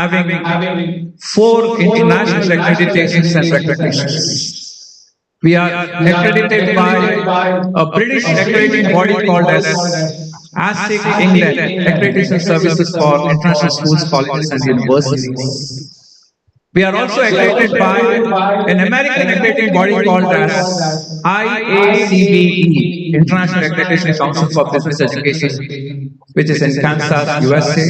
having 4 international accreditations and recognitions. We are accredited by a British accrediting body called as ASIC England, Accreditation Services for International Schools, Colleges and Universities. We are also accredited by an American accrediting body called as IACBE, International Accreditation Council for Business Education, which is in Kansas, USA.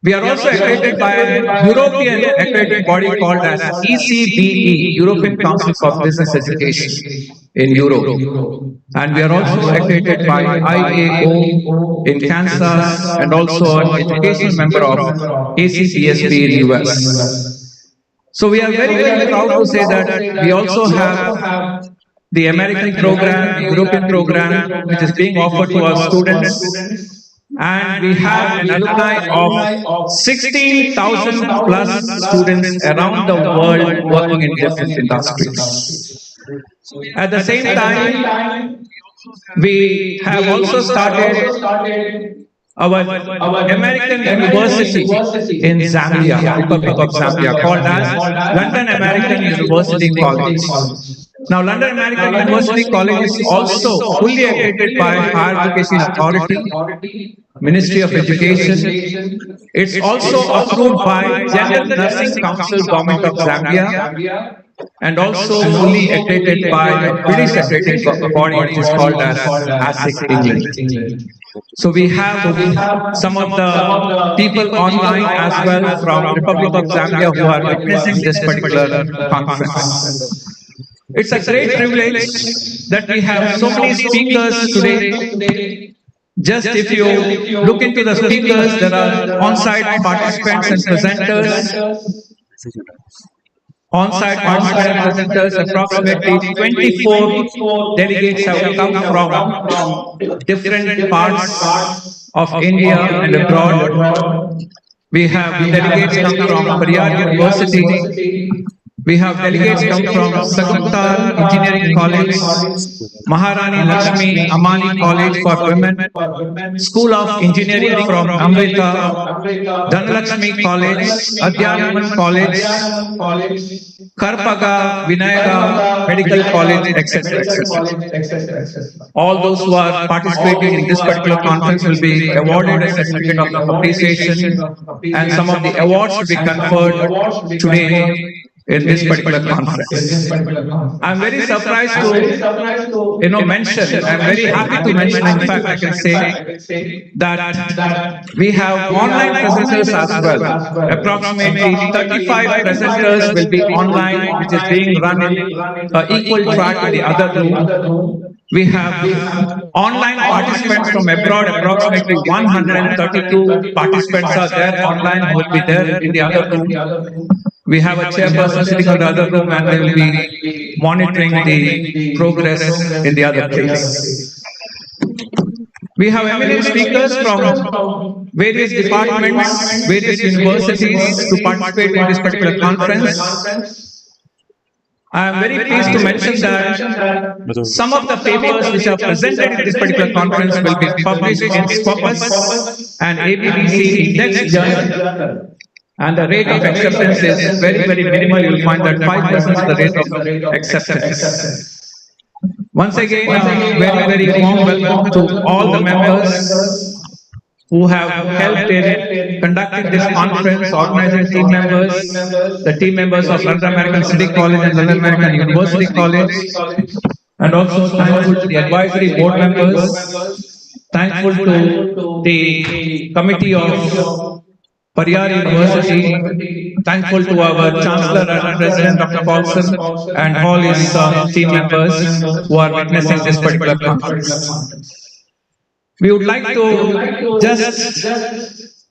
We are also accredited by a European accrediting body called as ECBE, European Council for Business Education in Europe. And we are also accredited by IAO in Kansas and also an educational member of ACPSB in US. So we are very, very proud to say that we also have the American program, the European program, which is being offered to our students. And we have an alumni of 16,000 plus students around the world working in different industries. At the same time, we have also started our American University in Zambia, Republic of Zambia, called as London American University College. Now, London American University College is also fully accredited by Higher Education Authority, Ministry of Education. It's also approved by General Nursing Council, Government of Zambia, and also fully accredited by a British accrediting body, which is called as ASIC England. So we have some of the people online as well from Republic of Zambia who are witnessing this particular conference. It's a great privilege that we have so many speakers today. Just if you look into the speakers, there are on-site participants and presenters. On-site participants and presenters, approximately 24 delegates have come from different parts of India and abroad. We have delegates come from Periyar University. We have delegates come from Saguntar Engineering College, Maharani Lakshmi Amani College for Women, School of Engineering from Amrita, Dhanalakshmi College, Adhyanaman College, Karpaga Vinayaka Medical College, etc. All those who are participating in this particular conference will be awarded a certificate of appreciation, and some of the awards will be conferred today in this particular conference. I'm very surprised to mention, I'm very happy to mention, in fact I can say that we have online presenters as well. Approximately 35 presenters will be online, which is being run in equal track with the other room. We have online participants from abroad, approximately 132 participants are there online who will be there in the other room. We have a chairperson sitting in the other room and they will be monitoring the progress in the other place. We have eminent speakers from various departments, various universities to participate in this particular conference. I am very pleased to mention that some of the papers which are presented in this particular conference will be published in Scopus and ABBC Index Journal. And the rate of acceptance is very, very minimal. You will find that 5% is the rate of acceptance. Once again, very, very warm welcome to all the members who have helped in conducting this conference, organizing team members, the team members of London American City College and London American University College, and also thankful to the advisory board members, thankful to the committee of Periyar University, thankful to our Chancellor and President Dr. Paulson and all his team members who are witnessing this particular conference. We would like to just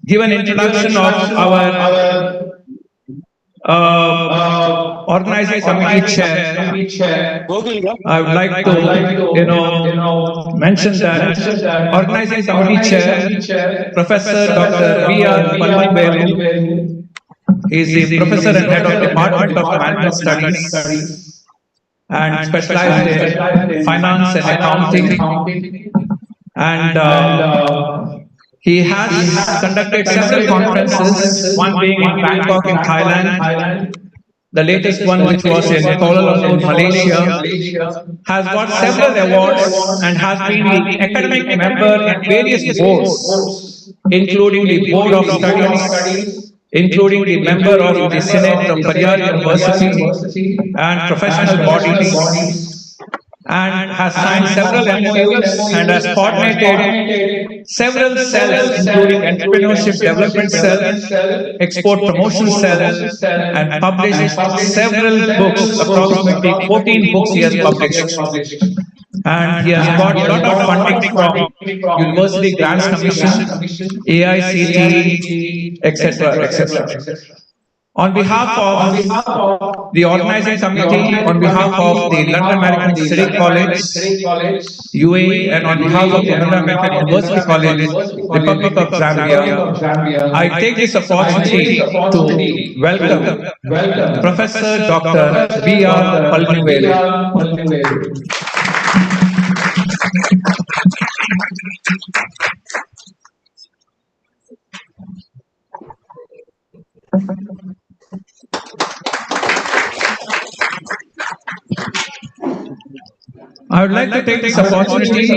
give an introduction of our organizing committee chair. I would like to mention that organizing committee chair, Professor Dr. V.R. Palmanvelu, is the professor and head of Department of Management Studies and specialized in finance and accounting. And He has conducted several conferences, one being in Bangkok in Thailand, the latest one, which was in Kuala Lumpur, Malaysia, has got several awards and has been the academic member in various boards, including the Board of Studies, including the member of the Senate of Pariyar University and professional bodies, and has signed several MOUs and has coordinated several cells, including Entrepreneurship Development Cell, Export Promotion Cell, and published several books, approximately 14 books he has published. And he has got a lot of funding from University Grants Commission, AICTE, etc., etc. On behalf of the organizing committee, on behalf of the London American City College, UAE, and on behalf of the London American University College, Republic of Zambia, I take this opportunity to welcome Professor Dr. B.R. Palniwelu. I would like to take this opportunity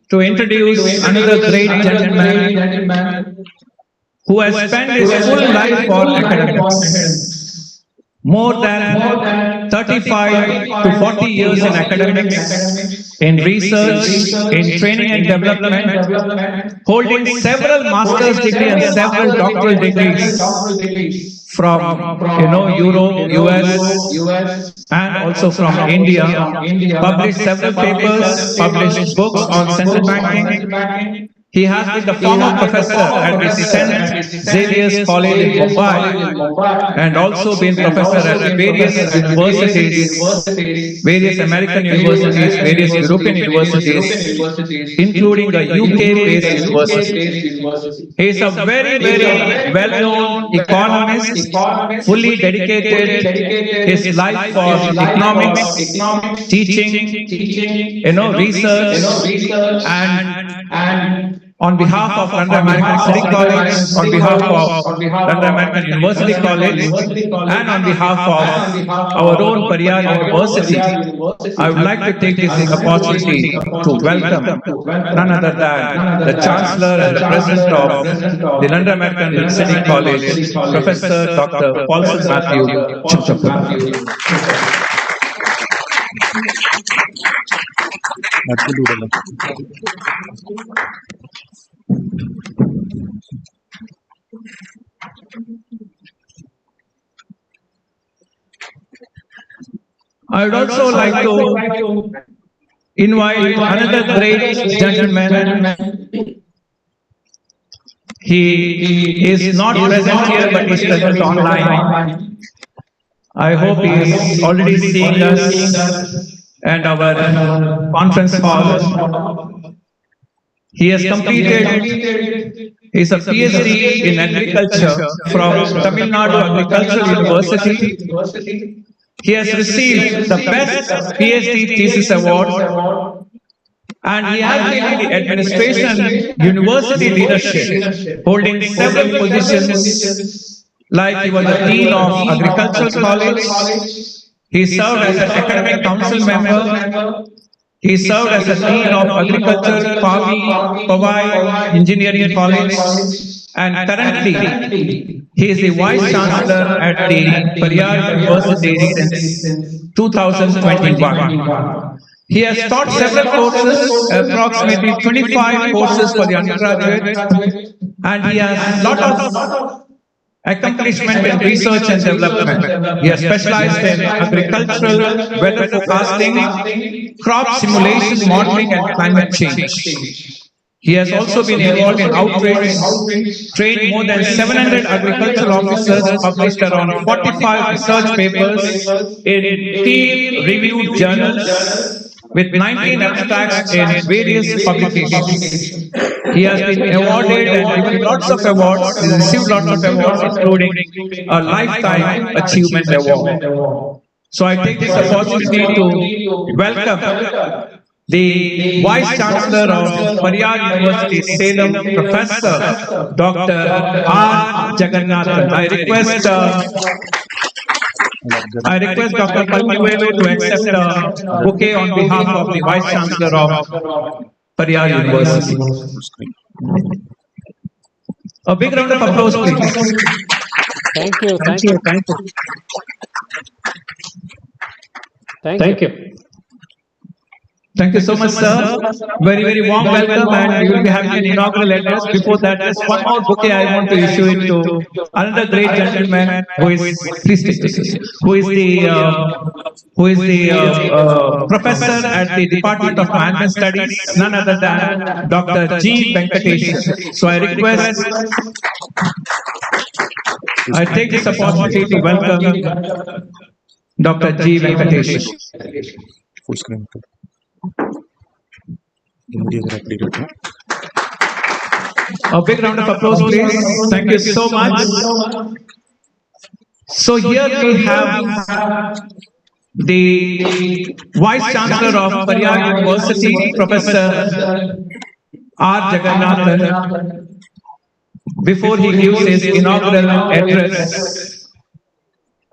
to introduce another great gentleman who has spent his full life for academics. More than 35 to 40 years in academics, in research, in training and development, holding several master's degrees and several doctoral degrees from Europe, US, and also from India, published several papers, published books on central banking. He has been the former professor at the St. Xavier's College in Mumbai and also been professor at various universities, various American universities, various European universities, including the UK-based university. He is a very, very well-known economist, fully dedicated his life for economics, teaching, research, and on behalf of London American City College, on behalf of London American University College, and on behalf of our own Pariyar University, I would like to take this opportunity to welcome none other than the Chancellor and the President of the London American City College, Professor Dr. Paulson Matthew Chipchapur. I would also like to invite another great gentleman. He is not present here, but he is present online. I hope he is already seeing us and our conference hall. He has completed his PhD in agriculture from Tamil Nadu Agricultural University. He has received the best PhD thesis award, and he has been in the administration, university leadership, holding several positions, like he was the Dean of Agricultural College. He served as an academic council member. He served as the Dean of Agriculture, Powai Engineering College, and currently he is the Vice Chancellor at the Pariyar University since 2021. He has taught several courses, approximately 25 courses for the undergraduate, and he has a lot of accomplishment in research and development. He has specialized in agricultural weather forecasting, crop simulation modeling, and climate change. He has also been involved in outreach, trained more than 700 agricultural officers, published around 45 research papers in peer-reviewed journals, with 19 abstracts in various publications. He has been awarded and given lots of awards. He has received lots of awards, including a Lifetime Achievement Award. So I take this opportunity to welcome the Vice Chancellor of Pariyar University, Salem, Professor Dr. R. Jagannathan. I request Dr. Palnivelu to accept a bouquet on behalf of the Vice Chancellor of Pariyar University. A big round of applause, please. Thank you. Thank you so much, sir. Very, very warm welcome, and we will be having an inaugural address. Before that, just one more bouquet I want to issue it to another great gentleman who is, please take this, who is the professor at the Department of Management Studies, none other than Dr. G. Venkatesh. So I take this opportunity to welcome Dr. G. Venkatesh. Full screen. A big round of applause, please. Thank you so much. So here we have the Vice Chancellor of Pariyar University, Professor R. Jagannathan. Before he gives his inaugural address,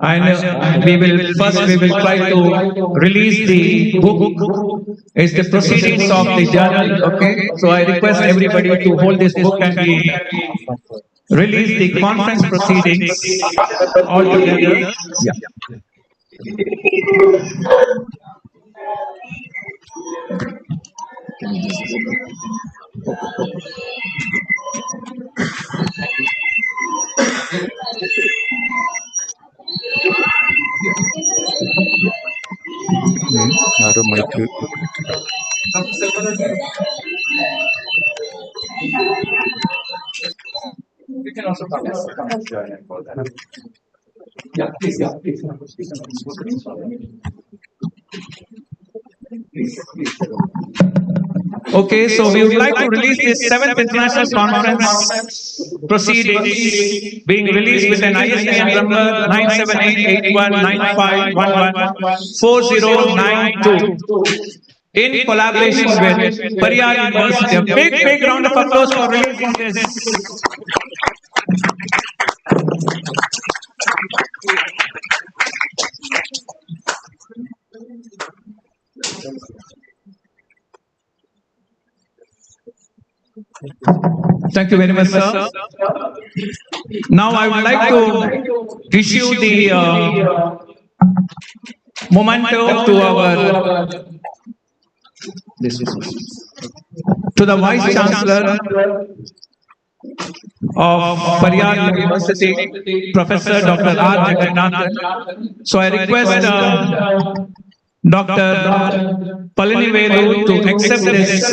and we will try to release the book. It's the proceedings of the journal. Okay, so I request everybody to hold this book and we release the conference proceedings all together. Yeah. You can also come for that. Yeah, please. Okay, so we would like to release this 7th International Conference proceedings being released with an ISBN number 9788195114092 in collaboration with Pariyar University. A big round of applause for releasing this. Thank you very much, sir. Now I would like to issue the memento to the Vice Chancellor of Pariyar University, Professor Dr. R. Jagannathan. So I request Dr. Palnivelu to accept this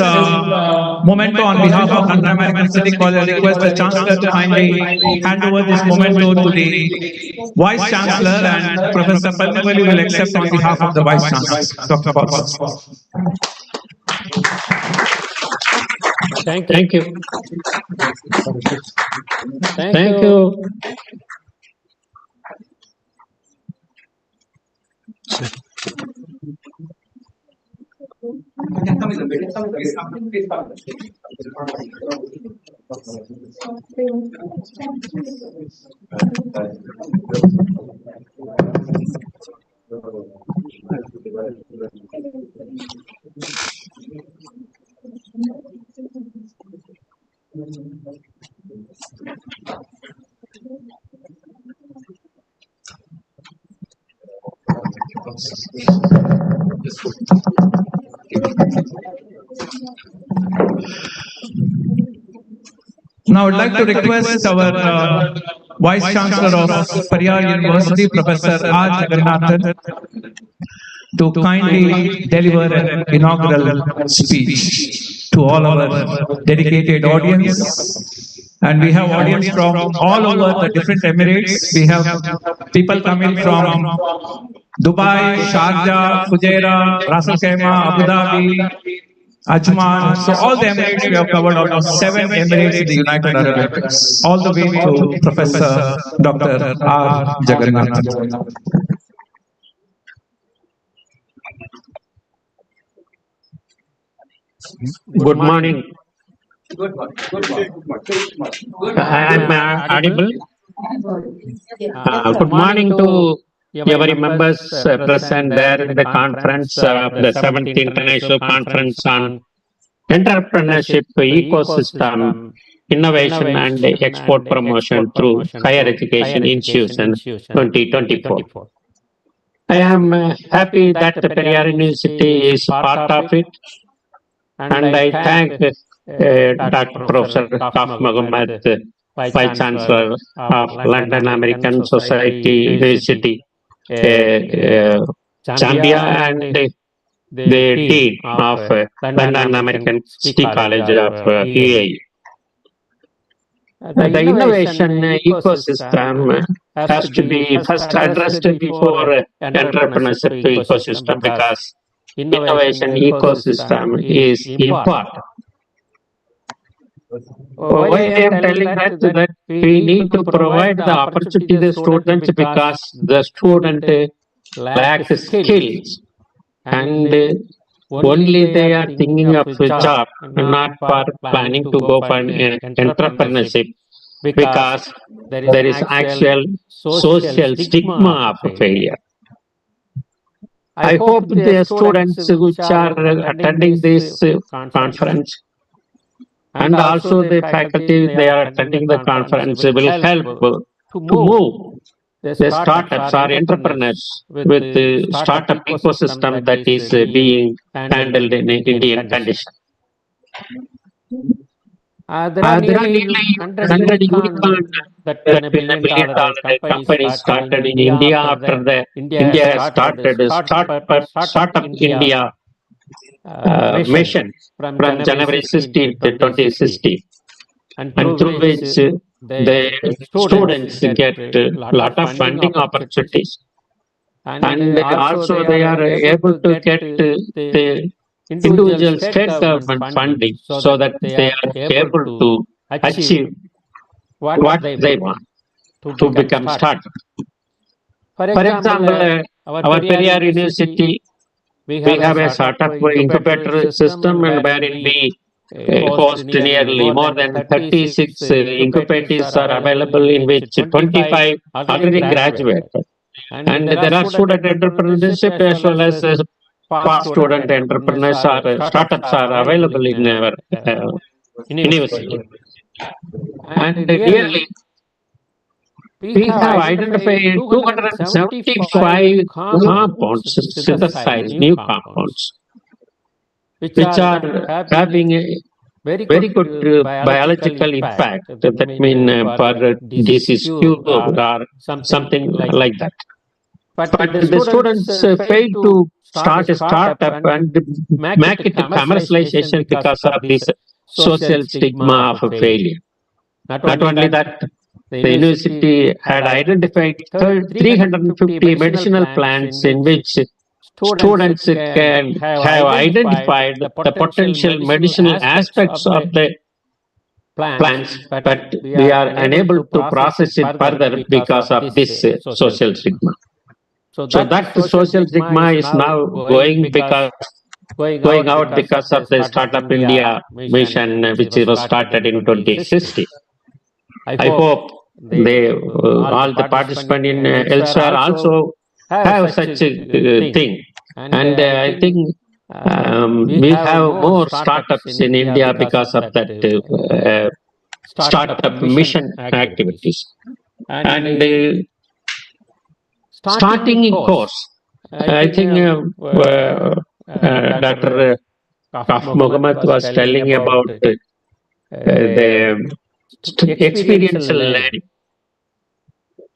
memento on behalf of Andhra American City College. I request the Chancellor to kindly hand over this memento to the Vice Chancellor, and Professor Palnivelu will accept on behalf of the Vice Chancellor, Dr. Paul. Thank you. Thank you. Now I would like to request our Vice Chancellor of Pariyar University, Professor R. Jagannathan, to kindly deliver an inaugural speech to all our dedicated audience. And we have audience from all over the different Emirates. We have people coming from Dubai, Sharjah, Fujairah, Ras Al Khaimah, Abu Dhabi, Ajman. So all the Emirates we have covered, almost 7 Emirates in the United Arab Emirates, all the way to Professor Dr. R. Jagannathan. Good morning. I am audible. Good morning to every members present there in the conference of the 7th International Conference on Entrepreneurship Ecosystem, Innovation and Export Promotion through Higher Education Institution 2024. I am happy that the Periyar University is part of it, and I thank Dr. Professor Kaf Mohammed, Vice Chancellor of London American Society University, Zambia, and the Dean of London American City College of UAE. The innovation ecosystem has to be first addressed before entrepreneurship ecosystem, because innovation ecosystem is important. Why I am telling that we need to provide the opportunity to the students, because the student lack skills, and only they are thinking of a job, not for planning to go for entrepreneurship, because there is actual social stigma of failure. I hope the students which are attending this conference, and also the faculty they are attending the conference, will help to move the startups or entrepreneurs with the startup ecosystem that is being handled in Indian condition. There are nearly 100 unicorn that That $1 $1 billion companies started in India after the India started Startup India mission from January 16, 2016, and through which the students get a lot of funding opportunities, and also they are able to get the individual state government funding, so that they are able to achieve what they want to become startup. For example, our Periyar University, we have a startup incubator system, and wherein we host nearly more than 36 incubators are available, in which 25 already graduated. And there are student entrepreneurship as well as past student entrepreneurs or startups are available in our university. And nearly we have identified 275 compounds, synthesized new compounds, which are having a very good biological impact. That means for disease cure or something like that. But the students fail to start a startup and make it a commercialization because of this social stigma of failure. Not only that, the university had identified 350 medicinal plants in which students can have identified the potential medicinal aspects of the plants, but we are unable to process it further because of this social stigma. So that social stigma is now going out because of the Startup India mission, which was started in 2016. I hope they all the participants in elsewhere also have such a thing, and I think we have more startups in India because of that startup mission activities. And starting in course, I think Dr. Kaf Mohammed was telling about the experiential learning.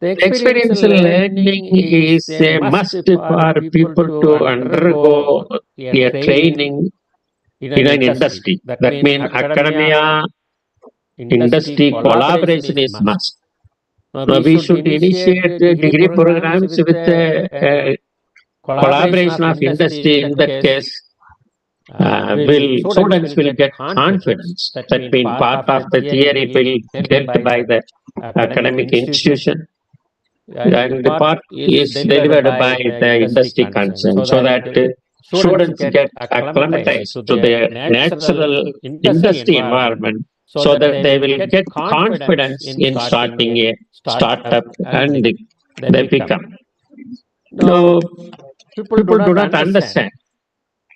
The experiential learning is a must for people to undergo a training in an industry. That means academia, industry collaboration is must. We should initiate degree programs with the collaboration of industry. In that case, students will get confidence. That means part of the theory will get by the academic institution, and the part is delivered by the industry concern, so that students get acclimatized to their natural industry environment so that they will get confidence in starting a startup and they become. Now, people do not understand.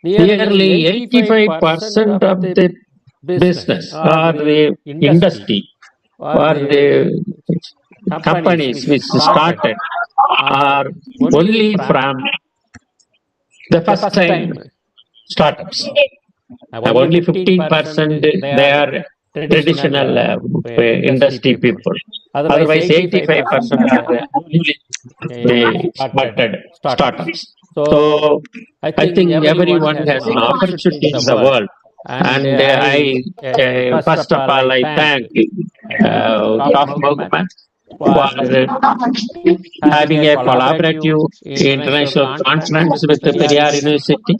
Nearly 85% of the business or the industry or the companies which started are only from the first time startups. Only 15% they are traditional industry people. Otherwise, 85% are newly started startups. So I think everyone has an opportunity in the world. And first of all, I thank Prof. Mohammed for having a collaborative international conference with the Periyar University.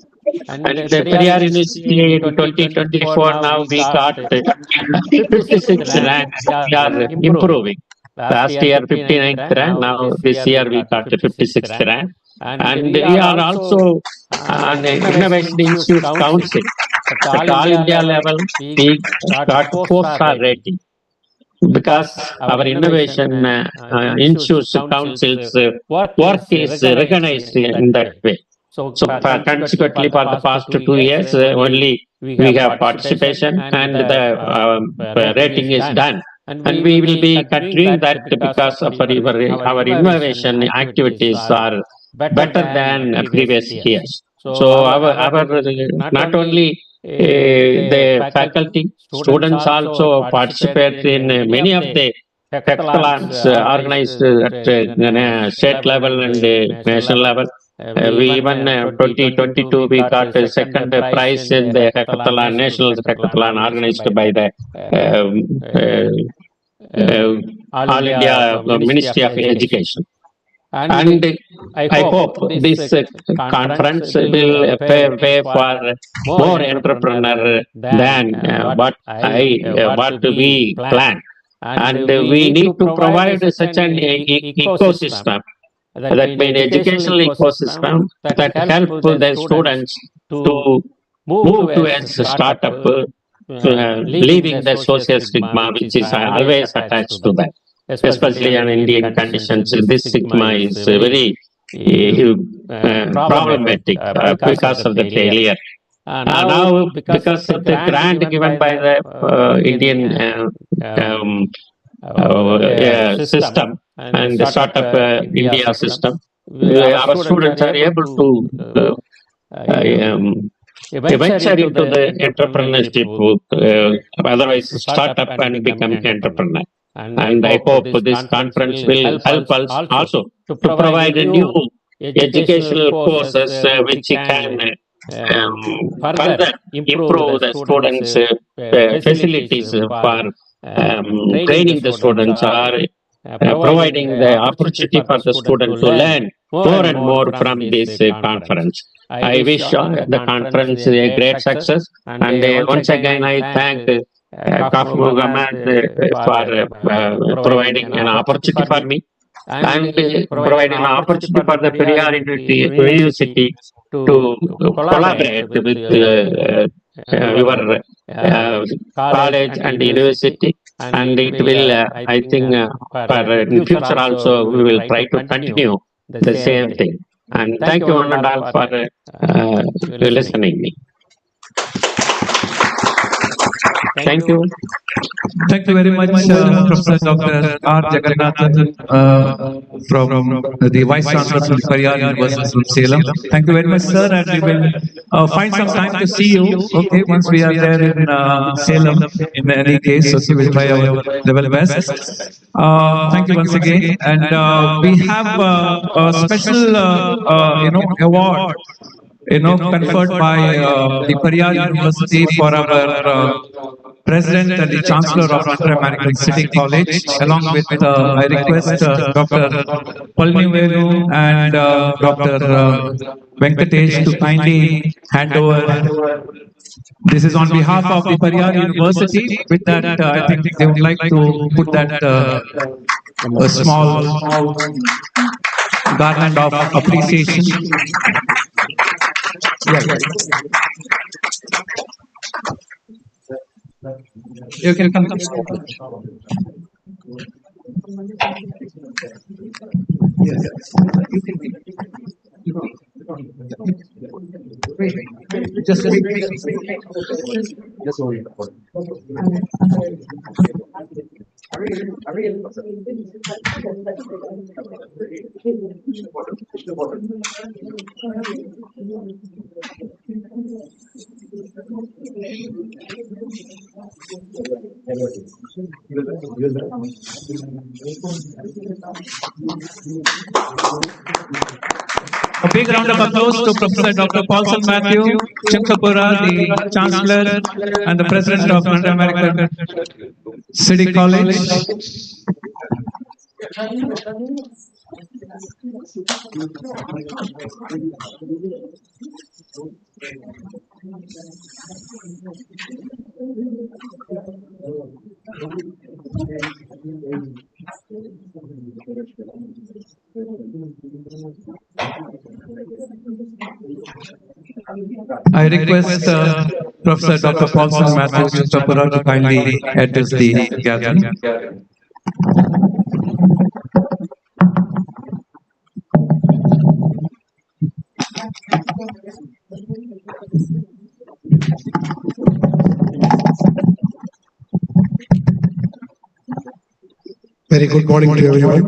And the Periyar University in 2024, now we got 56th rank. We are improving. Last year, 59th rank. Now, this year, we got the 56th rank. And we are also an Innovation Institute Council. At all India level, we got 4-star rating because our innovation institutes councils work is recognized in that way. So consequently, for the past 2 years, only we have participation and the rating is done. And we will be continuing that because of our innovation activities are better than previous years. So our not only the faculty, students also participate in many of the hackathons organized at state level and national level. We even 2022 we got a second prize in the hackathon, national hackathon organized by the All India Ministry of Education. And I hope this conference will pave way for more entrepreneur than what we plan. And we need to provide such an ecosystem, that means educational ecosystem that help the students to move towards startup, leaving the social stigma which is always attached to that. Especially on Indian conditions, this stigma is very problematic because of the failure. Now, because of the grant given by the Indian system and the Startup India system, our students are able to venture into the entrepreneurship, otherwise startup and become entrepreneur. And I hope this conference will help us also to provide new educational courses which can further improve the students' facilities for training the students or providing the opportunity for the student to learn more and more from this conference. I wish the conference a great success. And once again, I thank Prof. Mohammed for providing an opportunity for me and providing an opportunity for the Periyar University to collaborate with your college and university. And it will, I think, for in future also, we will try to continue the same thing. And thank you one and all for listening me. Thank you. Thank you very much, Professor Dr. R. Jagannathan, from the Vice Chancellor from Periyar University from Salem. Thank you very much, sir, and we will find some time to see you, okay, once we are there in Salem. In any case, okay, we'll try our level best. Thank you once again, and we have a special, award, conferred by the Periyar University for our President and the Chancellor of Inter-American City College. Along with, I request Dr. Palnivelu and Dr. Venkatesh to kindly hand over. This is on behalf of the Periyar University. With that, I think they would like to put that a small garland of appreciation. You can come. Just a big round of applause to Professor Dr. Paulson Matthew Chinkapura, the Chancellor and the President of North American City College. I request Professor Dr. Paulson Matthew Chinkapura to kindly address the gathering. Very good morning to everyone.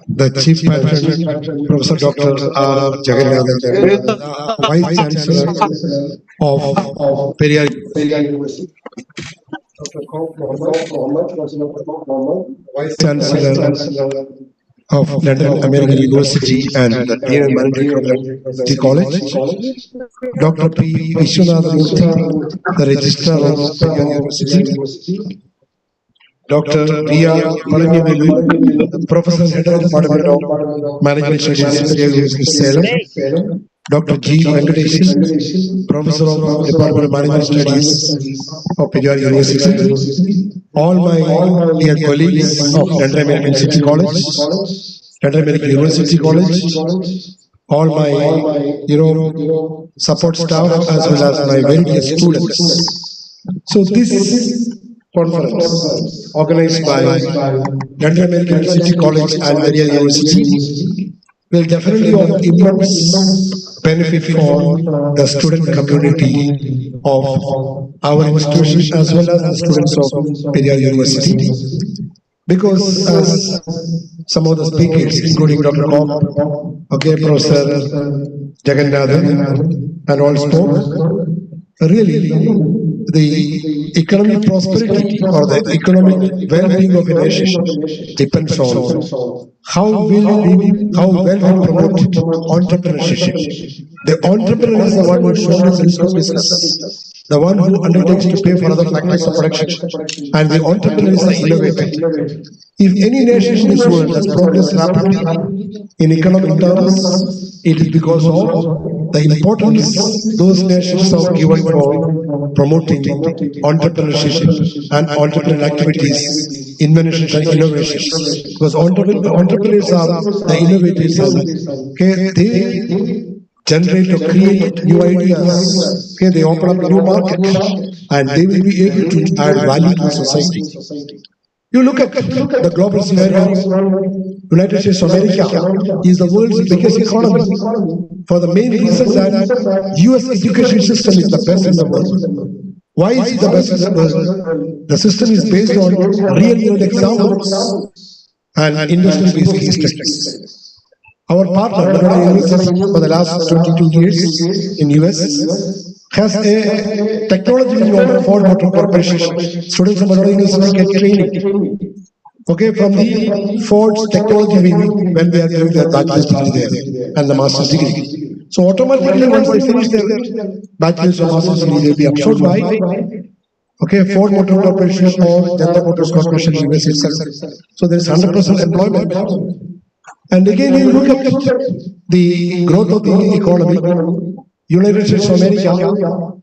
The Chief Patron, Professor Dr. R. Jagannathan, Vice Chancellor of Periyar University. Vice Chancellor of London American University and the Dean and Managing Director of City College. Dr. P. Vishwanathan Murthy, the Registrar of Periyar University. Dr. P.R. Palanivelu, Professor Head of Department of Management Studies, Periyar University, Salem. Dr. G. Venkatesh, Professor of Department of Management Studies of Periyar University. All my dear colleagues of London American City College, London American University College, all my support staff as well as my very dear students. So this conference organized by London American City College and Periyar University will definitely have immense benefit for the student community of our institution as well as the students of Periyar University. Because as some of the speakers, including Dr. Cobb, Professor Jagannathan, and all spoke, really the economic prosperity or the economic well-being of a nation depends on how well we promote entrepreneurship. The entrepreneur is the one who shows his business, the one who undertakes to pay for other factors of production, and the entrepreneur is the innovator. If any nation in this world has progressed rapidly in economic terms, it is because of the importance those nations have given for promoting entrepreneurship and entrepreneurial activities, inventions and innovations. Because entrepreneurs are the innovators. They generate or create new ideas. They open up a new market and they will be able to add value to society. You look at the global scenario. United States of America is the world's biggest economy for the main reason that US education system is the best in the world. Why is it the best in the world? The system is based on real-world examples and industry-based case studies. Our partner, University, for the last 22 years in US, has a technology wing of Ford Motor Corporation. Students from Madura University get training. From the Ford's technology wing when they are doing their bachelor's degree there and the master's degree. So automatically once they finish their bachelor's or master's degree, they'll be absorbed by Ford Motor Corporation or General Motors Corporation in US itself. So there is 100% employment. And again, you look at the growth of the economy. United States of America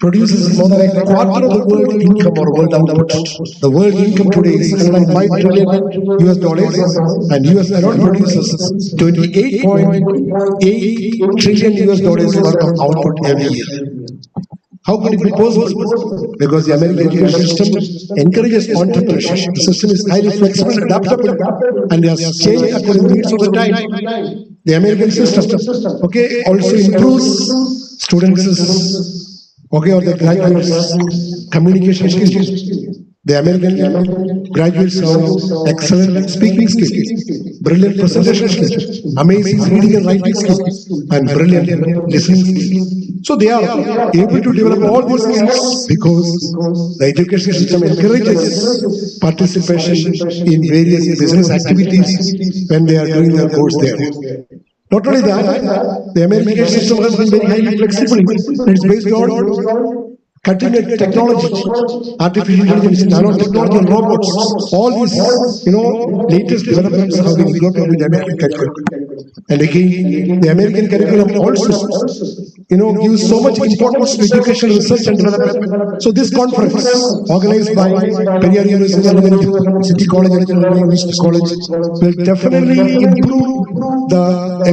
produces more than a quarter of the world income or world output. The world income today is $605 trillion US dollars, and US alone produces $28.8 trillion US dollars worth of output every year. How could it be possible? Because the American education system encourages entrepreneurship. The system is highly flexible and adaptable, and has changed according to the needs of the time. The American system, also improves students' or the graduates' communication skills. The American graduates have excellent speaking skills, brilliant presentation skills, amazing reading and writing skills, and brilliant listening skills. So they are able to develop all these skills because the education system encourages participation in various business activities when they are doing their course there. Not only that, the American system has been very highly flexible. It's based on cutting-edge technology, artificial intelligence, nanotechnology, and robots. All these, latest developments have been included in the American curriculum. And again, the American curriculum also, gives so much importance to education, research, and development. So this conference, organized by Periyar University, City College, and University College, will definitely improve the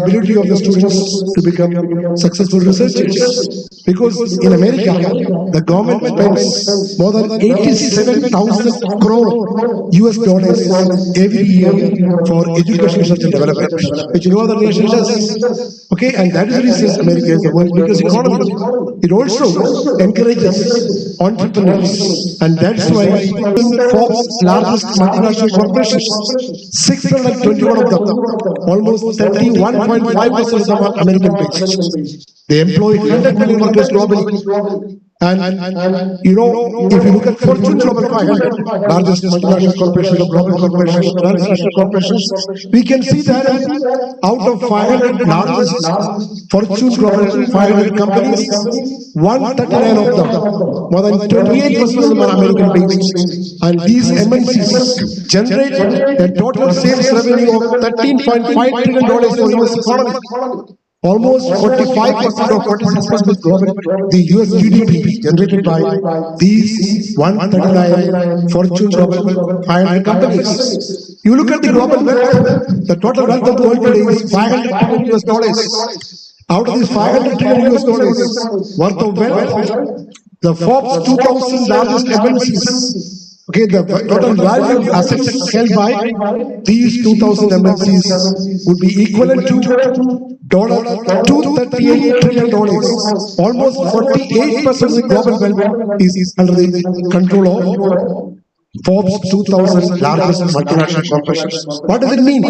ability of the students to become successful researchers. Because in America, the government spends more than 87,000 crore US dollars every year for education, research, and development, which no other nation does. And that is the reason America is the world's biggest economy. It also encourages entrepreneurs, and that's why Forbes' largest multinational corporations, 621 of them, almost 31.5% of them are American based. They employ 100 million workers globally. And if you look at Fortune Global 500, largest multinational corporations, global corporations, transnational corporations, we can see that out of 500 largest Fortune Global 500 companies, 139 of them, more than 28% of them are American based. And these MNCs generate a total sales revenue of $13.5 trillion for US economy. Almost 45% or 46% of the US GDP generated by these 139 Fortune Global 500 companies. You look at the global wealth, the total wealth of the world today is $500 trillion US dollars. Out of these $500 trillion US dollars worth of wealth, the Forbes 2000 largest MNCs, the total value of assets held by these 2000 MNCs would be equivalent to $238 trillion. Almost 48% of the global wealth is under the control of Forbes 2000 largest multinational corporations. What does it mean?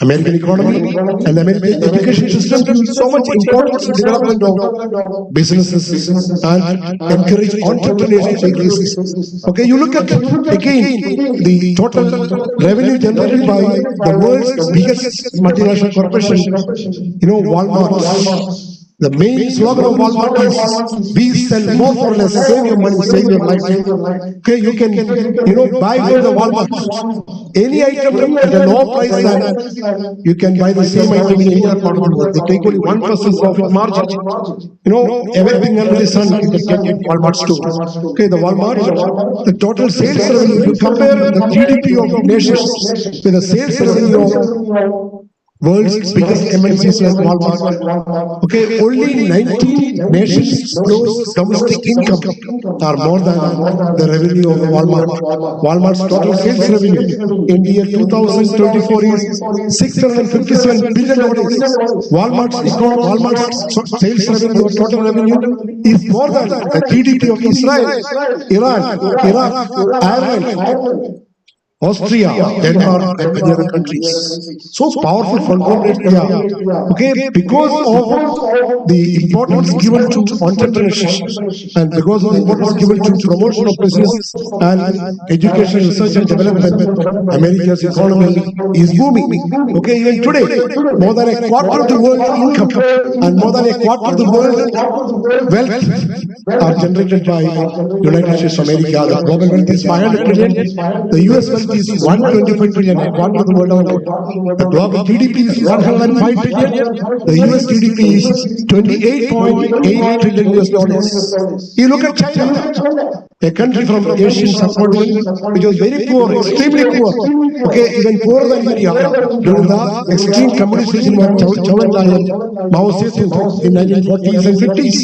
American economy and the American education system give so much importance to development of businesses and encourage entrepreneurs to take risks. You look at again the total revenue generated by the world's biggest multinational corporation, Walmart. The main slogan of Walmart is, we sell more for less, save your money, save your life. You can, buy from the Walmart any item at a lower price than you can buy the same item in any other part of the world. They take only 1% profit margin. Everything under the sun you can get in Walmart store. The Walmart, the total sales revenue, if you compare the GDP of nations with the sales revenue of world's biggest MNCs like Walmart. Only 19 nations' gross domestic income are more than the revenue of Walmart. Walmart's total sales revenue in the year 2024 is $657 billion. Walmart's sales revenue, total revenue, is more than the GDP of Israel, Iran, Iraq, Ireland, Austria, Denmark, and many other countries. So powerful conglomerates they are. Because of the importance given to entrepreneurship and because of the importance given to promotion of business and education, research, and development, America's economy is booming. Even today, more than a quarter of the world's income and more than a quarter of the world's wealth are generated by United States of America. The global wealth is 500 trillion. The US wealth is 125 trillion. One to the world only. The global GDP is 105 trillion. The US GDP is 28.8 trillion US dollars. You look at China, a country from the Asian subcontinent, which was very poor, extremely poor. Okay, even poorer than India during the extreme communist regime of Zhou Enlai and Mao Zedong in 1940s and 50s.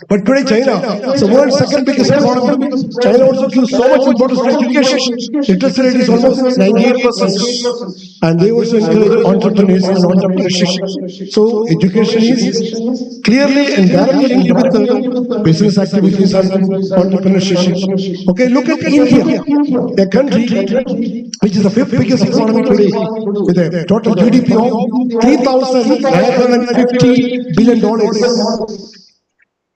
But today China is the world's second biggest economy. China also gives so much importance to education. Literacy rate is almost 98%. And they also encourage entrepreneurs and entrepreneurship. So education is clearly and directly linked with the business activities and entrepreneurship. Okay, look at India, a country which is the fifth biggest economy today, with a total GDP of $3,950 billion.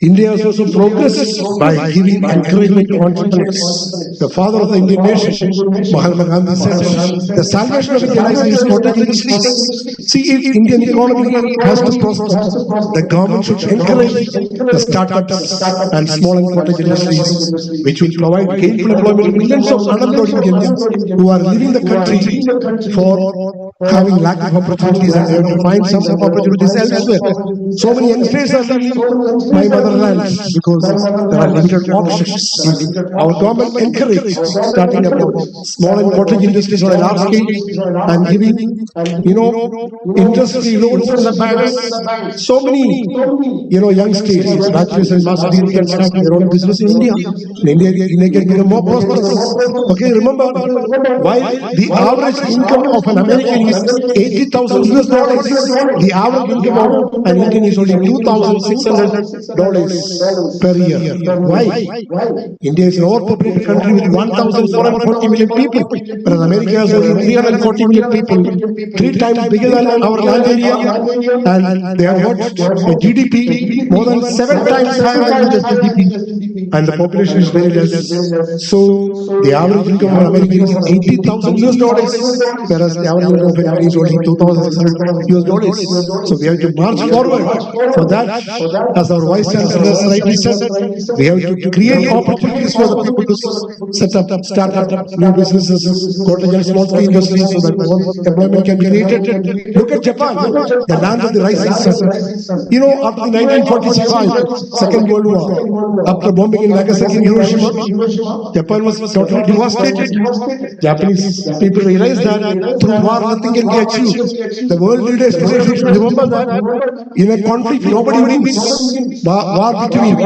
India has also progressed by giving encouragement to entrepreneurs. The father of the Indian nation, Mahatma Gandhi, said, the salvation of India lies in its cottage industries. See, if Indian economy has to prosper, the government should encourage the startups and small and cottage industries, which will provide gainful employment to millions of unemployed Indians who are leaving the country for having lack of opportunities, and they have to find some opportunities elsewhere. So many youngsters are leaving my motherland because there are limited options. Our government encouraged starting up small and cottage industries on a large scale and giving, industry loans from the banks. So many, youngsters, bachelors and masters degree can start their own business in India. In India can become more prosperous. Okay, remember, while the average income of an American is $80,000 US, the average income of an Indian is only $2,600 per year. Why? India is an overpopulated country with 1,440 million people, whereas America has only 340 million people, 3 times bigger than our land area, and they have got a GDP more than 7 times higher than India's GDP, and the population is very less. So the average income of America is $80,000 US, whereas the average income of India is only $2,600 US. So we have to march forward. For that, as our Vice Chancellor rightly said, we have to create opportunities for the people to set up, start up new businesses, cottage and small scale industries, so that employment can be created. Look at Japan, the land of the rising sun. After the 1945 Second World War, after bombing in Nagasaki and Hiroshima, Japan was totally devastated. Japanese people realized that through war nothing can be achieved. The world leaders remember that in a conflict nobody wins. War between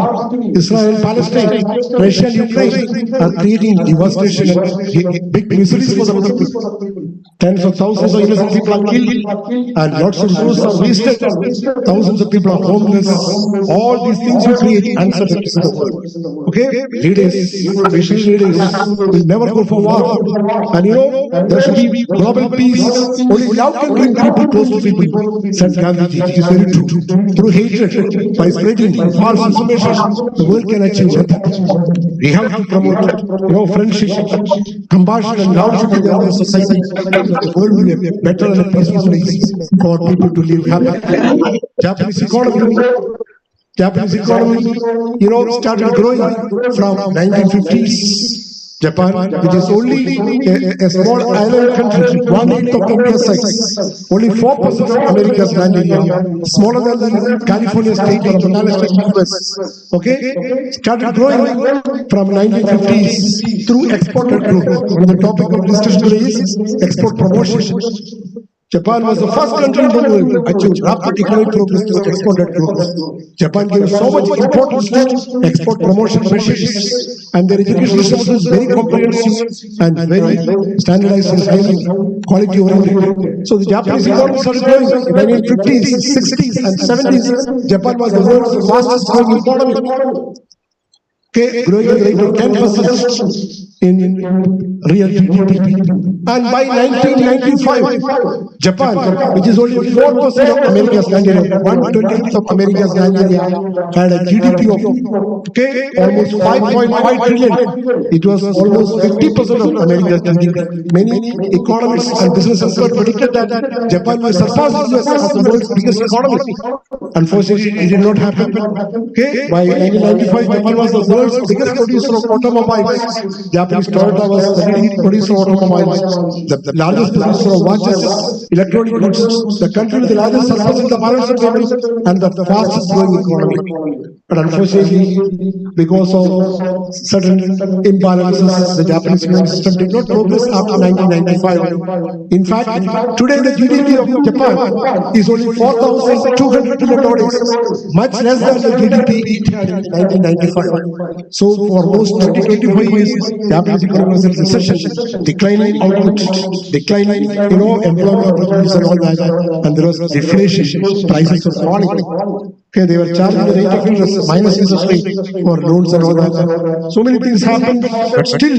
Israel and Palestine, Russia and Ukraine are creating devastation and big miseries for the people. Tens of thousands of innocent people are killed and lots of resources are wasted. Thousands of people are homeless. All these things will create uncertainty in the world. Okay? Leaders, vision leaders will never go for war. And there should be global peace. Only love can bring people close to people, said Gandhiji. It is very true. Through hatred, by spreading false information, the world can achieve nothing. We have to promote, friendship, compassion, and love should be there in the society. The world will be a better and a peaceful place for people to live happily. Japanese economy, started growing from 1950s. Japan, which is only a small island country, 1/8 of India's size, only 4% of America's land area, smaller than the California state or the Banana state US. Okay, started growing from 1950s through exported growth. The topic of discussion today is export promotion. Japan was the first country in the world to achieve rapid economic progress through exported growth. Japan gave so much importance to export promotion measures, and their education system is very comprehensive and very standardized and highly quality oriented. So the Japanese economy started growing in the 1950s, 60s, and 70s. Japan was the world's fastest growing economy. Okay, growing at the rate of 10% in real GDP. And by 1995, Japan, which is only 4% of America's land area, 1/20th of America's land area, had a GDP of almost 5.5 trillion. It was almost 50% of America's GDP. Many economists and business experts predicted that Japan will surpass US as the world's biggest economy. Unfortunately, it did not happen. By 1995, Japan was the world's biggest producer of automobiles. Japanese Toyota was the leading producer of automobiles, the largest producer of watches, electronic goods, the country with the largest surplus in the financial sector, and the fastest growing economy. But unfortunately, because of certain imbalances, the Japanese economic system did not progress after 1995. In fact, today the GDP of Japan is only $4,200 billion, much less than the GDP it had in 1995. So for almost 20-25 years, Japanese economy was in recession, declining output, declining employment opportunities and all that, and there was deflation, prices were falling. They were charging the rate of interest, minus interest rate for loans and all that. So many things happened, but still,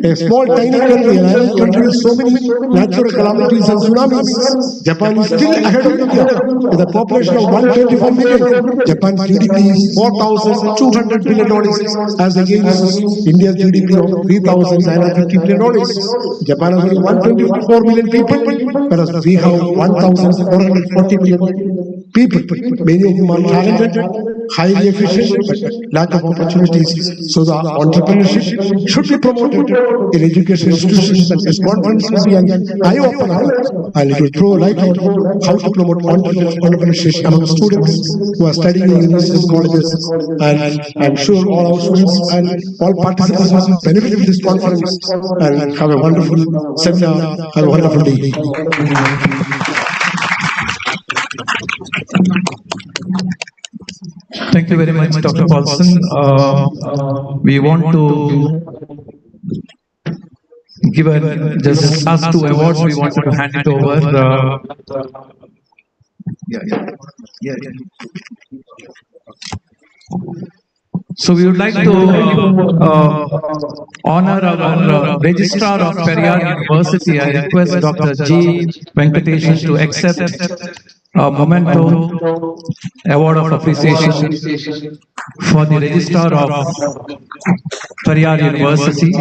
a small tiny country, an island country with so many natural calamities and tsunamis, Japan is still ahead of India. With a population of 124 million, Japan's GDP is $4,200 billion as against India's GDP of $3,950 billion. Japan has only 124 million people, whereas we have 1,440 million people, many of whom are talented, highly efficient, but lack of opportunities. So the entrepreneurship should be promoted in education institutions, and this conference will be an eye-opener, and it will throw light on how to promote entrepreneurship among students who are studying in universities, colleges, and I'm sure all our students and all participants will benefit from this conference and have a wonderful seminar, have a wonderful day. Thank you very much, Dr. Paulson. We want to give just last two awards. We wanted to hand it over. So we would like to honor our Registrar of Periyar University. I request Dr. G. Venkatesh to accept a memento award of appreciation for the Registrar of Periyar University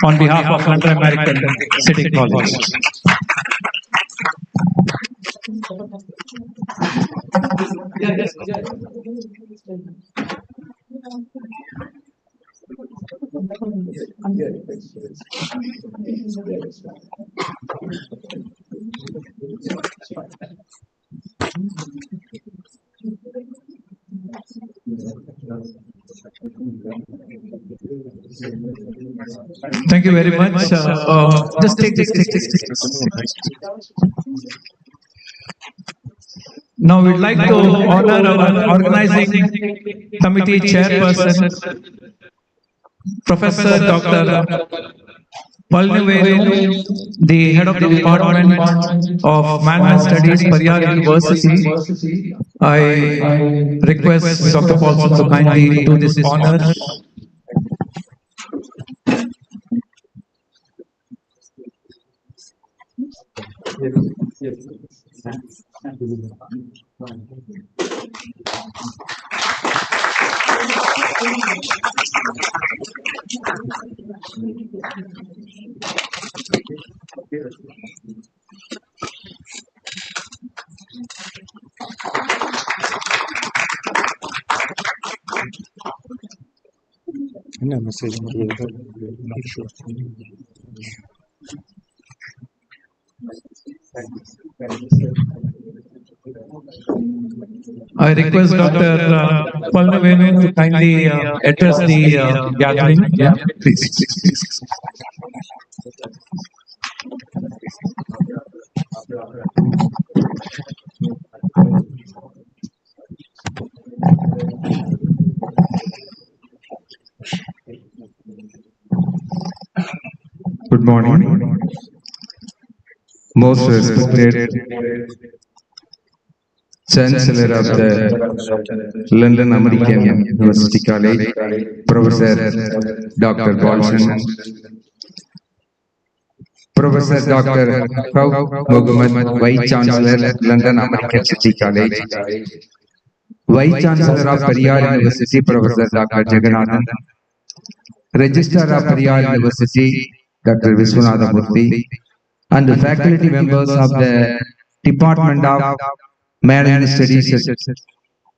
on behalf of Inter-American City College. Thank you very much. Just take this. Now we'd like to honor our organizing committee chairperson, Professor Dr. Palnivelu, the head of the Department of Management Studies, Periyar University. I request Dr. Paulson to kindly do this honor. I request Dr. Palnivelu to kindly address the gathering. Yeah, please. Good morning. Most respected Chancellor of the London American University College, Professor Dr. Paulson, Professor Dr. Mohammed, Vice Chancellor, London American City College. Vice Chancellor of Periyar University, Professor Dr. Jagannathan. Registrar of Periyar University, Dr. Viswanatha Murthy. And the faculty members of the Department of Management Studies at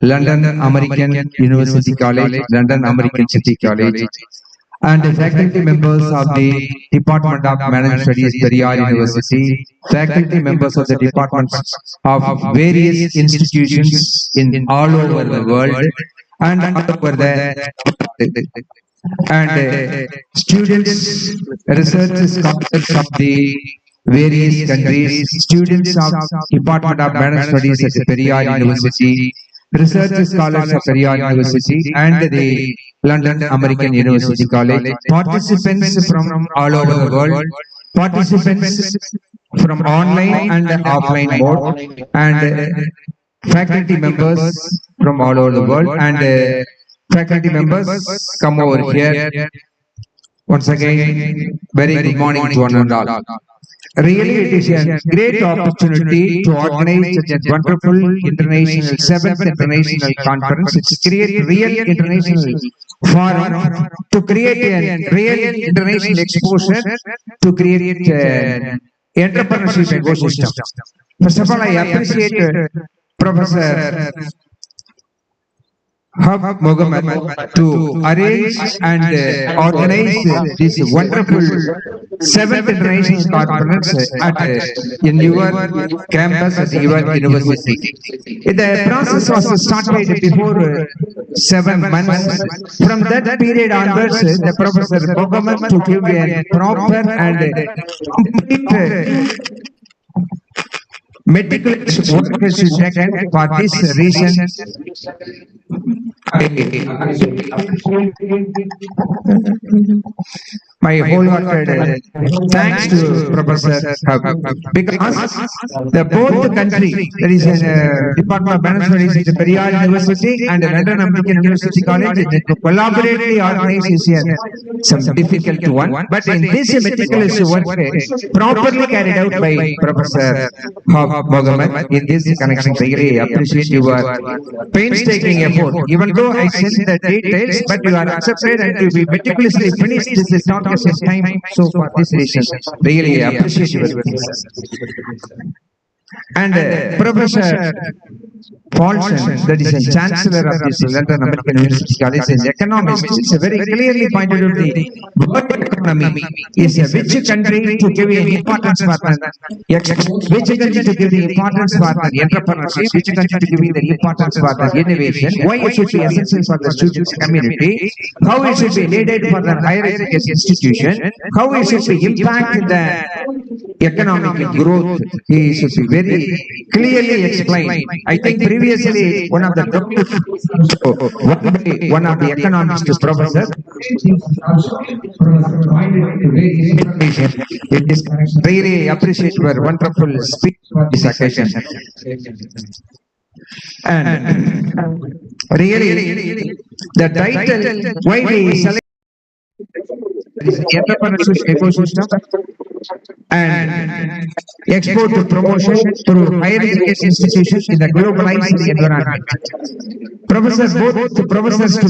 London American University College, London American City College, and the faculty members of the Department of Management Studies, Periyar University, faculty members of the departments of various institutions in all over the world and all over the students, research scholars of the various countries, students of Department of Management Studies at Periyar University, research scholars of Periyar University and the London American University College, participants from all over the world, participants from online and offline mode, and faculty members from all over the world, and faculty members come over here. Once again, very good morning to one and all. Really, it is a great opportunity to organize such a wonderful international 7th international conference. It's create real international forum to create a real international exposure to create entrepreneurship ecosystem. First of all, I appreciate Professor Mohammed to arrange and organize this wonderful 7th international conference in your campus at your university. The process was started before 7 months. From that period onwards, the Professor Mohammed to give a proper and complete meticulous work is taken for this reason. My wholehearted thanks to Professor because the both country, there is a Department of Management Studies at Periyar University and London American University College, to collaboratively organize is some difficult one, but in this meticulous work properly carried out by Professor Mohammed in this connection. Really appreciate your painstaking effort. Even though I sent the details, but you are accepted and you will meticulously finish this talk at the time. So for this reason, really appreciate your things. And Professor Paulson, that is a chancellor of this London American University College, is economist. It's a very clearly pointed out the world economy is a which country to give an importance for which country to give the importance for the entrepreneurship, which country to give the importance for the innovation, why it should be essential for the students community, how it should be needed for the higher education institution, how it should be impact the economic growth. He should be very clearly explained. I think previously one of the economists professor it is really appreciate your wonderful speech on this occasion. And really the title why we select entrepreneurship ecosystem and export to promotion through higher education institutions in the globalized environment. Professors, both professors to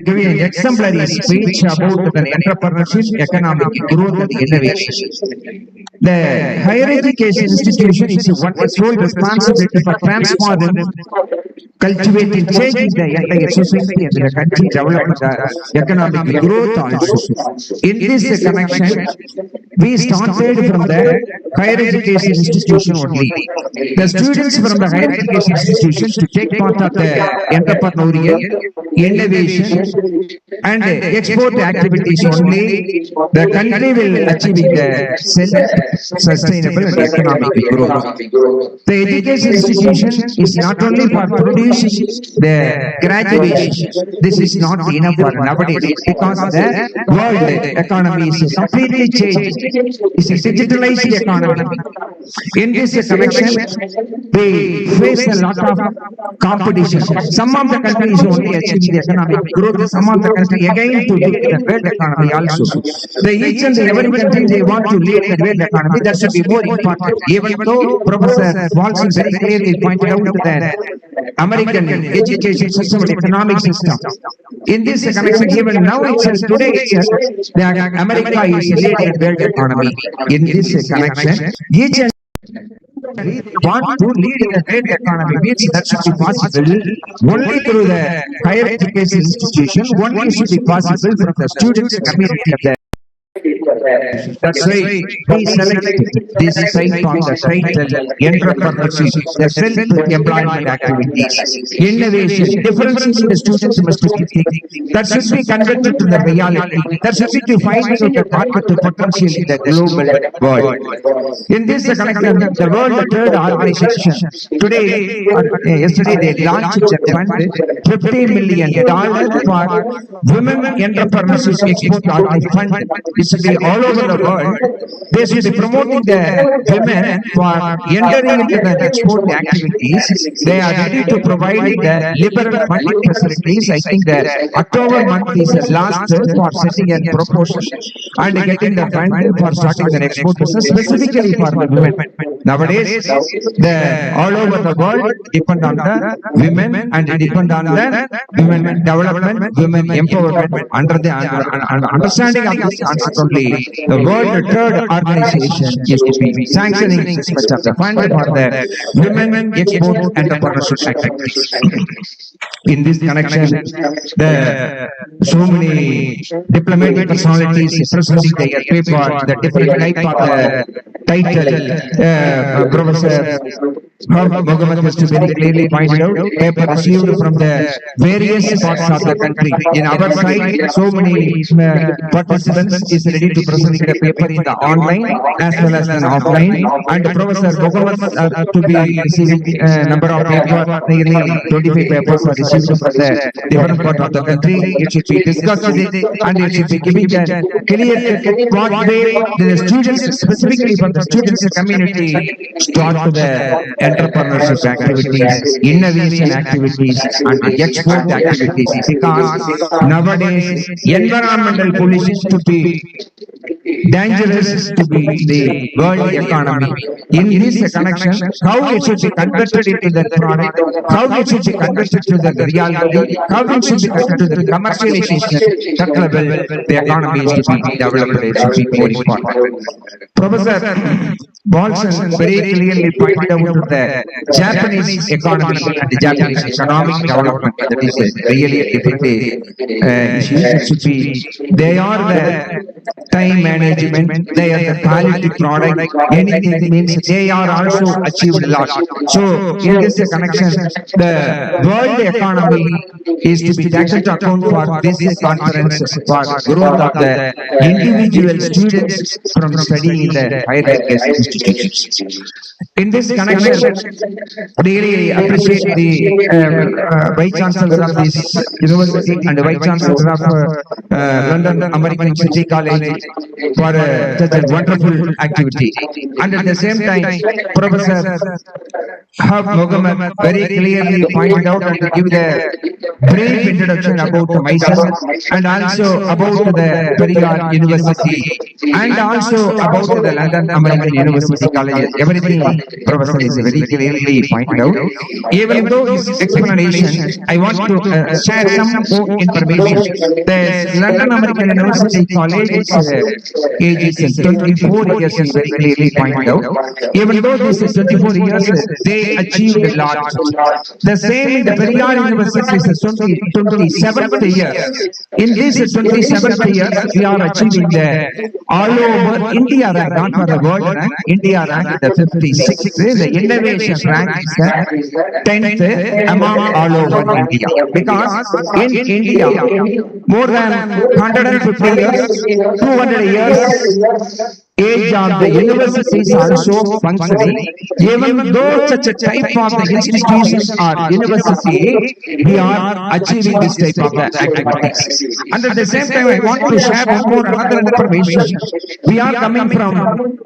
give an exemplary speech about the entrepreneurship, economic growth and innovation. The higher education institution is one sole responsibility for transforming, cultivating, changing the entire society and the country, developing the economic growth also. In this connection, we started from the higher education institution only. The students from the higher education institutions to take part of the entrepreneurial, innovation and export activities only, the country will achieve the self-sustainable and economic growth. The education institution is not only for producing the graduation. This is not enough for nowadays because the world economy is completely changed. It's a digitalized economy. In this connection, we face a lot of competition. Some of the countries only achieve the economic growth, some of the countries again to lead the world economy also. Each and every country they want to lead the world economy, that should be more important. Even though Professor Walson very clearly pointed out that American education system and economic system. In this connection, even now itself, today itself, America is leading the world economy. In this connection, each and want to lead in the world economy, means that should be possible only through the higher education institution, only should be possible from the students community of the. That's why we selected this type of the title entrepreneurship, the self-employment activities, innovation, differences in the students must be thinking. That should be converted to the reality. That should be to find out the market potential in the global world. In this connection, the World Trade Organization today, yesterday they launched a fund, $50 million for women entrepreneurship export fund. It should be all over the world. They should be promoting the women for entering into the export activities. They are ready to provide the liberal funding facilities. I think that October month is the last for setting a proposal and getting the fund for starting the export business specifically for the women. Nowadays, all over the world depend on the women and depend on the women development, women empowerment. Under the understanding of this concept only, the World Trade Organization is to be sanctioning this much of the fund for the women export entrepreneurship activities. In this connection, so many diplomatic personalities presenting their paper, the different type of the title, Professor Mohammed has to very clearly point out, paper received from the various parts of the country. In our side, so many participants is ready to present the paper in the online as well as an offline, and Professor Mohammed to be receiving number of papers, nearly 25 papers are received from the different part of the country. It should be discussed and it should be giving a clear what way the students, specifically from the students community, start to the entrepreneurship activities, innovation activities, and export activities. Because nowadays, environmental pollution to be dangerous to be the world economy. In this connection, how it should be converted into the product, how it should be converted to the reality, how it should be converted to the commercialization, that level the economy is to be developed. It should be more important. Professor Bolson very clearly pointed out the Japanese economy and the Japanese economic development. That is really a different issue. Should be, they are the time management, they are the quality product, anything means they are also achieved a lot. So in this connection, the world economy is to be taken to account for this conference for growth of the individual students from studying in the higher education institutions. In this connection, really appreciate the Vice Chancellor of this university and the Vice Chancellor of London American City College for such a wonderful activity. And at the same time, Professor Mohammed very clearly pointed out and give the brief introduction about myself and also about the Periyar University and also about the London American University College. Everything Professor is very clearly pointed out. Even though his explanation, I want to share some more information. The London American University College age is 24 years is very clearly pointed out. Even though this is 24 years, they achieved a lot. The same in the Periyar University is 27th year. In this 27th year, we are achieving the all over India rank, not for the world rank. India rank the 56th. The innovation rank is the 10th among all over India. Because in India, more than 150 years, 200 200 years age of the universities also functioning. Even though such a type of the institutions or university, we are achieving this type of the activities. And at the same time, I want to share one more another information. We are coming from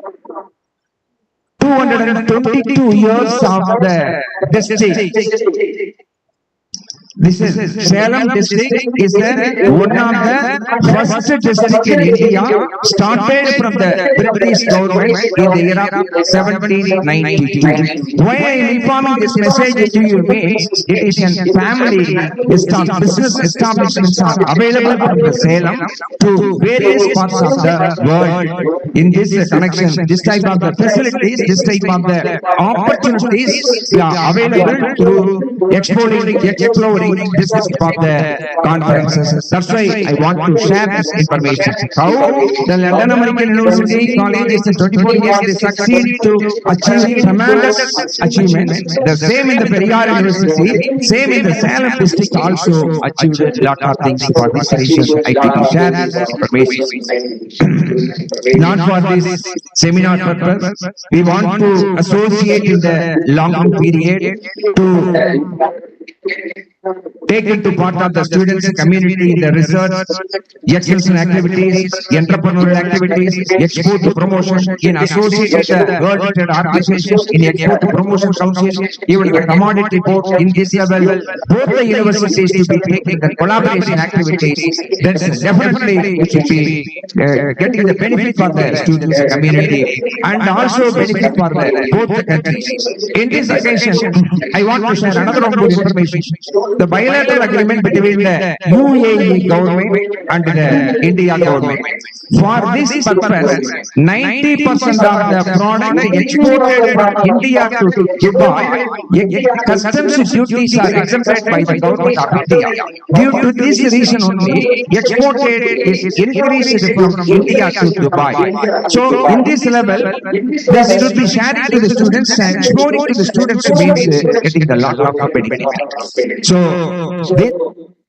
222 years of the district. This is Salem district is the one of the first district in India, started from the British government in the year of 1792. Why I am informing this message to you means it is a family business establishments are available from the Salem to various parts of the world. In this connection, this type of the facilities, this type of the opportunities are available through exploring this is of the conferences. That's why I want to share this information. How the London American University College is in 24 years they succeed to achieve tremendous achievements. The same in the Periyar University, same in the Salem district also achieved a lot of things. For this reason, I can share this information. Not for this seminar purpose. We want to associate in the long period to take into part of the students' community in the research, extension activities, entrepreneurial activities, export to promotion, in associate with the World Trade Organization, in export to promotion council, even the commodity board in this level, both the universities to be taking the collaboration activities. Then definitely we should be getting the benefit for the students' community and also benefit for both the countries. In this occasion, I want to share another good information. The bilateral agreement between the UAE government and the India government. For this purpose, 90% of the product exported from India to Dubai, customs duties are exempted by the government of India. Due to this reason only, exported is increased from India to Dubai. So, in this level, this should be sharing to the students and exploring to the students means getting the lot of benefit. So,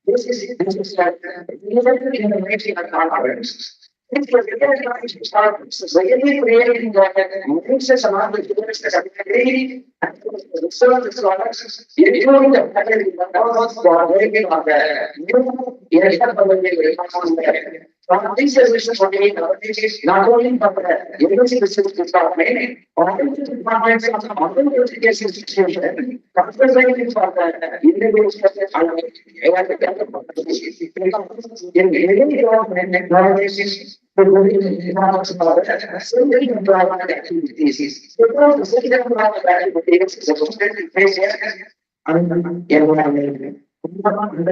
this is it's really creating the mixes among the students that are very research scholars, including the faculty members who are working on the new area. From these solutions for the not only from the university department, or the departments of the modern education institution, concentrating for the university in any government technologies. Activities because the second part of activities is we are basically this part of the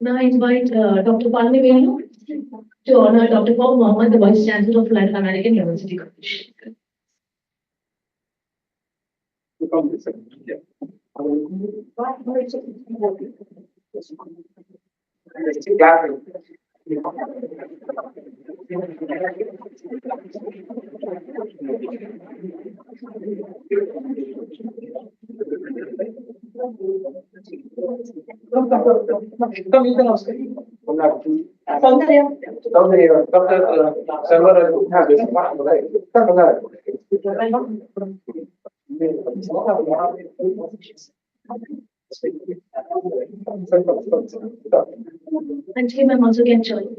Now I invite Dr. Palmi Venu to honor Dr. Paul Mohammed, the Vice Chancellor of Latin American University College. And team, I'm also getting joined.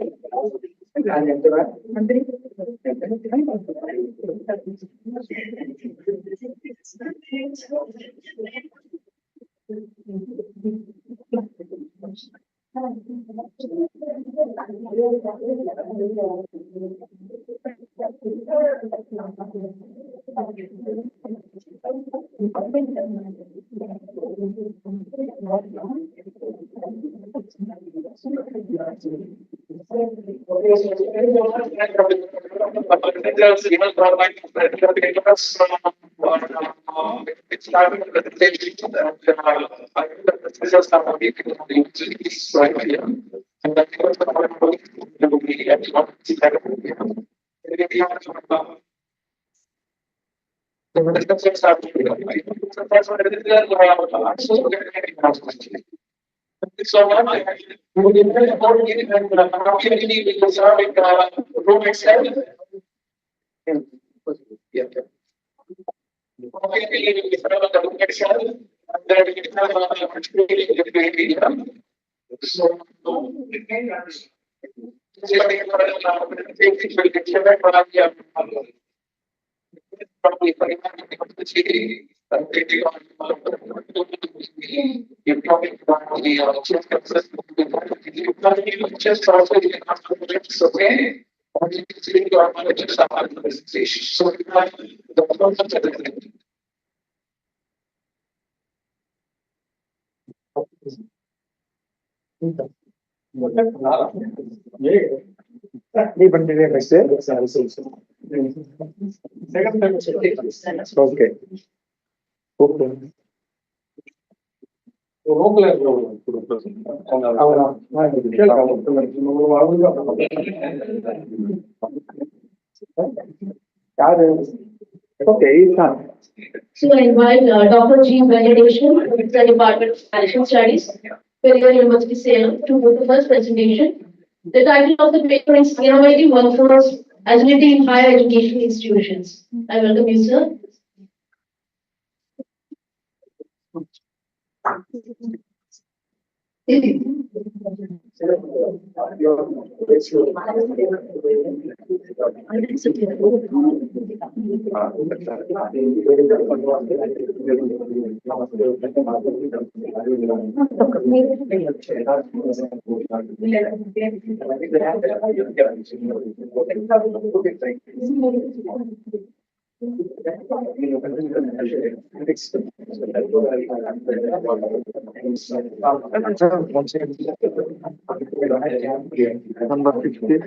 So I invite Dr. G. Venkateshwar, the Department of Financial Studies, Peria University, Salem, to do the first presentation. The title of the paper is Innovative Workforce Agility in Higher Education Institutions. I welcome you, sir. Number 50.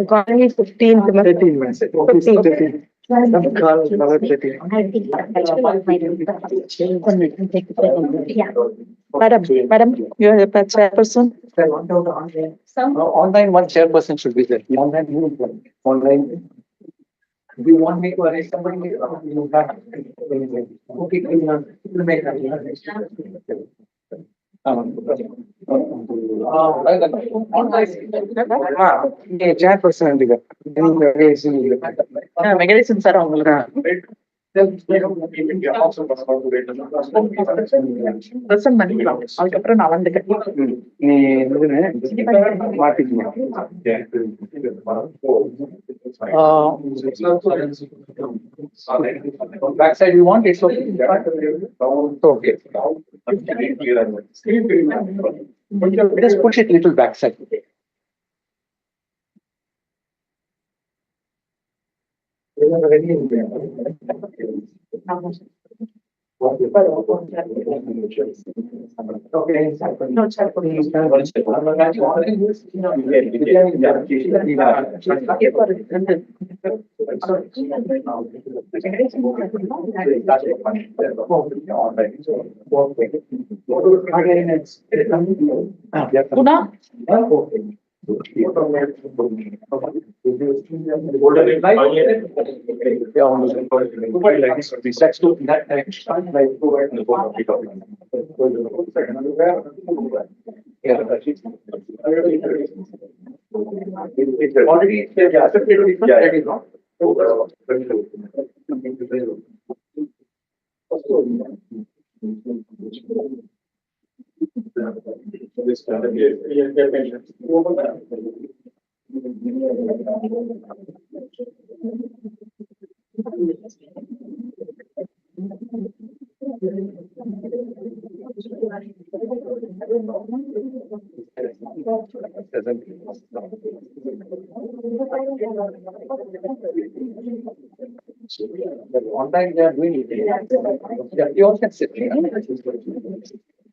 Calling is 15th. 13 minutes. 15. Call 13. Yeah. Madam, you are the chairperson. Online, one chairperson should be there. Online. Do you want me to arrange somebody? Okay, we'll make that. Chairperson. Mechanism sir உங்களுக்கு present பண்ணிக்கலாம் அதுக்கப்புறம் நான் வந்துக்கிறேன் நீ மாத்திக்கணும் backside you want it's okay. Okay. Just push it little backside. Online they are doing it. Yeah, you all can sit.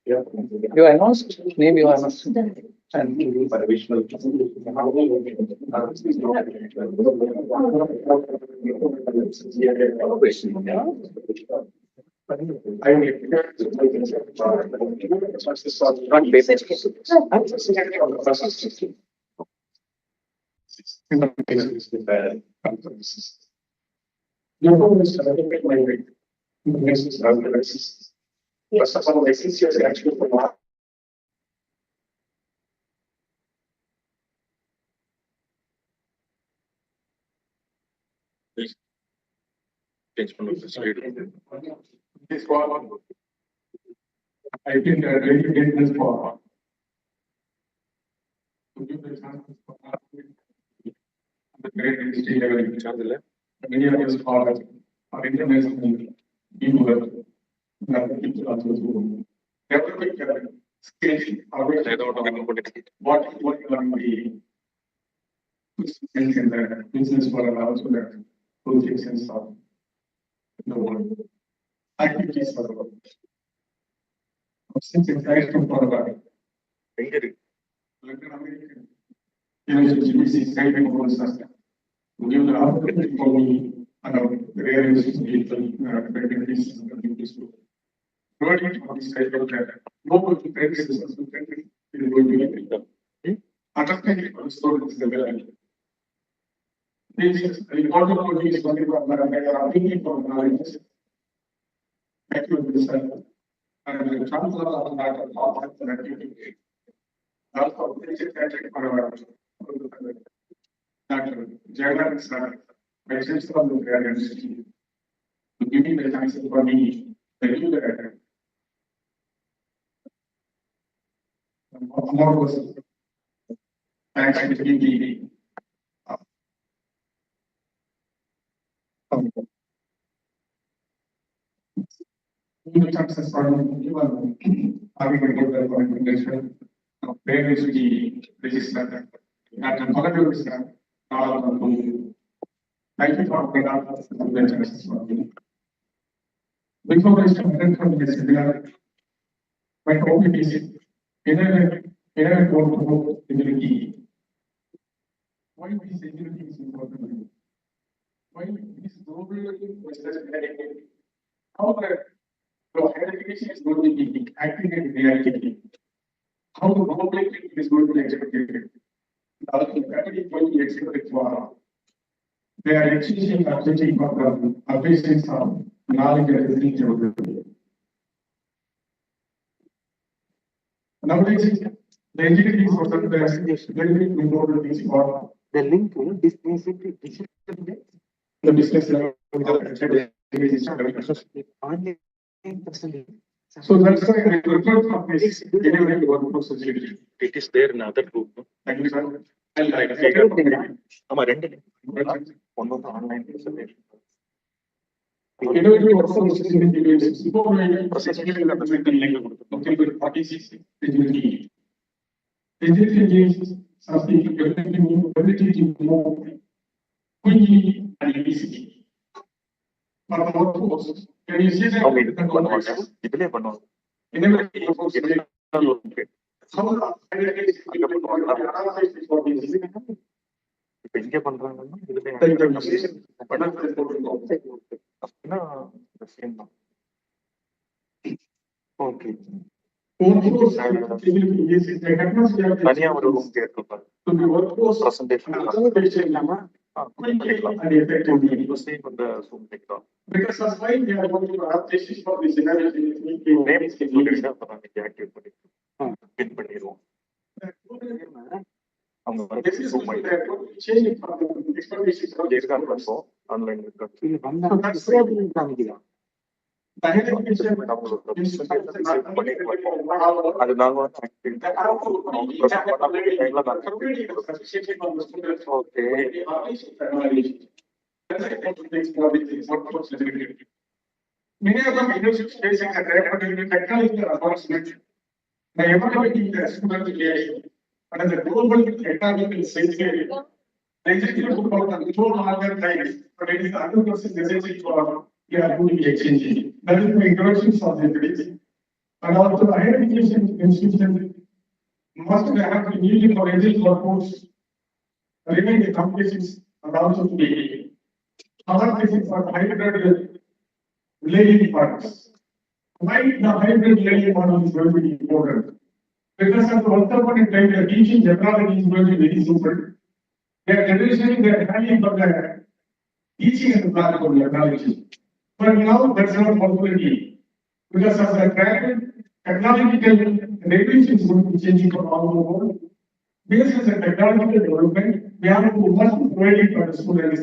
You announced, name you announced. And I think really did this for to give the chance for the great industry level. Many of us are international people that people also do. Developing skills what can be skills in the business world and also the positions of the world. Activities for the world. Since it's nice to for about Latin American university is kind of a system. To give the opportunity for me and the various people, faculties and communities to provide for this type of data. No practices is going to be understanding for the students the value. This important body is working for thinking for knowledge, accurate research, and the transfer of that of thought and activity. Also, this is for our Dr. Jagannathan sir, Vice from the Graduate Institute, to give me the chance for me to review the record. More was thanks to the chances for given agricultural organization, where is the register and collective register. Thank you for the chances for me. Before I started from this seminar, my topic is inner control ability. Why this ability is important? Why this global versus how the hierarchy is going to be acting in reality? How the global is going to be executed? How the battery is going to be executed for? They are exchanging objective of appreciation of knowledge and ability. Nowadays, the engineering is also very important things for The link business the business level. online. So that's why I prefer from this engineering workforce facility. It is there in other group. No? Thank you, sir. One of the online presentation. Innovative workforce facility is processing of the second language. Okay, 46 engineering. Engineering is something ability to move quickly and easily. For the workforce, can you see that? இதுலயே பண்ணுவோம். Innovative workforce facility. How the இப்ப எங்க பண்றாங்கன்னா இதுல அப்படின்னா same தான். Okay. தனியா ஒரு ரூம் கேட்டிருப்பாரு. Presentation because of why they are going to have this for this பண்ணிடுவோம். ஆன்லைன் அது நாங்க many of them universities facing a technological advancement, the evaluating the student creation, and the global technological science area. The executive report on the whole organ times, but it is the 100% necessary for we are going to be exchanging. That is the introduction of the ability. And also the higher education institution must have the need for exit workforce, remain the competitions and also to be other cases for hybrid learning models. Why the hybrid learning model is going to be important? Because at one point in time, the teaching methodology is going to be very simple. They are traditionally they are having for the teaching and the platform methodology. But now that's not possibility. Because as the technological regulation is going to be changing from all over the world, based on the technological development, we have to must provide it for the students.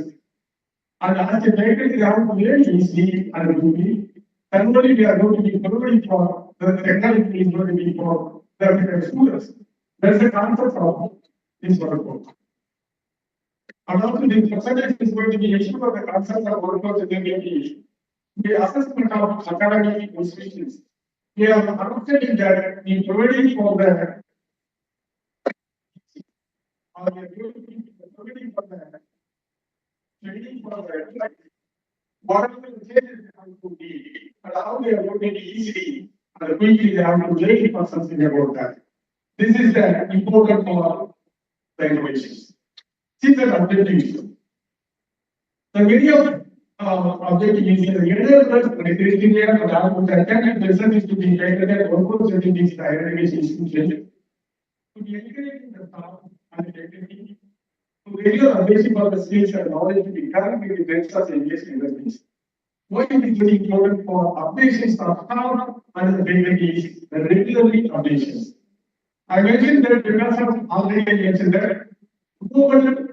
And as a guidance, they have to learn easily and quickly. And only we are going to be providing for the technology is going to be for the students. That's the concept of this workforce. And also the percentage is going to be achieved for the concept of workforce ability. The assessment of academic institutions. We are understanding that we providing for the providing for the training for the whatever the changes have to be and how they are going to be easily and quickly they have to learn for something about that. This is the important for the innovations. See the objectives. The many of objective is the enabler criteria and output and person is to be guided at workforce activities by higher education institution to be educated in the staff and the activity to regular basic of the skills and knowledge to be current with the trends of engaged industries. Why it is very important for updations of how and the capabilities, the regularly updations. I mentioned that because of already I mentioned that global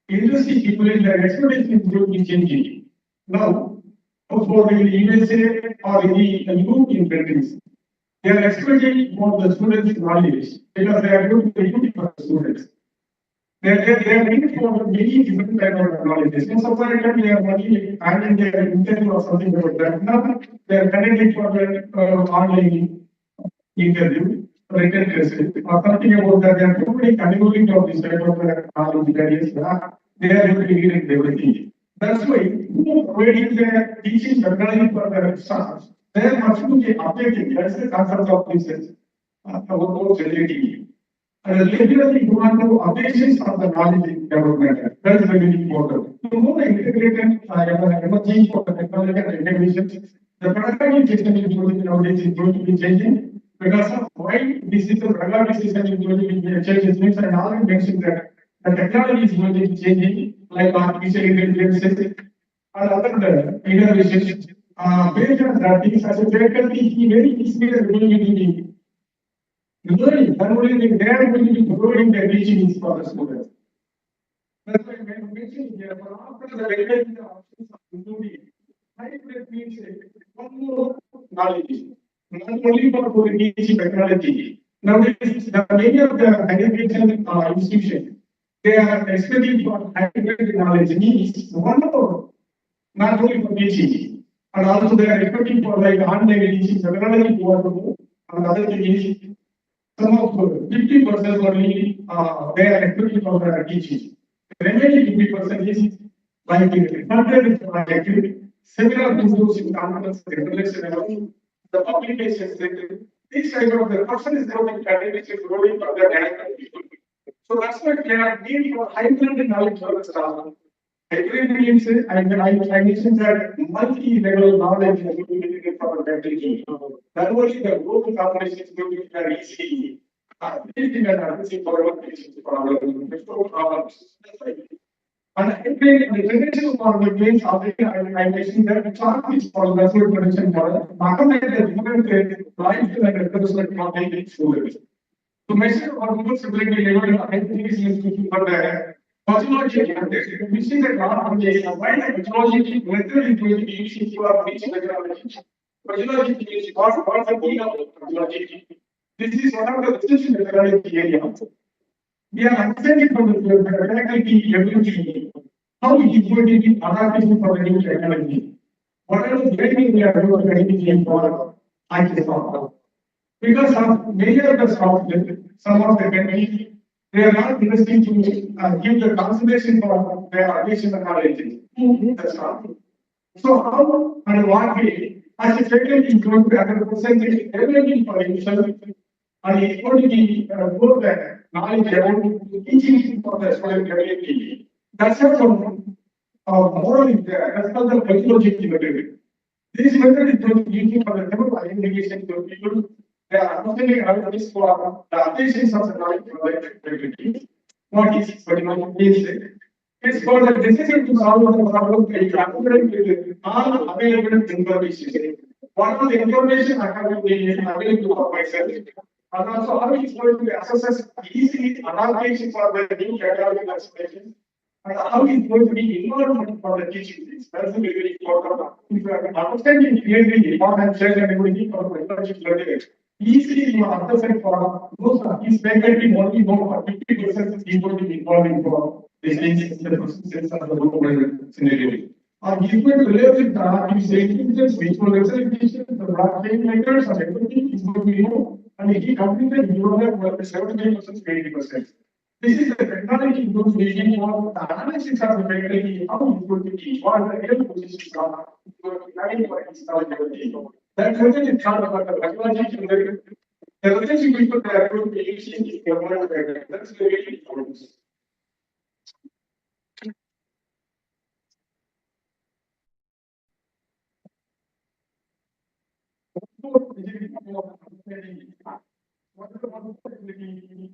industry people in their expectations will be changing. Now, for the USA or in the European countries, they are expecting for the students' knowledge because they are going to be looking for the students. They are looking for many different type of knowledge. Most of the time they are only adding their interview or something like that. Now they are connecting for the online interview, written test, or something about that. They are totally continuing of this type of knowledge that is they are going to be reading everything. That's why providing the teaching technology for the staff, they are much to be updated. That's the concept of this about generating. And regularly you want to updations of the knowledge development. That is very important. To know the integrated emerging for the technology and integration, the productivity system is going to be changing because of why this is the productivity system is going to be changing. Means I already mentioned that the technology is going to be changing, like artificial intelligence and other innovations. Based on that, things as a faculty, he very easily is going to be learning, not only they are going to be growing their teaching for the students. That's why I mentioned here, but after the regulation, the options of including hybrid means one more knowledge, not only for the teaching technology. Nowadays, many of the education institutions, they are expecting for hybrid knowledge means one more, not only for teaching, and also they are expecting for like online teaching technology to and other things. Some of 50% only they are expecting for the teaching. The remaining 50% is like 100 is like similar business in conference, regulation, the publication sector. This kind of the person is growing, academics is growing for the direct people. So that's why they are need for hybrid knowledge for the staff. Hybrid means I mentioned that multi-level knowledge is going to be needed for the faculty. That only the global combination is going to be very easy. Anything that happens in our patients problem, there's no problems. That's right. And hybrid, the generation model means already I mentioned that chart is called the food production model. Automated the different life and representative model students. To measure hormone stability level, I think is used for the pathology context. We see that not only why the pathology method is going to be used for which pathology. Pathology is what the key of pathology. This is one of the research methodology areas. We are understanding from the faculty ability how it is going to be adaptation for the new technology. What are the training we are doing for IT software? Because of many of the software, some of the countries, they are not investing to give the consideration for their additional knowledge in the software. So how and what way, as a faculty is going to have a percentage everything for himself, and it's going to be both the knowledge about teaching for the student ability. That's not moral is there, that's not the methodology method. This method is going to be used for the level of identification to people. They are understanding how this for the applications of the knowledge for the ability. What is particular is it's for the decision to solve the problem by calculating with all available information. What are the information I have to be available for myself? And also how it's going to be assessed easily allocation for the new category expression. And how it's going to be involvement for the teaching things. That's a very important. If you are understanding clearly what I'm saying and everything for the technology learning, easily you are understanding for most of these faculty only know for 50% is going to be involving for the things the processes of the global scenario. He's going to live with the artificial intelligence, visual representation, the blockchain makers, and everything is going to be know. And he completed neural work 75% to 80%. This is the technology going to be using for the analysis of the faculty, how it's going to teach, what the real positions are, it's going to be having for his knowledge. That really is not about the technology. The research people that are going to be using is the model. That's very important.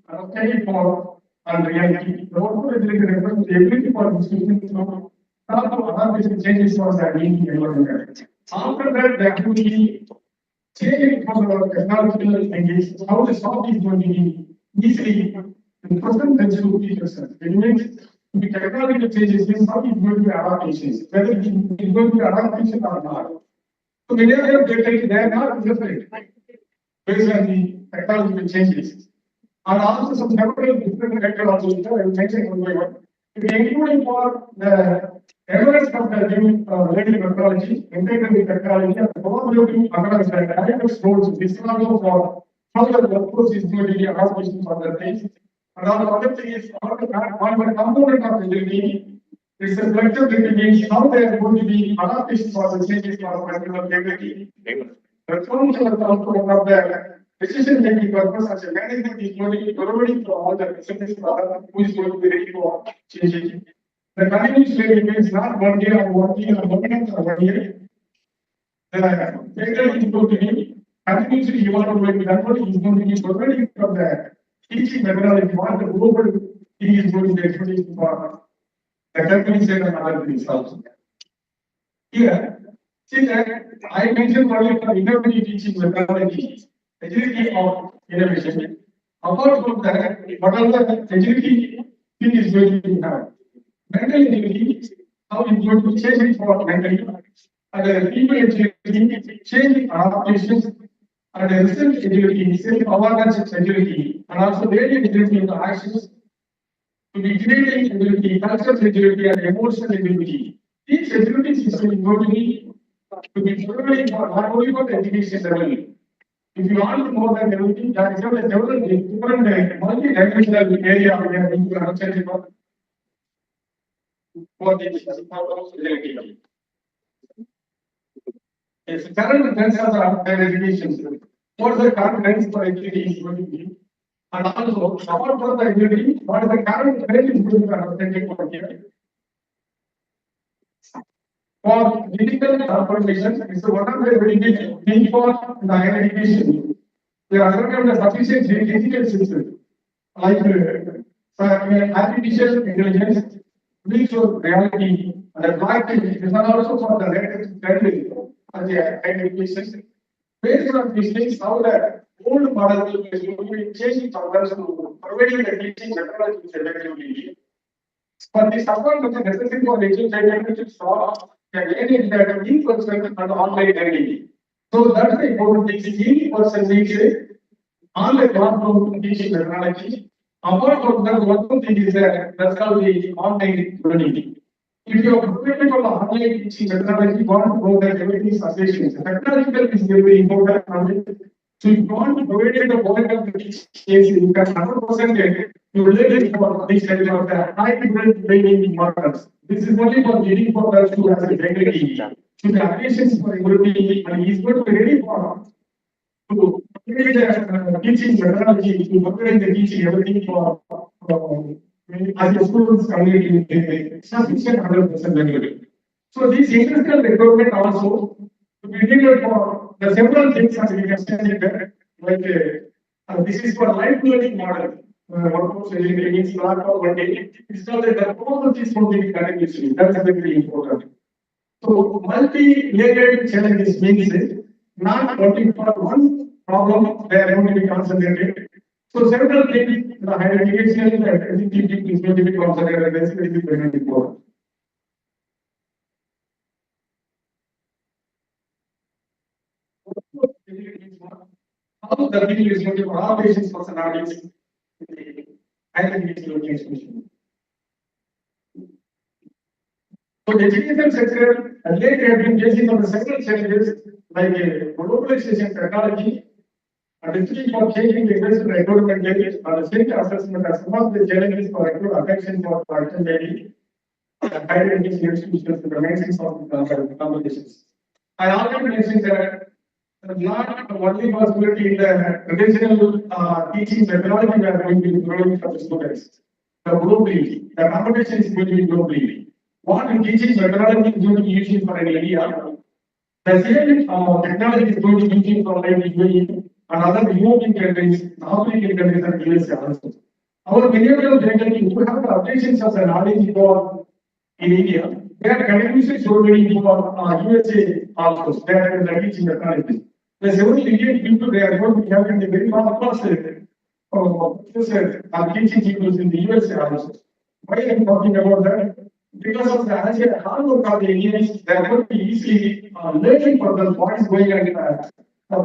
Understanding for and reality. The workforce agility refers to the ability for institutions to start to adapt changes for their needs environment. After that, the activity changing from the technological engagement, how the soft is going to be easily in person and to features. It means the technological changes means how it's going to be adaptations, whether it's going to be adaptation or not. So many of them they are not different based on the technological changes. And also some several different technologies, I will mention one by one. Including for the evidence of the new learning methodology, integrated technology, and collaborative academics and academic roles. This is also for how the workforce is going to be adaptation for the things. And all the other thing is all the component of agility. It's a collective means how they are going to be adaptation for the changes for particular ability. The function of the decision making purpose as a management is going to be providing for all the facilities who is going to be ready for changing. The continuous learning means not 1 day or 1 year or 1 month or 1 year. The data is going to be continuously evaluated. That's what is going to be providing from the teaching methodology, what the global thing is going to be expected for the companies and other things also. Here, see that I mentioned earlier for innovative teaching methodology, agility of innovation. Apart from that, what are the agility thing is going to have? Mental agility, how it's going to be changing for mentally, and the people agility, changing adaptations, and the research agility, self-awareness agility, and also daily agility in the actions, to be creating agility, cultural agility, and emotional agility. These agilities is going to be providing for not only for the education level. If you want to know that everything, that is several different multi-dimensional area we are going to understand for this agility. Yes, current trends are the education. What the current trends for agility is going to be? And also, apart from the agility, what is the current trend is going to be understanding for here? For digital transformation, it's one of the very big things for the higher education. They are certain the sufficient digital system, like artificial intelligence, virtual reality, and the blockchain. These are also for the latest trend of the higher education. Based on these things, how the old model is going to be changing towards to providing the teaching technology effectively. But the support of the necessity for education to solve the learning that in-person and online learning. So that's the important thing. In-person needs online classroom teaching technology. Apart from that, one more thing is that that's called the online learning. If you are provided for the online teaching technology, you want to know that everything is associated. Technological is very important. So if you want to provide the quality of the teaching, you can 100% you relate for this kind of high-level training models. This is only for leading for us to have a integrity. So the applications for everything and is going to be ready for to create the teaching methodology to provide the teaching everything for as the students community sufficient 100% regularly. So this industrial requirement also to be needed for the several things as we can see there, like this is for life learning model. Workforce agility means not for 1 day. It's not that the process is going to be continuously. That's very important. So multi-layered challenges means not working for one problem, they are going to be concentrated. So several things, the higher education and education is going to be concentrated. That's very important. How the people is going to our patients' personalities and education. So the education sector lately has been facing on the several challenges like globalization technology and especially for changing the investment environment areas and the state assessment as some of the challenges for affection for participating and higher education institutions the remains of the competitions. I already mentioned that not only possibility in the traditional teaching methodology we are going to be growing for the students. The globally, the competition is going to be globally. What teaching methodology is going to be using for an area, the same technology is going to be using for like UAE and other European countries, African countries and USA also. our behavioral generally who have the applications of the knowledge for in India, they are continuously showing for USA also. They are teaching the colleges. The several Indian people they are going to be having the very professors are teaching people in the USA also. Why I am talking about that? Because of the as a hard work of the Indians, they are going to be easily learning for the what is going on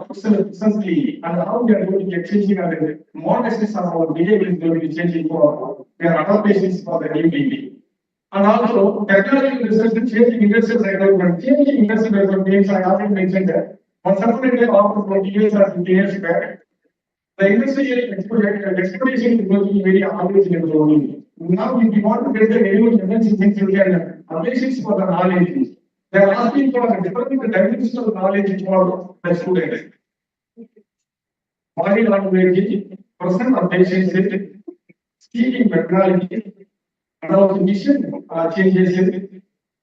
presently and how we are going to be changing and modesty of our behavior is going to be changing for their adaptations for the new BB. And also, technology research is changing industrial environment. Changing industrial environment means I already mentioned that. Once upon a time, after 20 years or 50 years back, the industrial exploitation is going to be very obvious in the world. Now, if you want to get the revenue MNC things, you can applications for the knowledge. They are asking for developing the dimensional knowledge for the students. Body language, personal patience, speaking methodology, and also mission changes,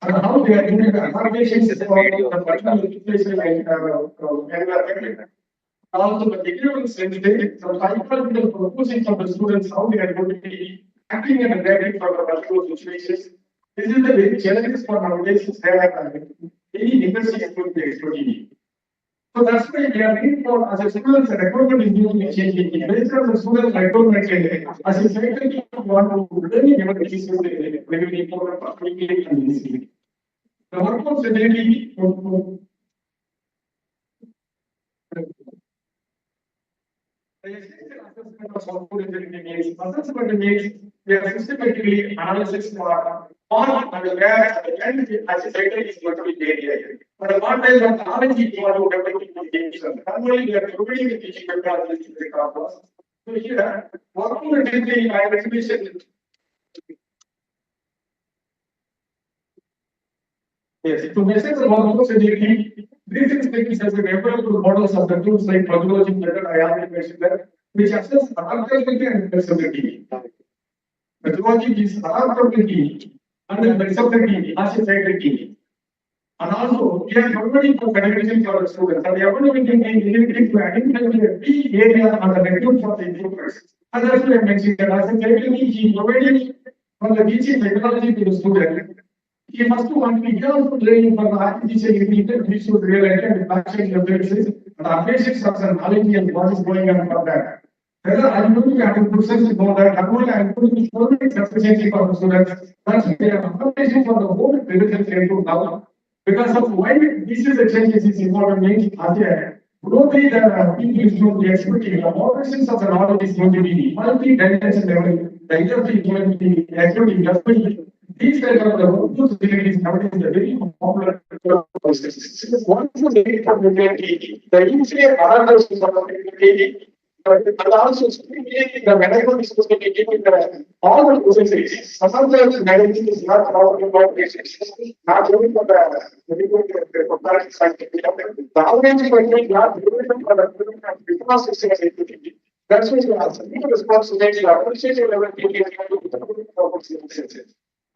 and how they are doing the accommodations for the personal education and also the technical sense, the psychological proposing for the students, how they are going to be acting and adapting for the particular situations. This is the very challenges for nowadays is there any industry is going to be expertise. So that's why we are looking for as a students the recruitment is going to be changing. Based on the students recruitment, as a faculty you want to really give a this is very important for communication and listening. The workforce ability assessment means we are systematically analysis for all and where the candidate as a secretary is going to be area. But the part is that knowledge is what we have to teach. Normally, we are providing the teaching methodology to the class. So here, workforce ability I recommendation. Yes, to measure the workforce ability, this is taken as a empirical models of the tools like methodology method I already mentioned that, which assess adaptability and flexibility. Methodology is adaptability and flexibility as a secretary. And also, we are providing for contribution for the students. And the ability to identify the key area and the recruit for the improvements. And that's why I mentioned that as a secretary, he providing for the teaching technology to the student. He must want to be also learning from the artificial intelligence, which should realize and action the basis, the applications of the knowledge and what is going on for that. Whether I'm going to have a process to know that, I'm going to be showing sufficiency for the students, that's the application for the whole religion to now. Because of why this is a change is important means globally the people is going to be expecting the operations of the knowledge is going to be multi-dimensional level, the industry is going to be expecting definitely. These types of the workforce facilities nowadays are very popular processes. One is the initial others is but also the management is supposed to be given all the processes. Sometimes the management is not about not only for the corporate side. The organization is not driven for the business system. That's why you have some responsibility, appreciation level,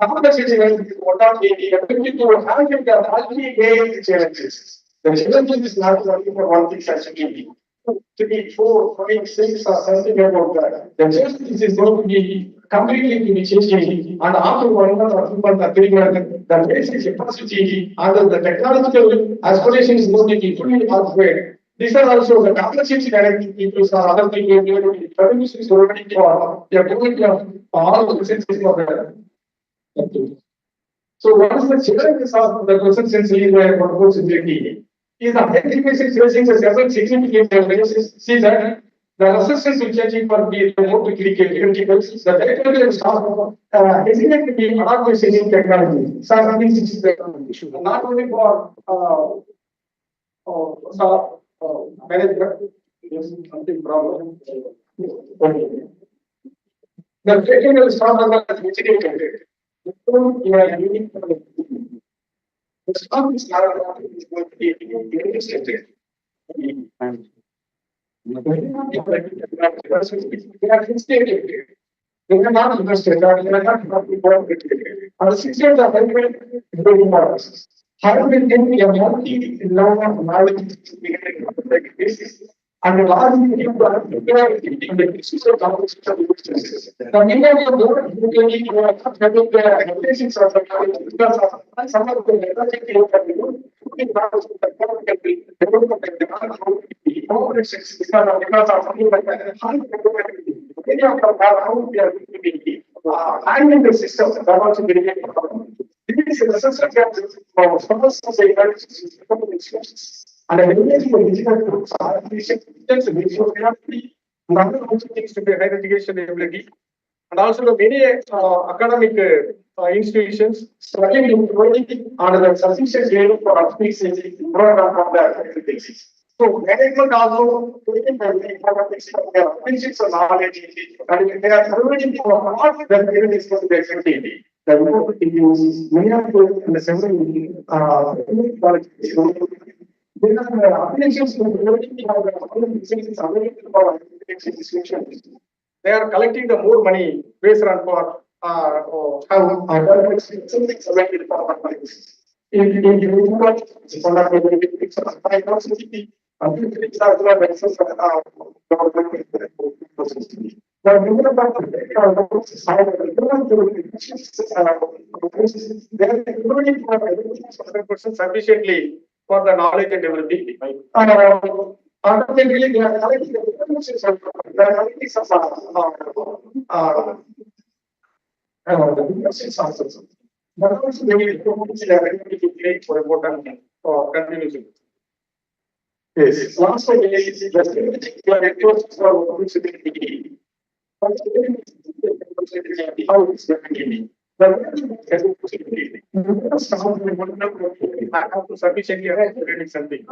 another situation is what are the ability to handle the multi-layered challenges. The challenges is not only for one thing actually. 3, 4, 5, 6 or something about that. The challenge is going to be completely to be changing and after 1 month or 2 months or 3 months, the basic capacity and the technological aspiration is going to be fully upgraded. These are also the capacity directing people or other people who are permission is already for they are going to all the senses of that. So what is the challenges of the person sensory workforce ability? Is the education facing a several significant challenges. See that the assistance will changing for the more critical, the technical staff hesitate to be adaptation technology. So this is the not only for staff management, something problem. The technical staff are hesitate. You are unique. The staff is not going to be interested. They are hesitated. They are not interested. They are not involved. And the systems are very important. How do we think we have multi-level knowledge like this? And largely people are in the system of the media more typically because of some of the handling the system that also very important. This is a system for and I believe the digital tools are another also things to be higher education ability and also the many academic institutions struggling in providing under the sufficient level for appreciating program of the things. So management also taking the appreciates of knowledge and they are providing for all the parents for the activity. The work continues many of them in the several colleges. There are applications for developing they are collecting the more money based on for how something selected for sufficiently for the knowledge and developing. Ultimately, they are collecting the but also they will great for important continuation. Yes, last one is just how it's sufficiently reading something.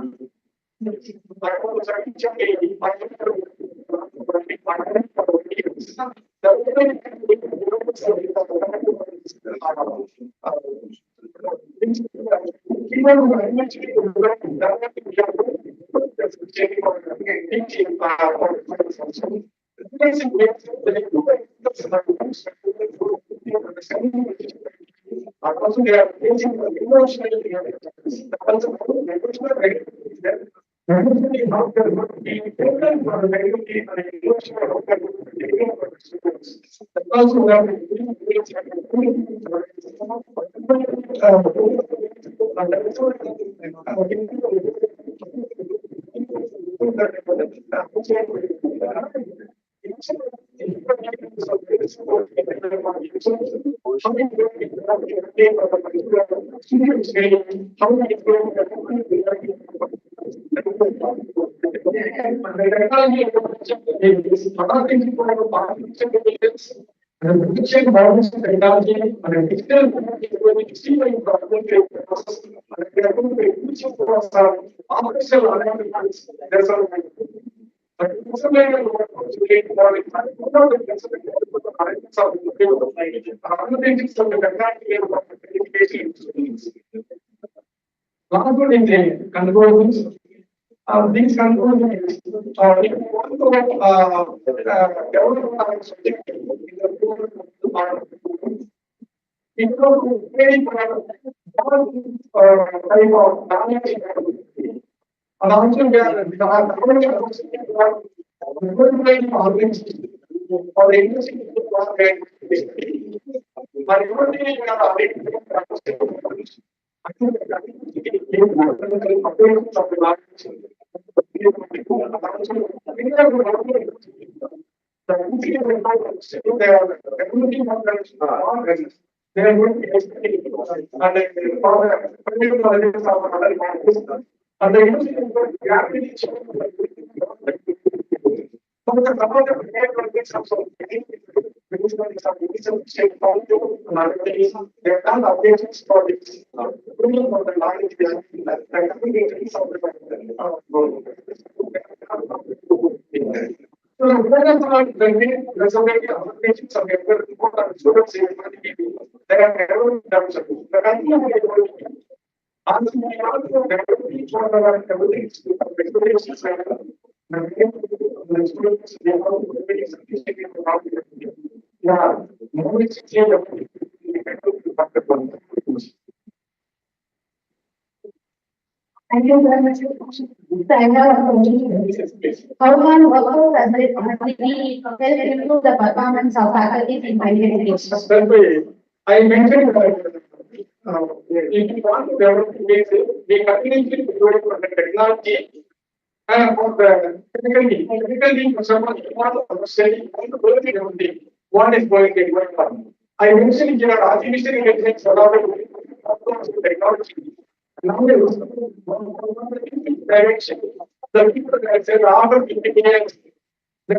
Also, they are these conclusions Thank you very much. standard of communication. How can workforce ability help improve the performance of faculties in higher education? I mentioned if you want to develop things, we continuously develop the technology and for the technically someone wants to understand what is going on. I mentioned here artificial intelligence technology. Now direction. The people that say after 50 years, the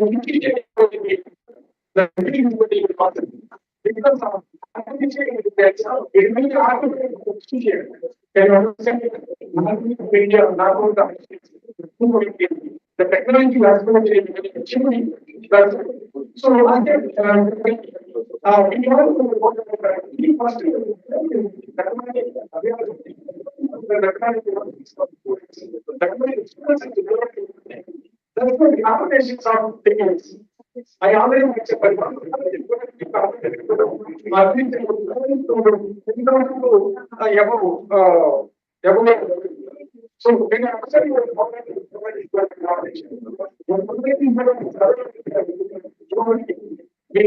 because of artificial intelligence, it will be hard to can understand the technology has been changing. So I think we have to first that's what the applications of things. I already mentioned, but I think so when I study we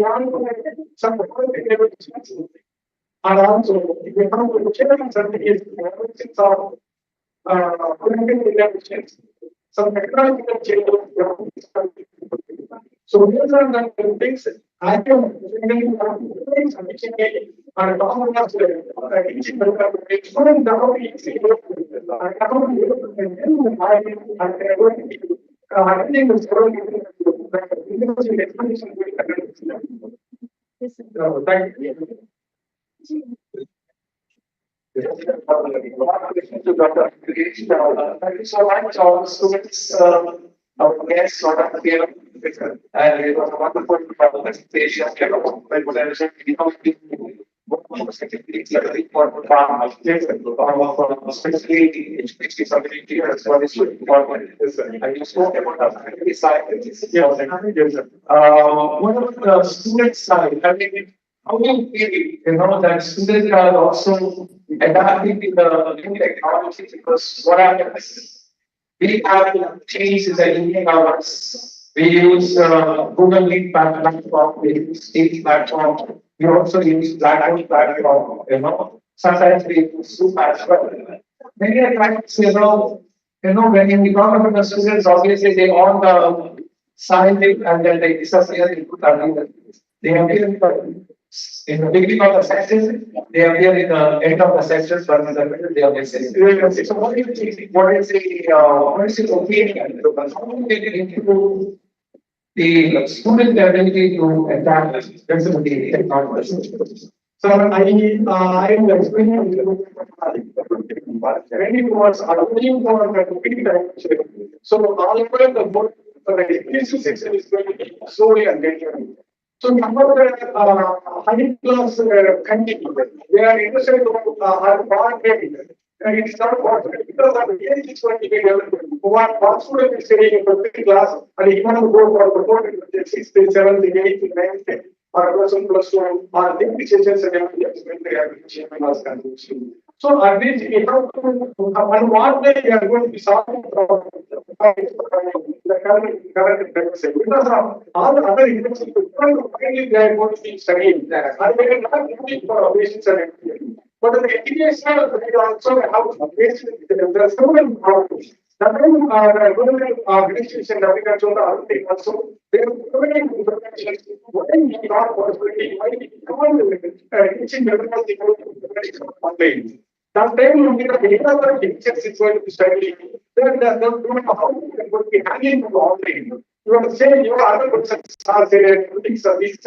have some and also we have children certificates of some technological changes. So these are the things I can things and talking about teaching student thank you. Thank you so much, all the students, our guests, lot of here. And it was a wonderful presentation. Especially education community as well as important. And you spoke about the family side. What about the student side? I mean, how do you feel, that students are also adapting to the new technology because what happens? We have changed the evening hours. We use Google Meet platform, we use Teams platform, we also use Blackboard platform, Sometimes we use Zoom as well. Many a times, when we talk about the students, obviously they on the sign it and then they disappear into the they appear in the beginning of the session, they appear in the end of the session, but in the middle they are missing. So what do you think? What is the opinion? How do we improve the student ability to adapt flexibility technology? So I am explaining when it was allowing for the repeat direction. So all over the board, the education section is going to be slowly and gradually. So number high class country, they are interested to have bond training. And it's not possible because of the age is going to be developed. One student is studying in the fifth class and he wants to go for the sixth, seventh, eighth, ninth, or a person plus one, or the sessions and everything. So at least we have to, and what way we are going to be solving the current deficit. Because of all the other universities, finally they are going to be studying there. And they are not looking for operations and everything. But the education, they also have basic, there are several problems. Not only administration, agriculture, other things also, they are providing information. When we got possibility, why teaching online. That time you get a data that teachers is going to be studying, then how they going to be handling online. You are saying your other persons are there, things are these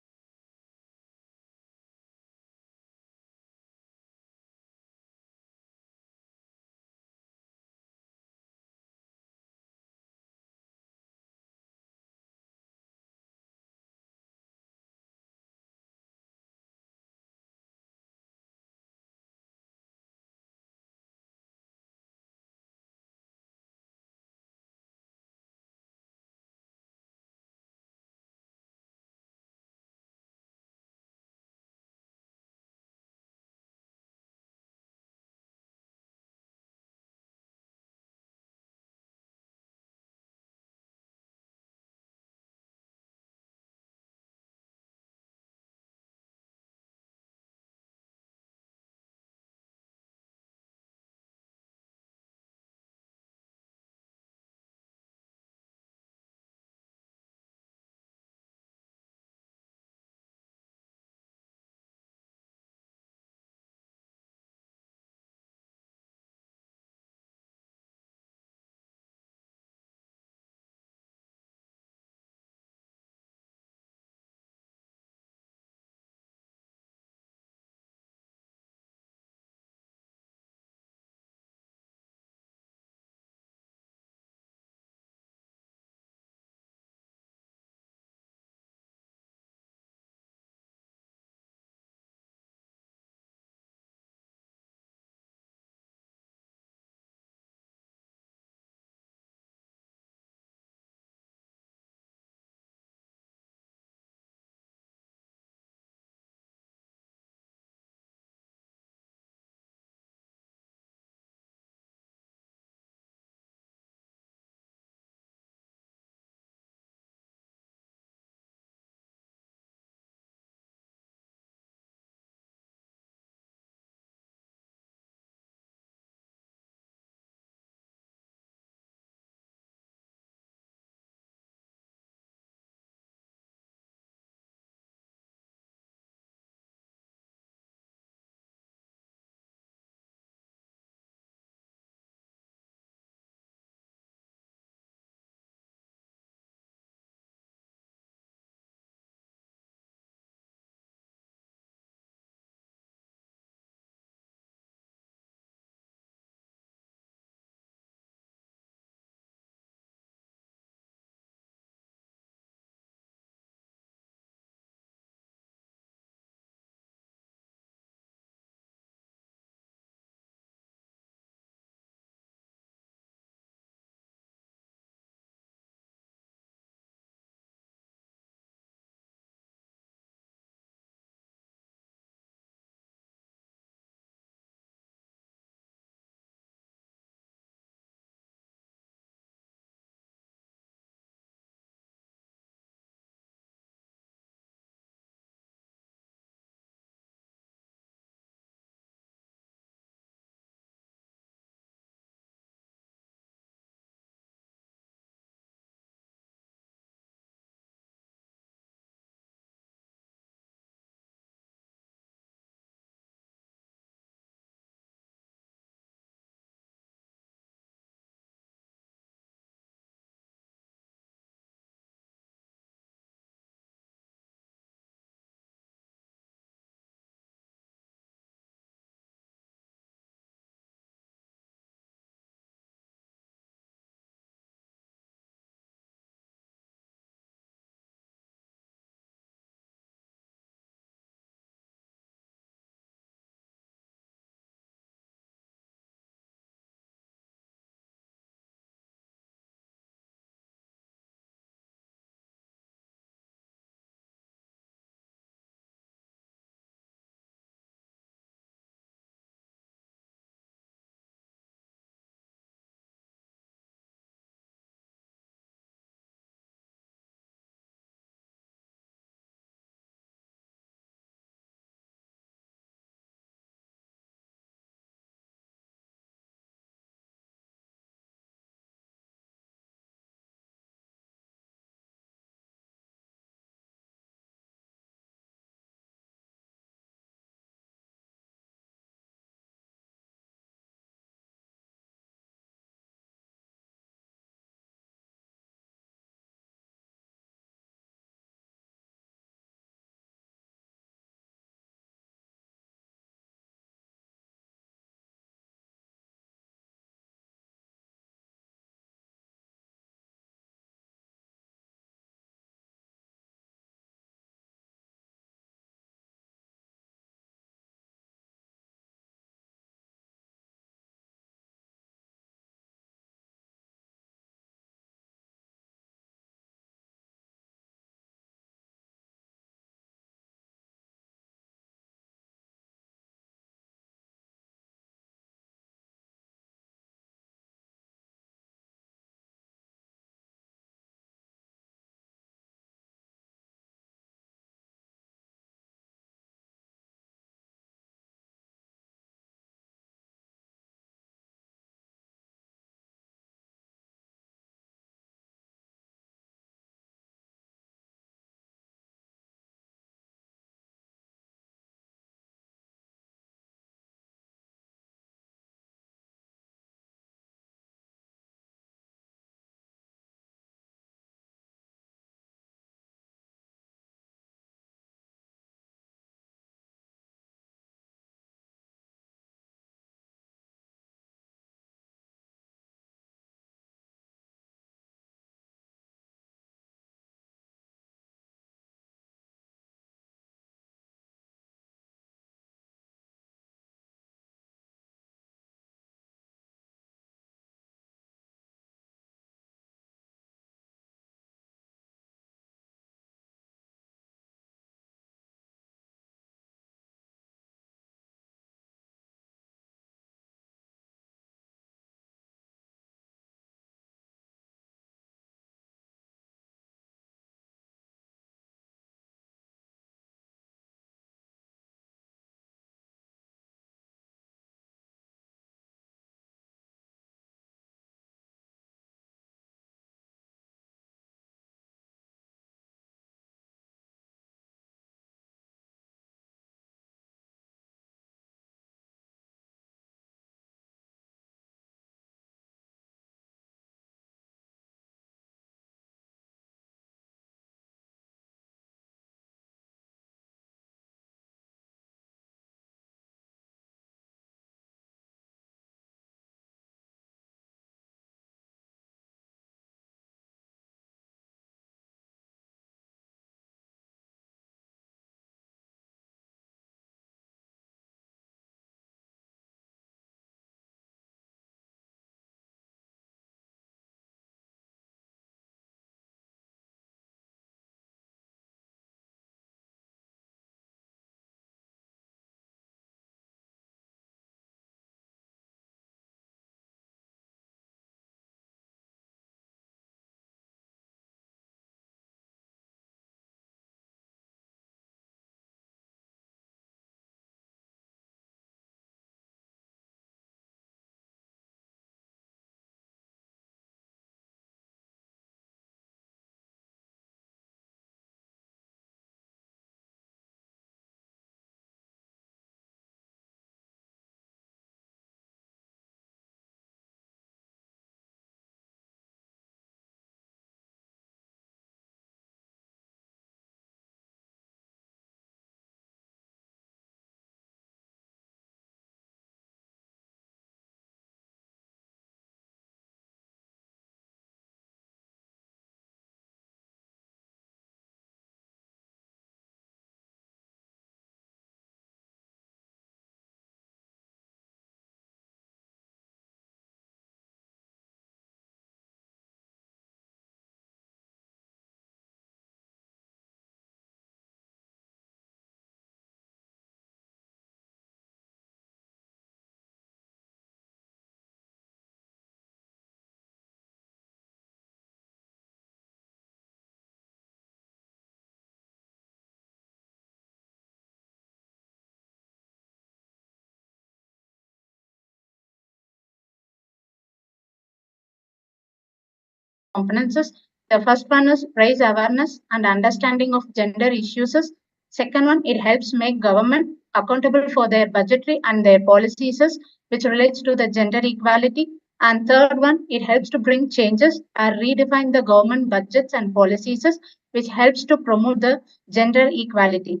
components. The first one is raise awareness and understanding of gender issues. Second one, it helps make government accountable for their budgetary and their policies, which relates to the gender equality. And third one, it helps to bring changes and redefine the government budgets and policies, which helps to promote the gender equality.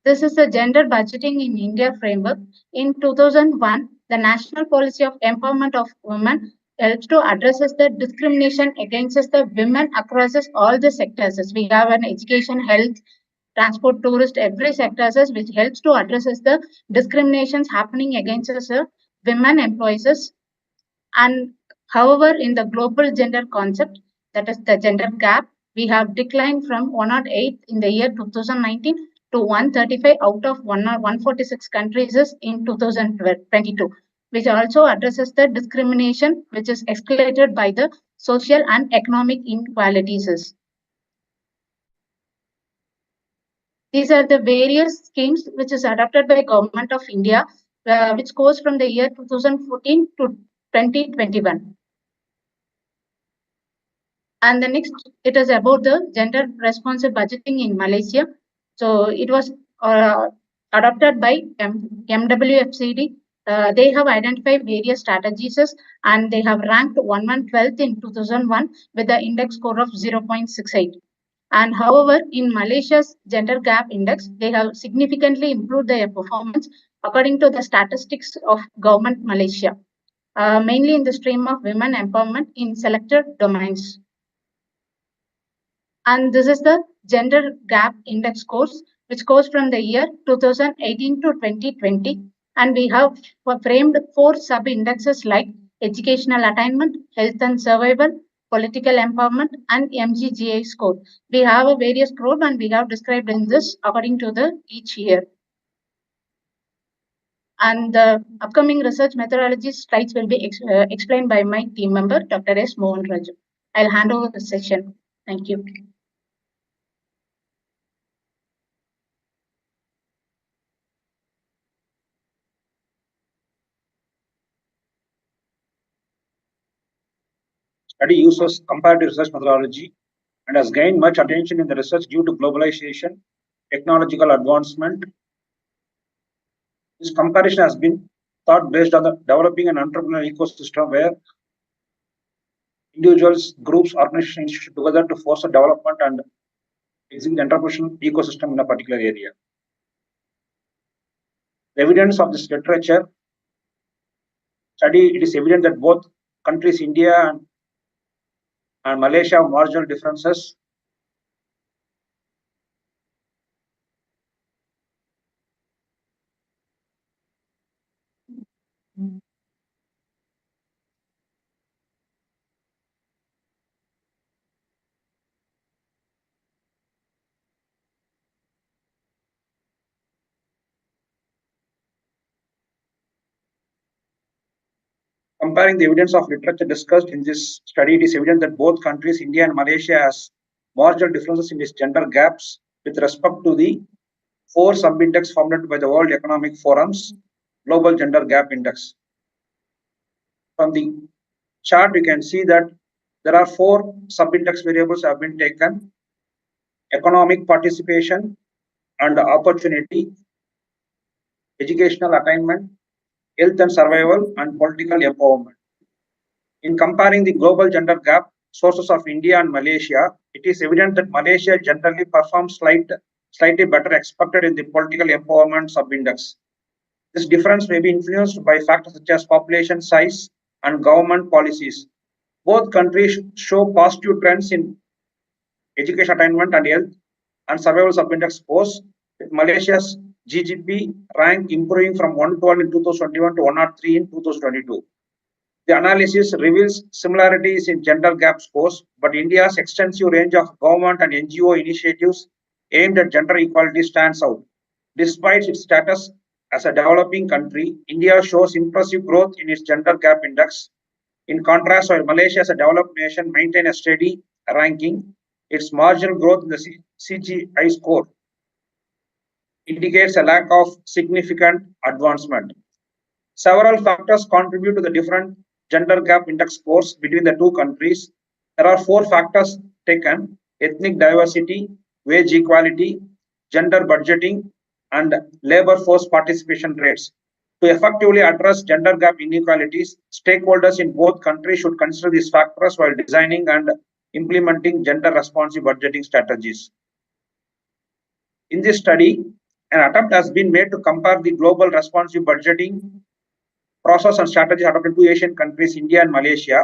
This is the gender budgeting in India framework. In 2001, the National Policy of Empowerment of Women helps to address the discrimination against the women across all the sectors. We have an education, health, transport, tourist, every sectors which helps to address the discriminations happening against women employees. And however, in the global gender concept, that is the gender gap, we have declined from 108 in the year 2019 to 135 out of 146 countries in 2022, which also addresses the discrimination which is escalated by the social and economic inequalities. These are the various schemes which is adopted by Government of India, which goes from the year 2014 to 2021. And the next, it is about the gender responsive budgeting in Malaysia. So it was adopted by MWFCD. They have identified various strategies and they have ranked 112th in 2001 with the index score of 0.68. And however, in Malaysia's gender gap index, they have significantly improved their performance according to the statistics of Government Malaysia, mainly in the stream of women empowerment in selected domains. And this is the gender gap index scores, which goes from the year 2018 to 2020. And we have framed 4 sub-indexes like educational attainment, health and survival, political empowerment, and MGGI score. We have a various score and we have described in this according to the each year. And the upcoming research methodology slides will be explained by my team member, Dr. S. Mohan Raju. I'll hand over the session. Thank you. Study uses comparative research methodology and has gained much attention in the research due to globalization, technological advancement. This comparison has been thought based on the developing an entrepreneurial ecosystem where individuals, groups, organizations should together to foster development and execute the entrepreneurial ecosystem in a particular area. The evidence of this literature study, it is evident that both countries, India and Malaysia, have marginal differences. Comparing the evidence of literature discussed in this study, it is evident that both countries, India and Malaysia, has marginal differences in its gender gaps with respect to the 4 sub-index formulated by the World Economic Forum's Global Gender Gap Index. From the chart, you can see that there are 4 sub-index variables have been taken: economic participation and opportunity, educational attainment, health and survival, and political empowerment. In comparing the global gender gap sources of India and Malaysia, it is evident that Malaysia generally performs slightly better expected in the political empowerment sub-index. This difference may be influenced by factors such as population size and government policies. Both countries show positive trends in education attainment and health and survival sub-index scores, with Malaysia's GGP rank improving from 112 in 2021 to 103 in 2022. The analysis reveals similarities in gender gap scores, but India's extensive range of government and NGO initiatives aimed at gender equality stands out. Despite its status as a developing country, India shows impressive growth in its gender gap index. In contrast, while Malaysia as a developed nation maintains a steady ranking, its marginal growth in the CGI score indicates a lack of significant advancement. Several factors contribute to the different gender gap index scores between the two countries, there are 4 factors taken: ethnic diversity, wage equality, gender budgeting, and labor force participation rates. To effectively address gender gap inequalities, stakeholders in both countries should consider these factors while designing and implementing gender responsive budgeting strategies. In this study, an attempt has been made to compare the global responsive budgeting process and strategies adopted in 2 Asian countries, India and Malaysia.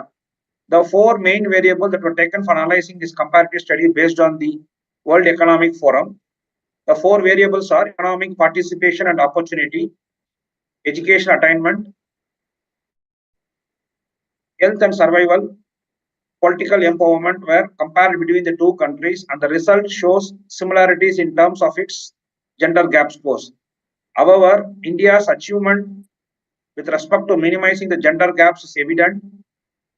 The 4 main variables that were taken for analyzing this comparative study based on the World Economic Forum. The 4 variables are economic participation and opportunity, education attainment, health and survival, political empowerment were compared between the 2 countries, and the result shows similarities in terms of its gender gap scores. However, India's achievement with respect to minimizing the gender gaps is evident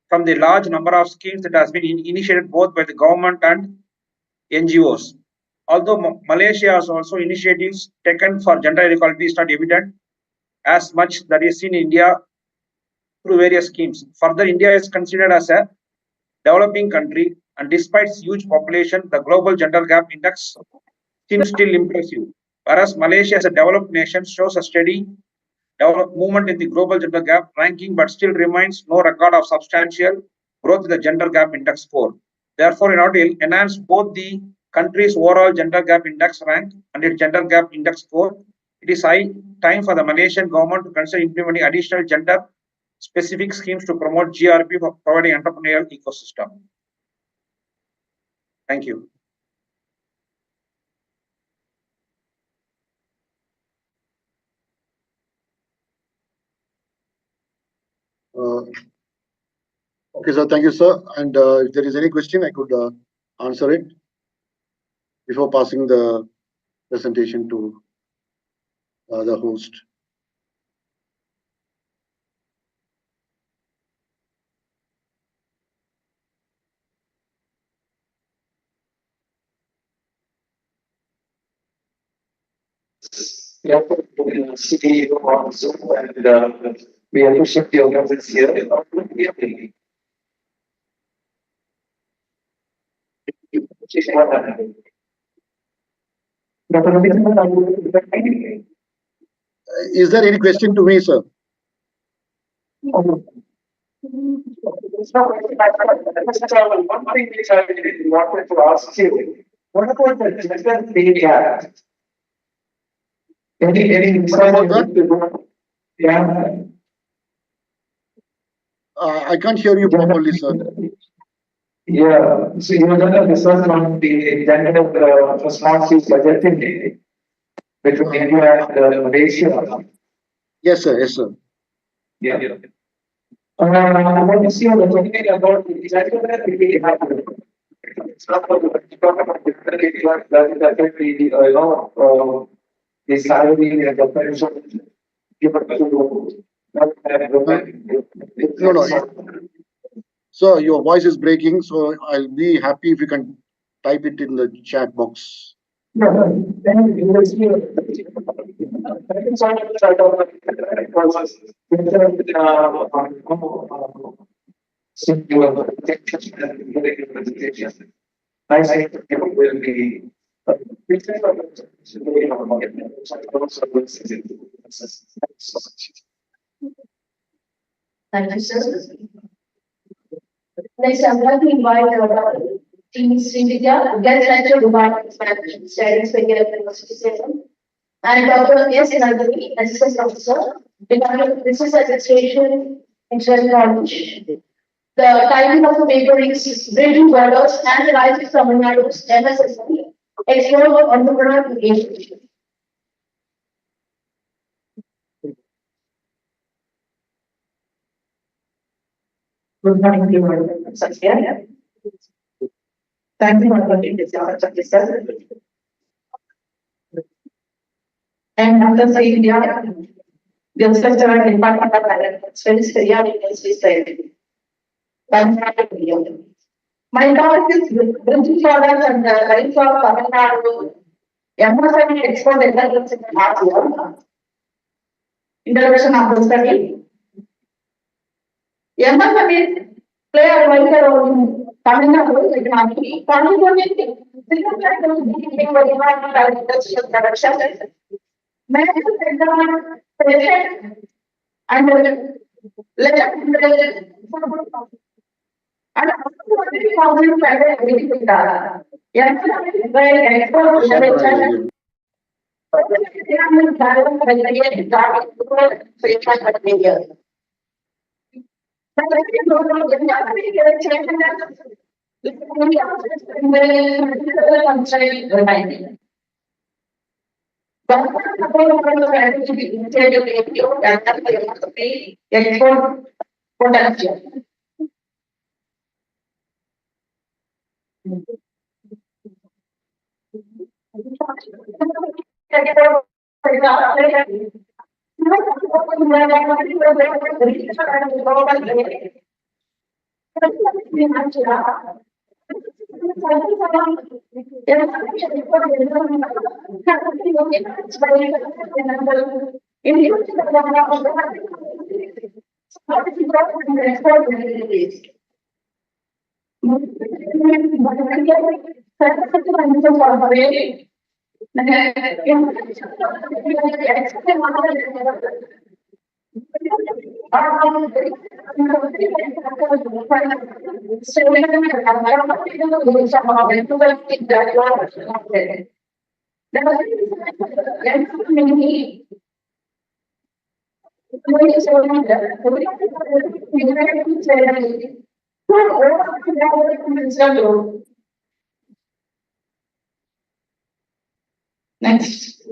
from the large number of schemes that has been initiated both by the government and NGOs. Although Malaysia has also initiatives taken for gender equality is not evident as much that is seen in India through various schemes. Further, India is considered as a developing country, and despite its huge population, the global gender gap index seems still impressive. Whereas Malaysia as a developed nation shows a steady movement in the global gender gap ranking, but still remains no record of substantial growth in the gender gap index score. Therefore, in order to enhance both the country's overall gender gap index rank and its gender gap index score, it is high time for the Malaysian government to consider implementing additional gender specific schemes to promote GRP for providing entrepreneurial ecosystem. Thank you. Okay, sir. Thank you, sir. And if there is any question, I could answer it before passing the presentation to the host. Yeah, CEO on Zoom, and we appreciate your presence here. Is there any question to me, sir? One thing which I wanted to ask you, what about the gender pay gap? Any research? Yeah. I can't hear you properly, sir. Yeah, so you have done a research on the gender responsive budgeting between India and Malaysia. Yes, sir. Yes, sir. Yeah. What is your opinion about the gender pay gap? It's not about the salary and the pension given to No. So your voice is breaking, so I'll be happy if you can type it in the chat box. Thank you, sir. Next, I'm going to invite Team Srividya, guest lecturer, Department of Management, Studies, University System, and Dr. S. Nandini, Assistant Professor, Department of Business Administration, International Knowledge. The title of the paper is Bridging Borders and the Rise of Tamil Nadu's MSSP, Explore Entrepreneurial Engagement. Good morning, everyone. Satya. Thank you for attending this opportunity, sir. And Dr. Srividya, the Inspector and Department of Management, Studies, University Study. My topic is Bridging Borders and the Rise of Tamil Nadu MSSP Export Intelligence in the last year. Introduction of the study. MSMEs play a vital role in Tamil Nadu economy, contributing significantly to environmental and industrial production, medical sector, patient and leisure and also private agriculture. MSMEs by export export potential. Next.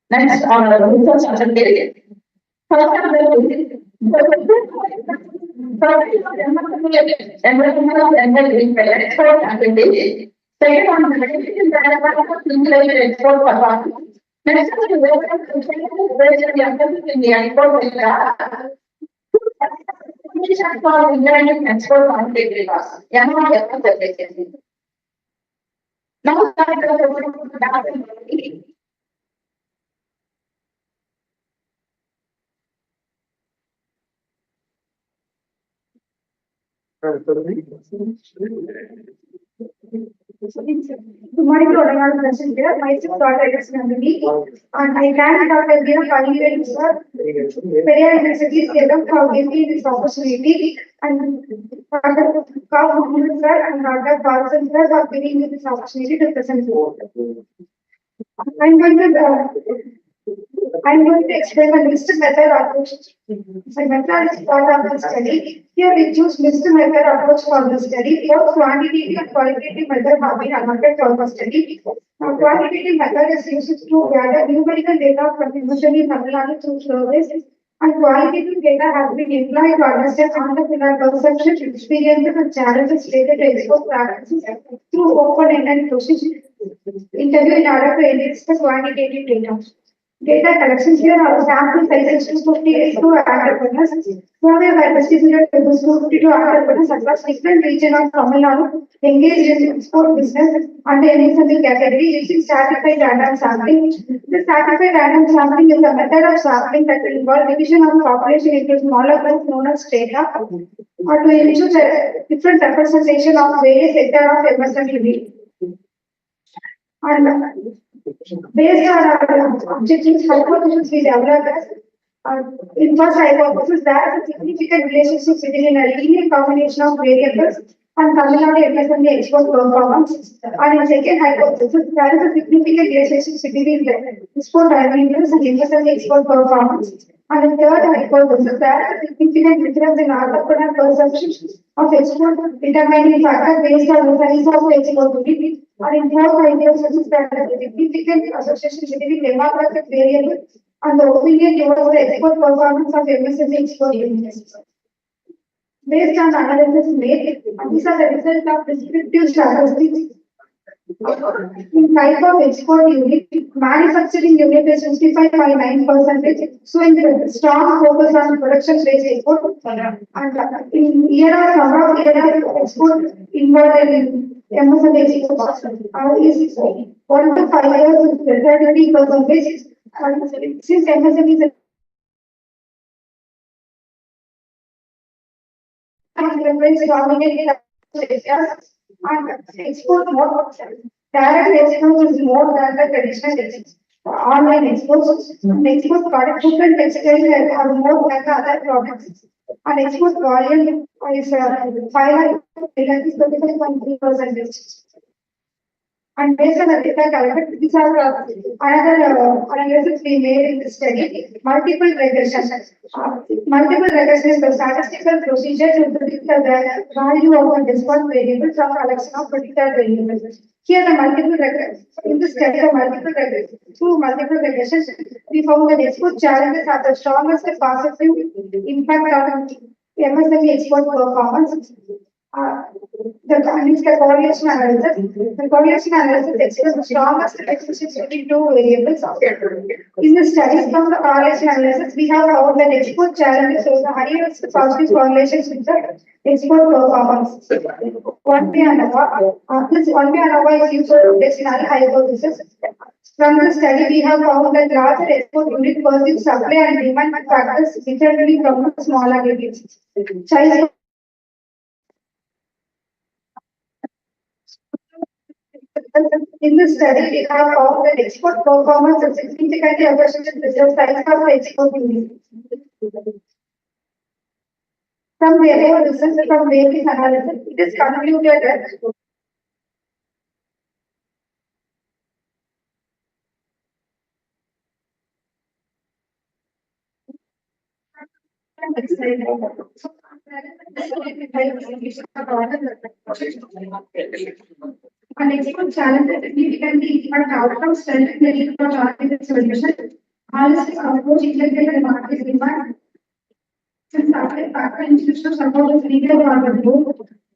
Next, research activity. Good morning to all our present here. Myself, Dr. X. Nandini, and I thank Dr. Dear Kalivel, sir, Peria University, Salem, for giving me this opportunity, and Dr. Kaur Muhammad, sir, and Dr. Carlson, sir, for giving me this opportunity to present here. I'm going to explain a mixed method approach. The method is part of the study. Here we choose mixed method approach for the study. Both quantitative and qualitative method have been adopted for the study. Now, quantitative method is used to gather numerical data from usually Tamil Nadu through surveys, and qualitative data has been employed to understand entrepreneurial perception, experiences, and challenges related to export practices through open-ended questions, interview in order to enrich the quantitative data. Data collections here are sample sizes 250 to entrepreneurs. Survey by distributed to 252 entrepreneurs across different regions of Tamil Nadu engaged in export business under any single category using stratified random sampling. The stratified random sampling is a method of sampling that will involve division of population into smaller groups known as strata, or to ensure the different representation of various sectors of MSME. And Based on our objectives, hypothesis we developed as in first hypothesis there is a significant relationship between a linear combination of variables and Tamil Nadu MSME export performance. And in second hypothesis, there is a significant relationship between the export revenues and MSME export performance. And in third hypothesis, there is a significant difference in entrepreneur perception of export determining factor based on the size of the export unit. And in fourth hypothesis, there is a significant association between demographic variables and the opinion towards the export performance of MSME export units. Based on analysis made, these are the results of descriptive statistics. In type of export unit, manufacturing unit is 55.9%, showing strong focus on production-based export. And in year of number of year of export involved in MSME export is 1 to 5 years is 30%. And since MSME is dominated and export more direct export is more than the traditional exports. Online exports and export product food and textile are more than the other products. And export volume is 535.3%. And based on the data collected, these are another analysis we made in this study. Multiple regression. Multiple regression is the statistical procedure to predict the value of a discrete variable from collection of predicted variables. Here, the multiple regression. In this study, the multiple regression. Through multiple regressions, we found that export challenges have the strongest positive impact on MSME export performance. The correlation analysis. The correlation analysis expresses the strongest relationships between two variables. In the studies from the correlation analysis, we have found that export challenges show the highest positive correlations with the export performance. 1B and above. This 1B and above is used to test null hypothesis. From the study, we have found that larger export unit perceive supply and demand factors differently from small aggregates. In this study, we have found that export performance is significantly associated with the size of the export unit. From the above results from various analysis, it is concluded that an export challenge that significantly impact outcomes, strengthen the need for targeted solution, holistic approach, integrated market demand, since supply factor institutional support is needed for the group.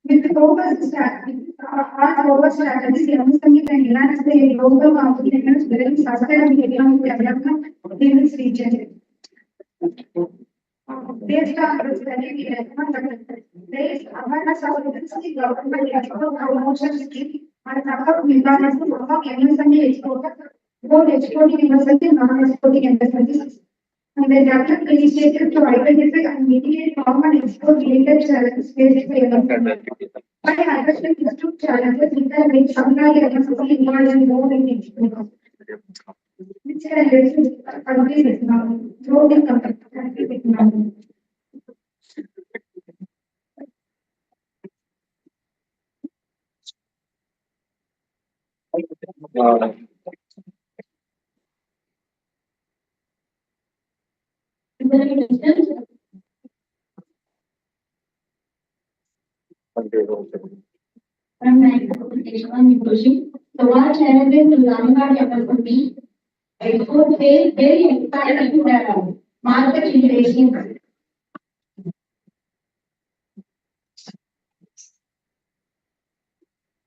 With the focus strategy, our focus strategy, MSME can enhance the global competitiveness, building sustainable economic development in this region. Based on the study, we recommend that based awareness of the government export promotion scheme and support mechanism of MSME exporters, both exporting MSME and non-exporting MSMEs. And they developed initiatives to identify and mitigate common export-related challenges faced by MSME. By addressing these two challenges, we can make supply MSME involved in more in export. Which can reduce country's economy, growing country's economy. So what challenges to Tamil Nadu MSME export face very exciting market innovation.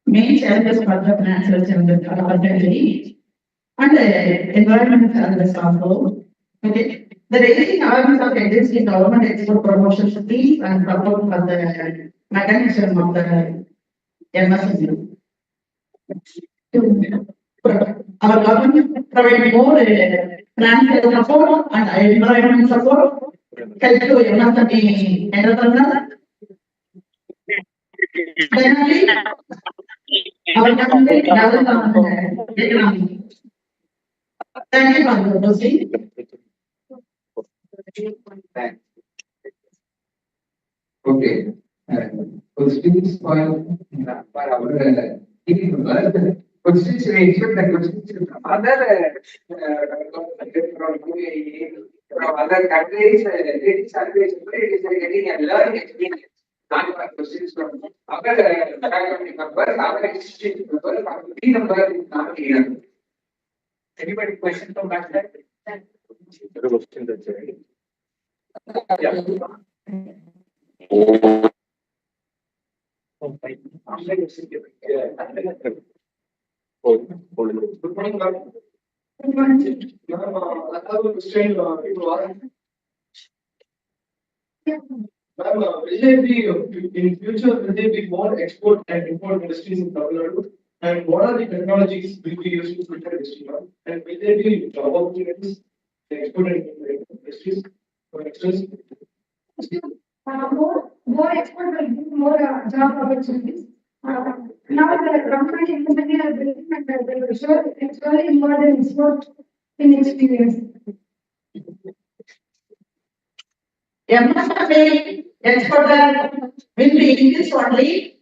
Main challenges for the financial challenges are uncertainty and the environmental challenges also. Okay. The raising awareness of existing government export promotion schemes and support for the mechanism of the MSME. Our government provide more financial support and environment support, help to MSME entrepreneurs. Finally, our government develop on the economy. Thank you for proposing. Okay. Questions for our team members. Questions we expect the questions from other from UAE, from other countries. It is always it is getting a learning experience. Not for questions from our faculty members, our institute members, our team members is not here. Anybody question from that side? Question that's Yeah. Good morning, ma'am. Good morning. Ma'am, I have a question to ask. Ma'am, will there be in future will there be more export and import industries in Tamil Nadu? And what are the technologies will be used to filter industry, ma'am? And will there be job opportunities in export and import industries for extras? More export will give more job opportunities. Now the government implementing a bill and they will show it's very important export in experience. MSME exporter will be increased only.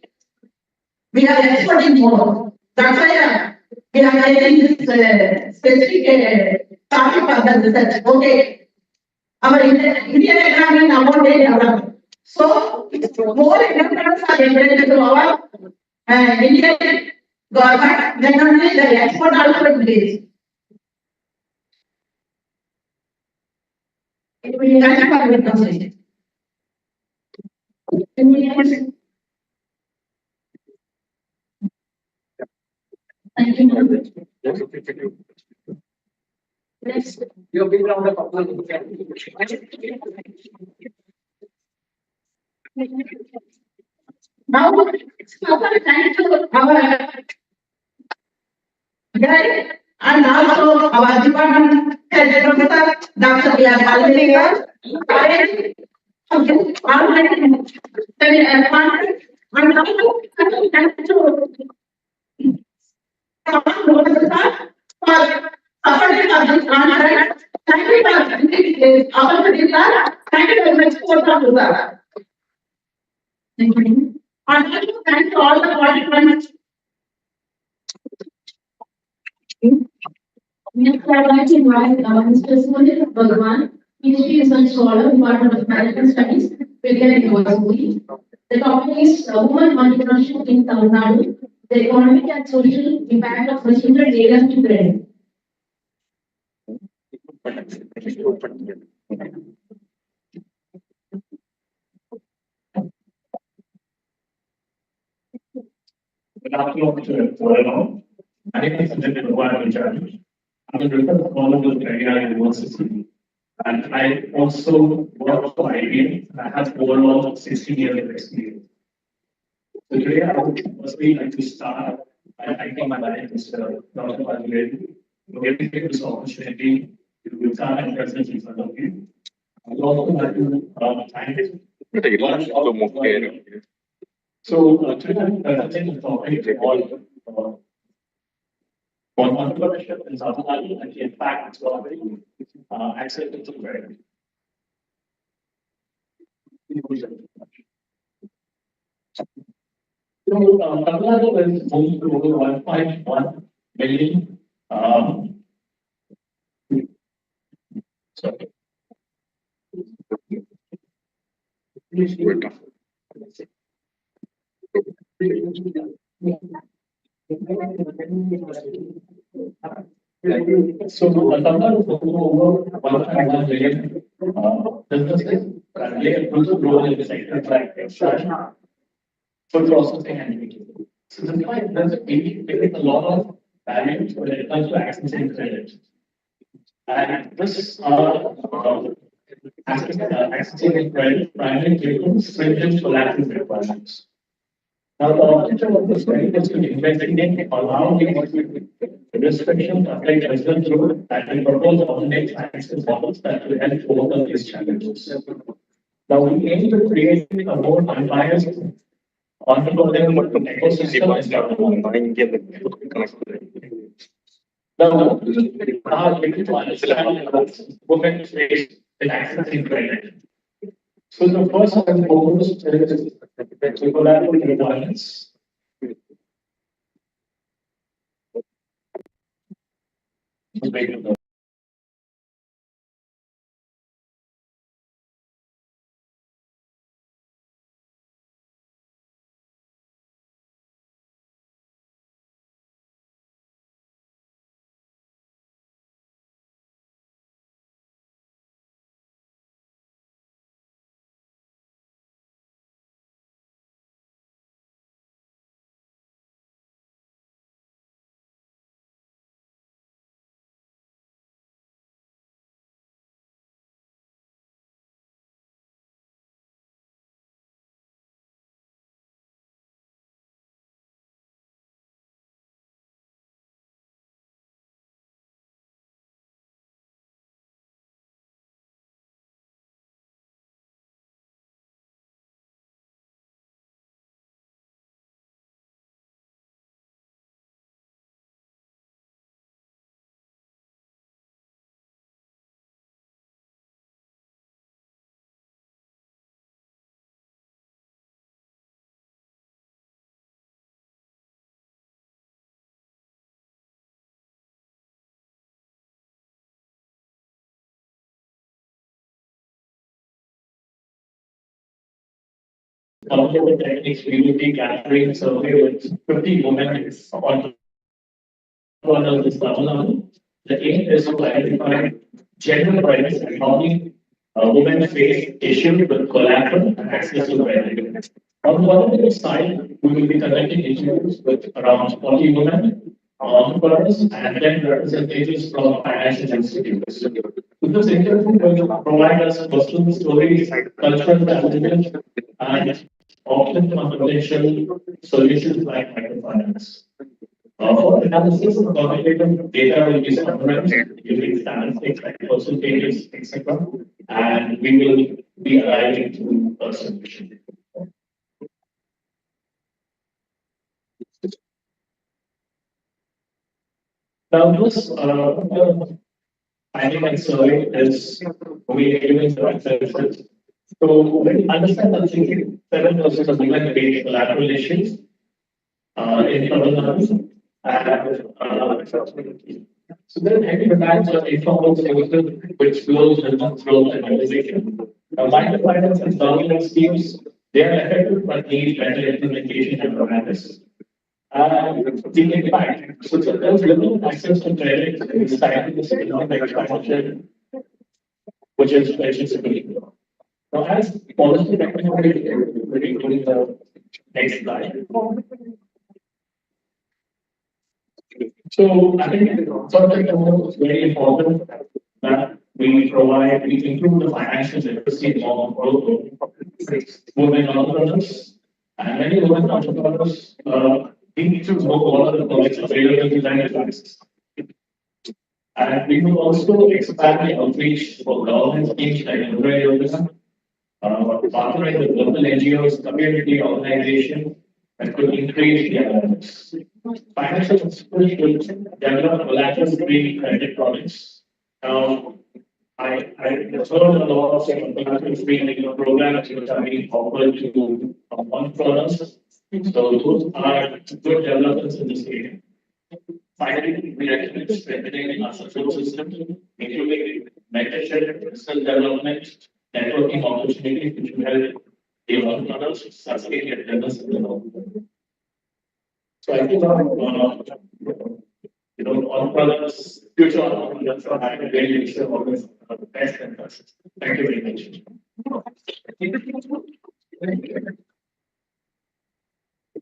We are exporting more. That's why we are getting this specific topic for the research. Okay. Our Indian economy now developed. So more entrepreneurs are encouraged to our Indian government. Then only the export also increase. That's why we consider. Thank you. Next. Your big round of applause. Now, thank you our guide and also our department head professor, Dr. B. R. Palmini. Thank you all the participants. Next, I would like to invite Mr. Sunil Bhagwan, PhD Research Scholar, Department of Management Studies, Vijay University. The topic is Women Entrepreneurship in Tamil Nadu, the economic and social impact of restricted areas to trade. Good afternoon to everyone. My name is Sunil Bhagwan. I'm a research scholar with Kerala University, and I also work for IBM. I have overall 16 years of experience. So today I would firstly like to start by thanking my Mr. Dr. Palmini for giving me this opportunity to start and present in front of you. I would also like to thank So today I'm presenting the topic on entrepreneurship in Tamil Nadu and the impact it's got on access to credit. So Tamil Nadu is home to over 1.1 million. Sorry. So Tamil Nadu is home to over 1.1 million businesses currently and also growing in the sector like food processing and retail. So this point does face a lot of barriers when it comes to accessing credit. And this accessing credit primarily due to stringent collateral requirements. Now, the objective of this study is to investigate how the restrictions applied as well through that will propose alternate access models that will help overcome these challenges. Now, we aim to create a more unbiased entrepreneurial ecosystem. Now, we need to understand women's face in accessing credit. So the first and foremost is the collateral requirements. One of the techniques we will be gathering survey with 50 women on this Tamil. The aim is to identify gender bias and how many women face issues with collateral and access to credit. On the other side, we will be conducting interviews with around 40 women entrepreneurs and then representatives from financial institutions. This interview will provide us personal stories, cultural challenges, and often potential solutions like microfinance. For analysis, quantitative data will be summarized using statistics like percentages, etc. And we will be arriving to a solution. Now, this finding and survey is we given to ourselves. So, when we understand that 7% of women face collateral issues in Tamil Nadu, so then heavy demands on informal services which flows business growth and organization. Microfinance and government schemes, they are effective but need better implementation and awareness. The impact. So there's limited access to credit in this economic expansion, which is basically. Now, as policy technology, including the next slide. So I think something is very important that we include the financial literacy of women entrepreneurs. And many women entrepreneurs need to know what are the products available to their advisors. And we will also expand the outreach for government schemes like Entreprenuership, partnering with local NGOs, community organizations, and to increase the awareness. Financial institutions should develop collateral-free credit products. Now, I heard a lot of collateral-free programs which are being offered to entrepreneurs. So those are good developments in this area. Finally, we recommend strengthening our support system, including mentorship, skill development, networking opportunities, which will help the entrepreneurs sustain their business. So I think entrepreneurs, future entrepreneurs are having very sure always the best interests. Thank you very much.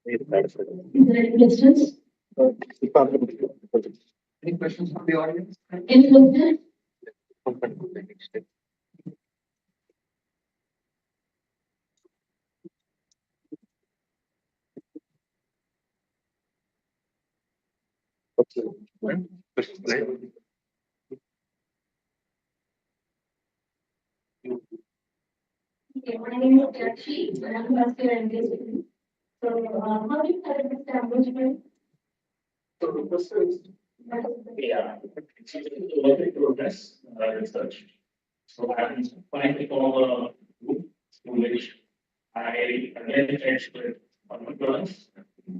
Any questions? Any questions from the audience? Any questions? Okay, my name is Jakshi, and I'm first year MBA. So, how do you establishment? So this is Yeah, it's a work in progress research. So I'm trying to form a group through which I again engage with entrepreneurs.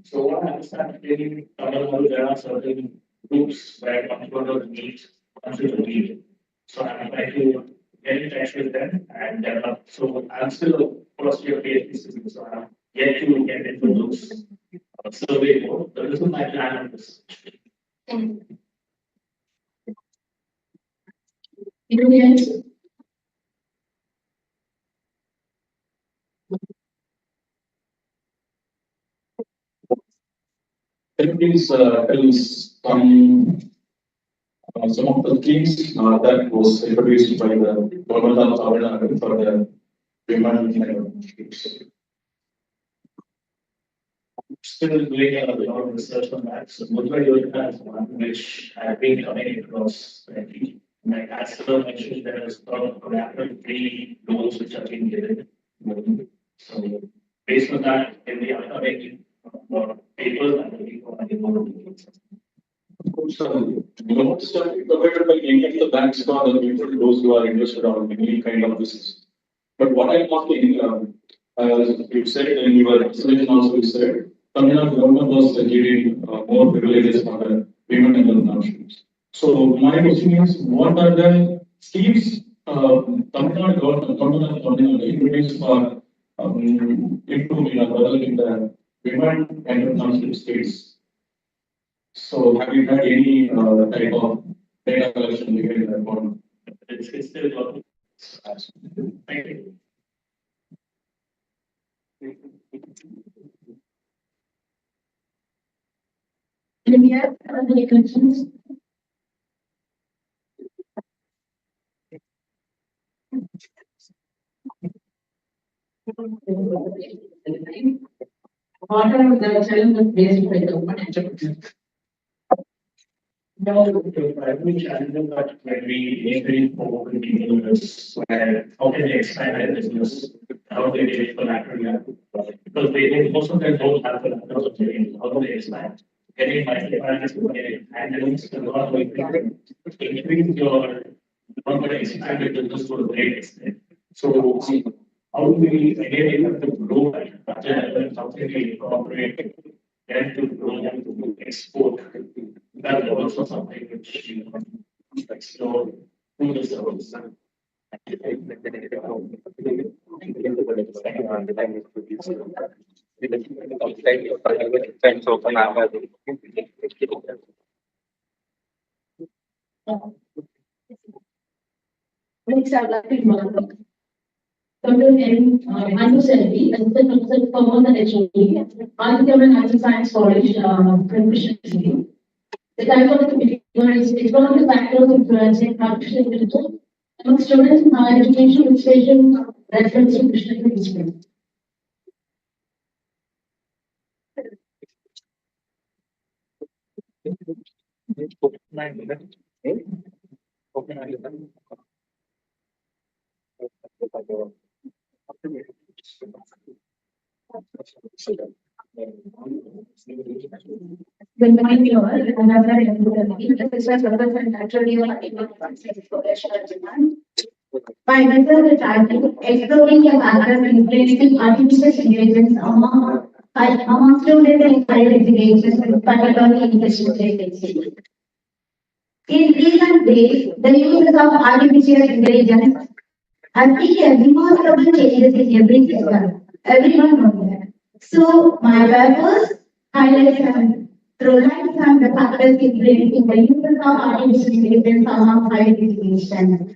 So what I understand in Tamil Nadu, there are certain groups where entrepreneurs meet once in a week. So I'm trying to get in touch with them and develop. So I'm still a first year PhD student, so I'm yet to get into those survey mode. So this is my plan on this. Can you please tell us some of the themes that was introduced by the government of Tamil Nadu for the women Still doing a lot of research on that. So Mudra Yojana is one which I've been coming across lately. Like as Sir mentioned, there is a lot of collateral free loans which are being given. So based on that, in the upcoming papers, I'm looking for any more details. Loan study provided by any of the banks for the people, those who are interested on any kind of business. But what I'm asking, as you said in your explanation also, you said Tamil Nadu government was giving more privileges for the women and entrepreneurs. So my question is, what are the schemes Tamil Nadu government introduced for improving or developing the women entrepreneurship space? So have you had any type of data collection regarding that one? It's still working. Thank you. Any other questions? What are the challenges faced by the women entrepreneurs? The primary challenge that when we initially forward to people is where how can they expand their business, how they get collateral, because they most of them don't have collateral of trading, how do they expand? Getting microfinance, getting handlings, is not going to increase your not going to expand your business to a great extent. So how do we enable them to grow at something we incorporate them to grow them to export? That's also something which you explore through the service. Next, I'd like to invite Dr. M. Anuselvi, Assistant Professor for Modern HOD, Architecture and Science College, Professional. The type of committee is one of the factors influencing artificial intelligence among students in higher education, administration, reference to Krishna discipline. When mind your another naturally by method exploring the factors influencing artificial intelligence among students in higher education, particularly in the student. In recent days, the use of artificial intelligence has seen remarkable changes in every sector. Everyone knows that. So, my purpose highlights and through some the factors influencing the use of artificial intelligence among higher education.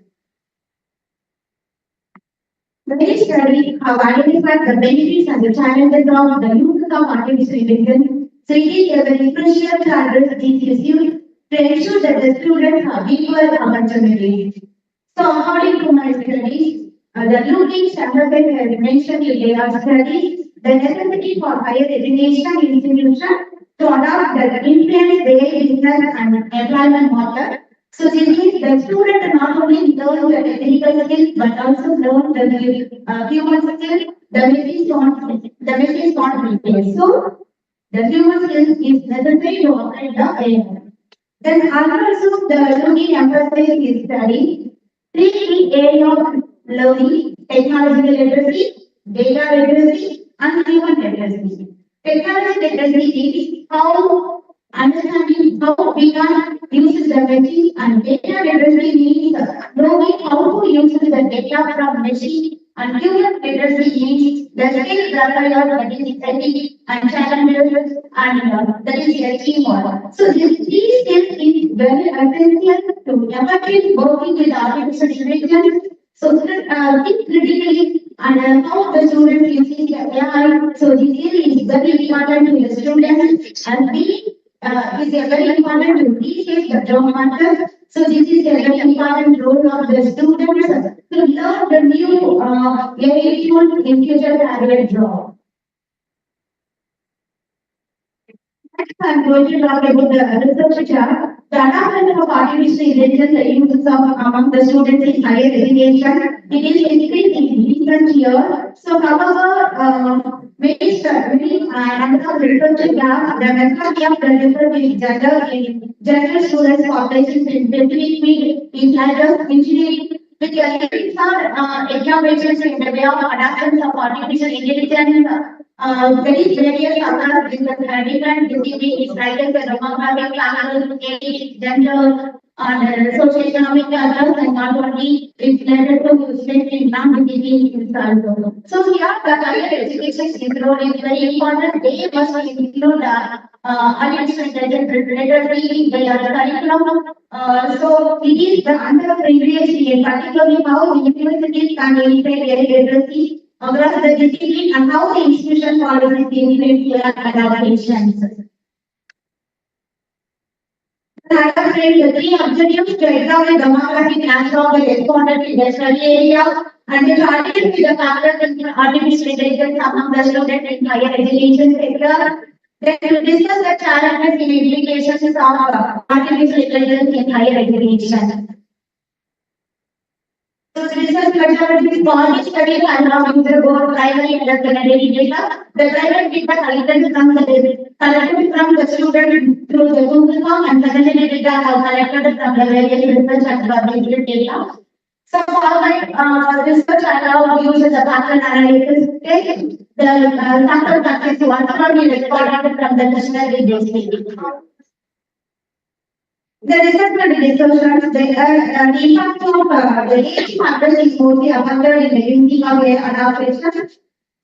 This study have identified the benefits and the challenges of the use of artificial intelligence, seeking a very crucial to address these issues to ensure that the students have equal opportunities. So, according to my studies, the Looking Chandrakant has mentioned in their studies the necessity for higher education institutions to adopt the influence-based business and employment model. So this means the student not only learn the technical skills but also learn the human skills, the machine not replace. So the human skills is necessary to operate the AI. Then also the learning emphasis is study three key areas of learning: technological literacy, data literacy, and human literacy. Technology literacy is how understanding how we can use the machine, and data literacy means knowing how to use the data from machine, and human literacy means the skills required, that is ethics and challenges, and that is a teamwork. So these skills is very essential to effective working with artificial intelligence. So think critically and how the students using the AI. So this is very important to the students, and B is a very important to teach the job market. So this is a very important role of the students to learn the new AI tools in future career job. Next, I'm going to talk about the research chart. The adoption of artificial intelligence uses among the students in higher education. It is increasing in recent years. So, however, based on the research lab, the majority of the research is general students population in specific field in engineering. With the limits on examinations in the way of adoption of artificial intelligence, very various others in the different disciplines like the demographic factors, age, gender, and socioeconomic others, and not only it's related to students in non-discipline also. So here the higher education role is very important. They must include artificial intelligence related to their curriculum. So it is the underprivileged, particularly how universities can integrate their literacy across the discipline and how the institution policies influence their adaptations. The three objectives to examine demographic transform the responded in the study area and to target with the factors in artificial intelligence among the students in higher education sector. Then to discuss the challenges and implications of artificial intelligence in higher education. So research methodology for study and now user both primary and secondary data. The primary data collected from the student through the Google form, and secondary data are collected from the various research and published data. So for my research, I now use the pattern analysis. The sample package was already recorded from the dictionary data. The research discussions, the impact of the age factors is mostly affected in the thinking of adaptation.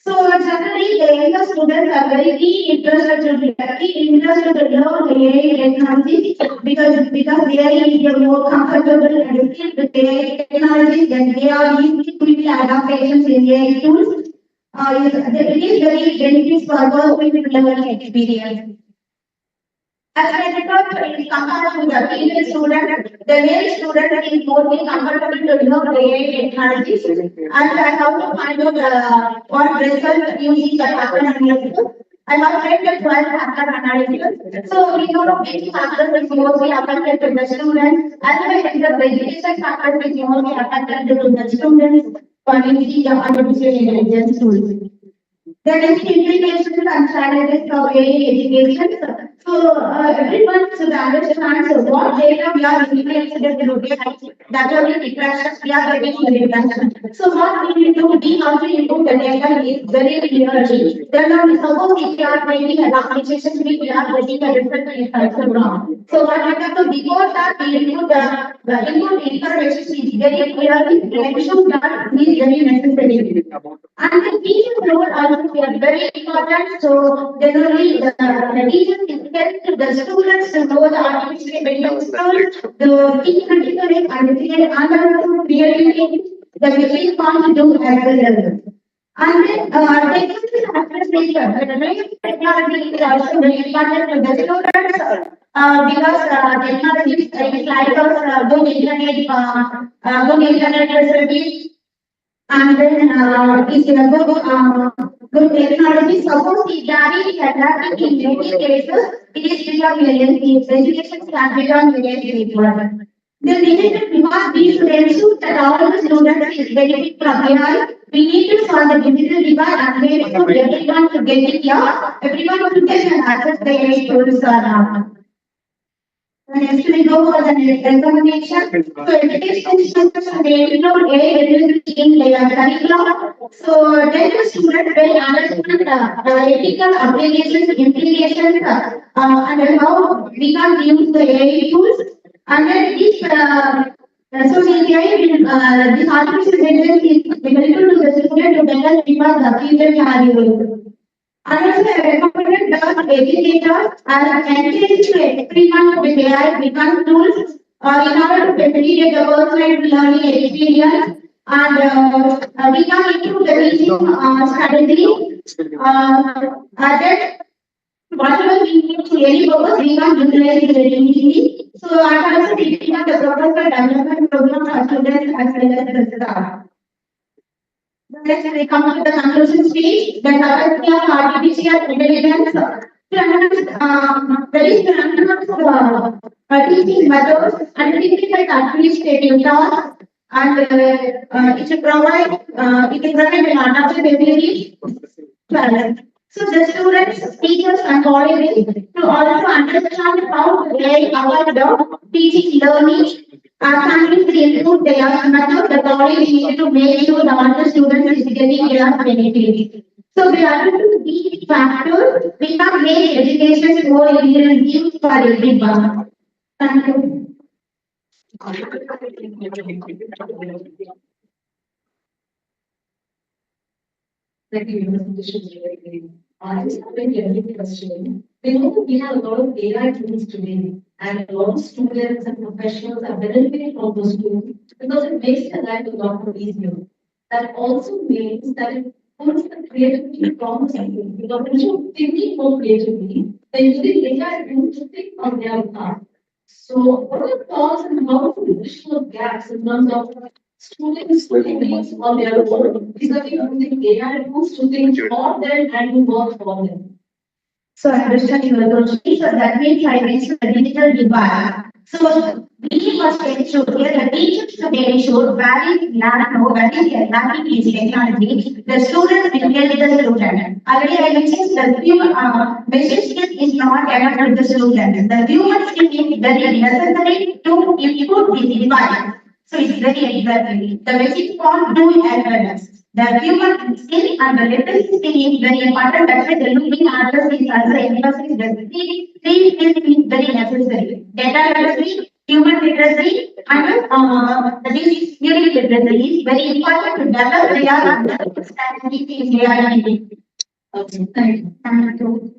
So generally, the younger students are very interested to learn the AI technology because AI is more comfortable and skilled with AI technology than they are easy with adaptations in AI tools. It is very beneficial for work with learning experience. As I referred in comparison to the female student, the male student is more comfortable to learn the AI technologies and how to find out what result using the pattern analysis. I have tried the 12 pattern analysis. So we know which factors is mostly affected to the students, as well as the education factors is mostly affected to the students for using the artificial intelligence tools. There is implications and challenges of AI education. So everyone should understand what data we are influenced through data. That only difference we are getting the data. So what we need to do, we have to input the data is very clearly. Then suppose if we are making an application, we are getting a different information wrong. So what we have to before that we input the input information is very clearly mentioned that is very necessary. And the teacher's role also is very important. So generally the teacher is help the students to know the artificial intelligence tools, the theoretical and also creativity that we really want to do as well. And then technical administration, the technology is also very important to the students because technology is like good internet facilities. And then is good technology. Suppose if that is adapted in many cases, it is become education can become very important. Then because we should ensure that all the students is benefit from AI, we need to solve the digital divide and make sure everyone to get it here, everyone to get an access to AI tools. Next we go for the recommendation. So education systems they include a in their curriculum. So then the student will understand ethical applications, implications, and how we can use the AI tools. And then this so the AI will this artificial intelligence is available to the student to better prepare the future scenario. Another recommended that educators are encouraged to experiment with AI become tools in order to facilitate the personal learning experience and we can improve the teaching strategy. That whatever we need to any purpose, we can utilize it very easily. So, I also thinking of the professional development program for students as well as the staff. Next, we come to the conclusion stage. The capacity of artificial intelligence to analyze teaching methods, identify administrative tasks, and it will provide an adaptability talent. So the students, teachers, and colleagues to also understand how they affect the teaching learning continuously improve their method. The college needs to make sure that all the students is getting their benefits. So we are to these factors, we can make education more inclusive for everyone. Thank you. Thank you, Mr. I just have a very question. We know that we have a lot of AI tools today, and a lot of students and professionals are benefiting from those tools because it makes their life a lot more easier. That also means that it puts the creativity from the student because when you're thinking more creatively, then using AI tools to think on their behalf. So, what are your thoughts on how to bridge those gaps in terms of students thinking on their own, vis-a-vis using AI tools to think for them and to work for them? So I understand your question. So that means I mentioned the digital divide. So we must ensure that the teachers today should value where is their learning is technology. The students will get the student. Already I mentioned the human machine skill is not enough with the student. The human skill is very necessary to input this device. So it's very exactly. The machine can't do it as well as. The human skill and the literacy skill is very important. That's why the looking answers is also emphasis. The three skills is very necessary. Data literacy, human literacy, and the unique literacy is very important to develop their understanding in reality. Okay, thank you. Thank you.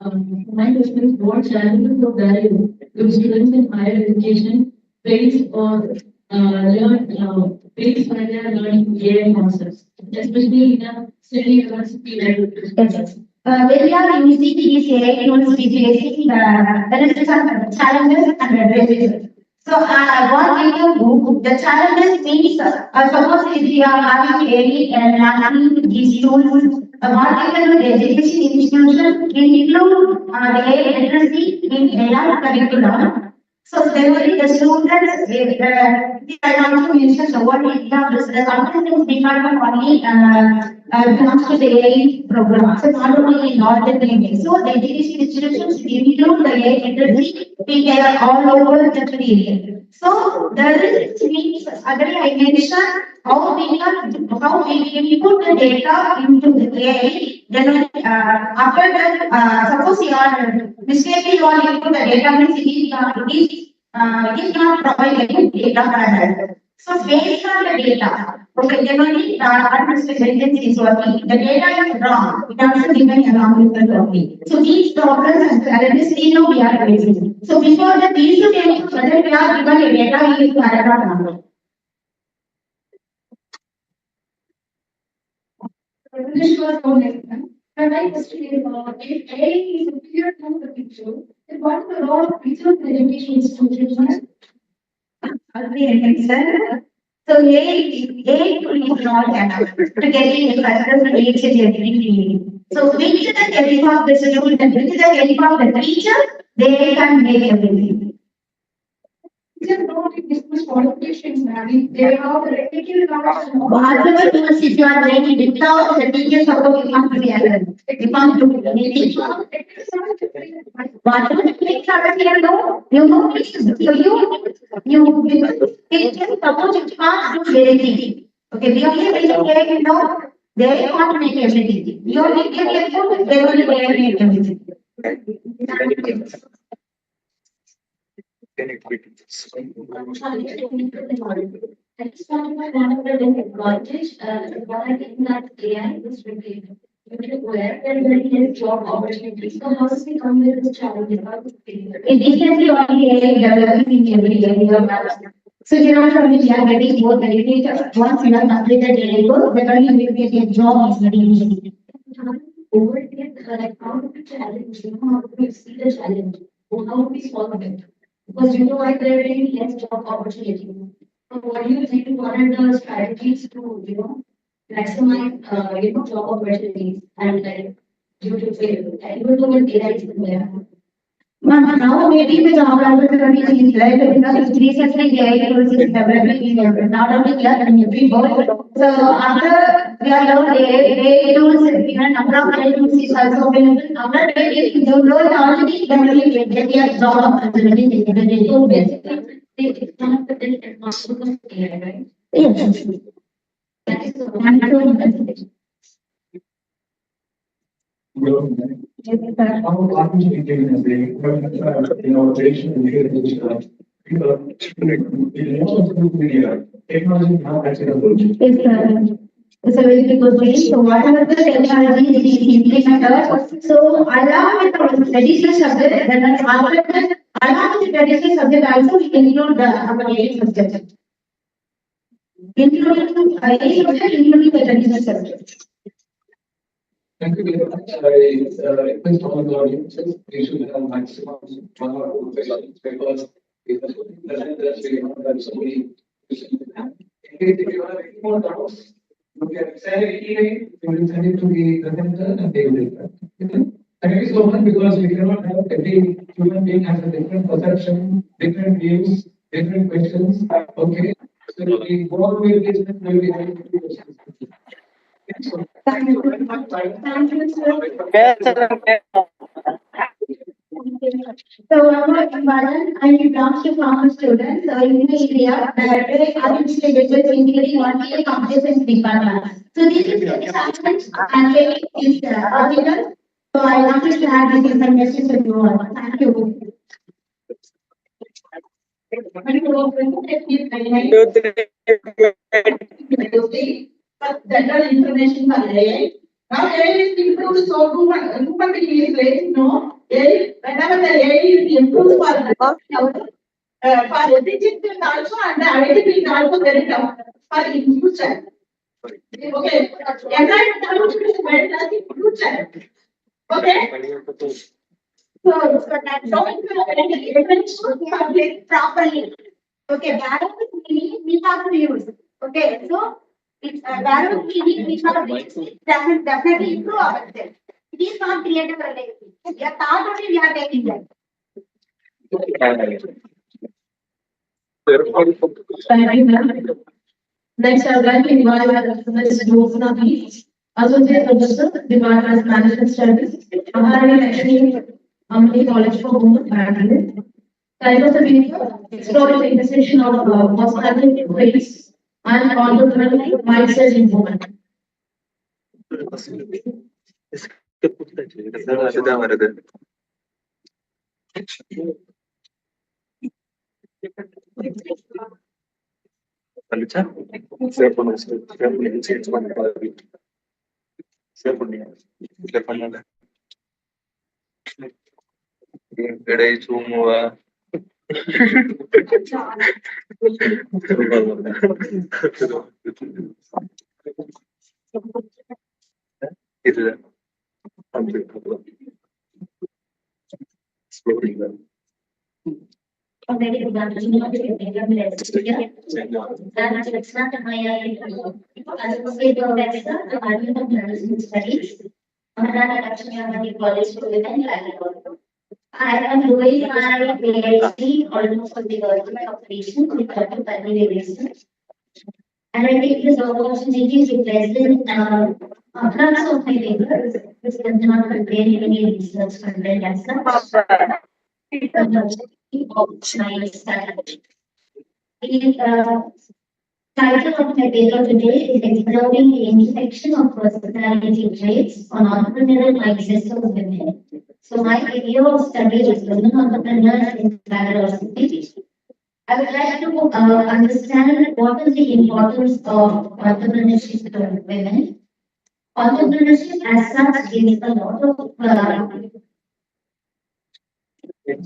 My question is, what challenges or value do students in higher education face or face when they are learning AI concepts, especially in a city university like When we are using these AI tools, we facing there is some challenges and advantages. So what we can do, the challenges means suppose if we are having AI learning these tools, what we can do, the education institution include the AI literacy in their curriculum. So generally the students, I want to mention the what is the competence department only belongs to the AI program. So not only in northern India. So the education institutions include the AI literacy in their all over the field. So the risk means again I mentioned how we put the data into the AI. Then after that, suppose you are mistakenly you are input the data means it is not providing data panel. So based on the data, okay, generally artificial intelligence is working. The data is wrong. It also given a wrong result only. So these problems and challenges we are facing. So before that, we should ensure whether we are given a data is correct or not. This was our next one. My question is, if AI is a clear to the picture, then what is the role of research and education institutions? Agree, sir. So AI tool is not enough to getting a success each and every field. So which is the help of the student, which is the help of the teacher, they can make everything. These are not business qualifications, ma'am. They are related knowledge. Whatever tools if you are ready without the teacher support, you can't do it. You can't do anything. Whatever the things are here, no, you know, you teacher support, you can't do anything. Okay, we only make it, no, they can't make everything. You only give it, they only make everything. I just want to know one of the advantage, what I think that AI is really where there are many job opportunities. So how does it come with this challenge? It recently only AI developing in every area. So you know, from we are getting more benefit once you have completed AI course, then only we will get a job is very easy. Over it, like how do we challenge, how do we see the challenge, or how do we solve it? Because like there are very less job opportunity. So what do you think, what are the strategies to, maximize, job opportunities and like due to fail, even though with AI is there. Now maybe the job opportunity is like because recently AI tools is developing in not only here in every world. So after we are learning AI tools, even number of AI tools is also available. After maybe you learn already, then only get a job opportunity. So basically, it's one of the best advantages of AI, right? Yes. That is the one benefit. How artificial intelligence innovation and technology now actually It's a very good question. So whatever the technology is implemented, so along with our traditional subject, then after along with the traditional subject also we include the our AI subject. Including AI subject, including the traditional subject. Thank you very much. I request all the audiences, we should have maximum 1 or 2 questions because that's so many questions. If you have any more doubts, you can send an email, you will send it to the presenter and they will reply. Thank you so much because we cannot have every human being has a different perception, different views, different questions. Okay. So the board will be having questions. Thank you very much. Thank you, sir. So, Madam, I belong to former students. So, in the area, the artificial intelligence including one year computer department. So, this is the challenge and is article. So, I want to share this information with you all. Thank you. General information for AI. Now AI is improved so human being is great, no? AI, whenever the AI is improved for everything will also and the identity will also very tough for in future. Okay. Environment is very tough in future. Okay. So that don't calculate properly. Okay, barrel meaning we have to use. Okay, so it's barrel meaning we have to use. Definitely improve ourselves. It is not creative relationship. We are thought only we are taking that. Next, I would like to invite Ms. Josna, please. Associate Professor, Department of Management Studies, Maharani Lakshmi Amity College for Women, Bangalore. Title of the video, exploring the intersection of personality traits and entrepreneurial mindset in women. Very good afternoon to everyone here. And it's not my associate professor, Department of Management Studies, Maharani Lakshmi Amity College for Women, Bangalore. I am doing my PhD almost on the government operation with culinary research. And I take this opportunity to present parts of my paper, which does not contain any research content as such. Of my study. The title of my paper today is Exploring the Intersection of Personality Traits on Entrepreneurial Mindsets of Women. So my area of study is women entrepreneurs in diversity. I would like to understand what is the importance of entrepreneurship for women. Entrepreneurship as such gives a lot of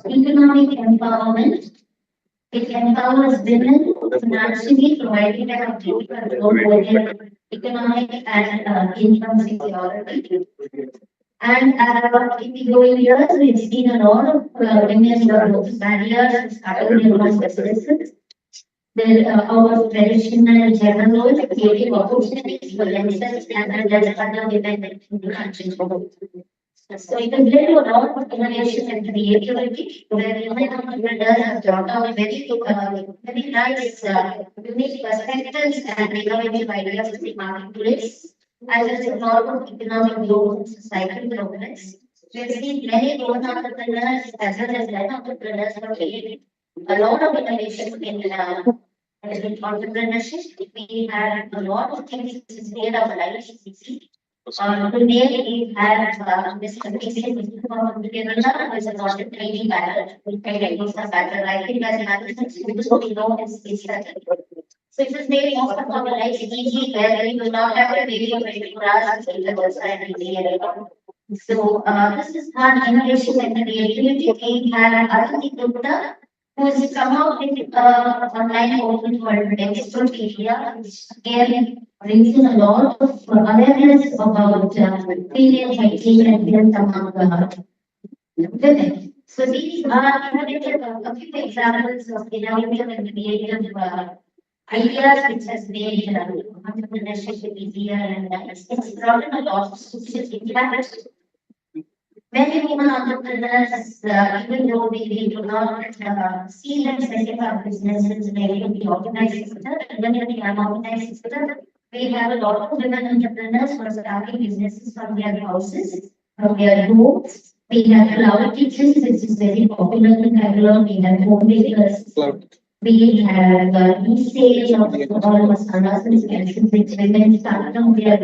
economic empowerment. It empowers women financially, providing them a deep control over their economic and income security. And in the growing years, we've seen a lot of women who are barriers to starting their own businesses. Our traditional gender roles creating opportunities for themselves and other women in the country. So it has led to a lot of innovation and creativity, where women entrepreneurs have brought out very nice, unique perspectives and innovative ideas to the marketplace, as well as a lot of economic growth and societal progress. We have seen many women entrepreneurs as well as men entrepreneurs have created a lot of innovation in entrepreneurship. We have a lot of things which is made our lives easy. Today we have this condition from Kerala as a modern training battle. I think as management students we know this study. So it has made most of our lives easy where we do not have to wait for 24 hours in the website and the So this is one innovation and creativity. We have Arati Gupta, who has come out with online open called Extropedia, which again brings in a lot of awareness about female hygiene and health among women. So these are a few examples of innovative and creative ideas which has made entrepreneurship easier and it's brought in a lot of social impact. Many women entrepreneurs, even though they do not see them setting up businesses maybe in the organized sector, even in the unorganized sector, we have a lot of women entrepreneurs who are starting businesses from their houses, from their homes. We have cloud kitchens, which is very popular in Bangalore. We have home bakers. We have resale of all masalas and spices, which women start from their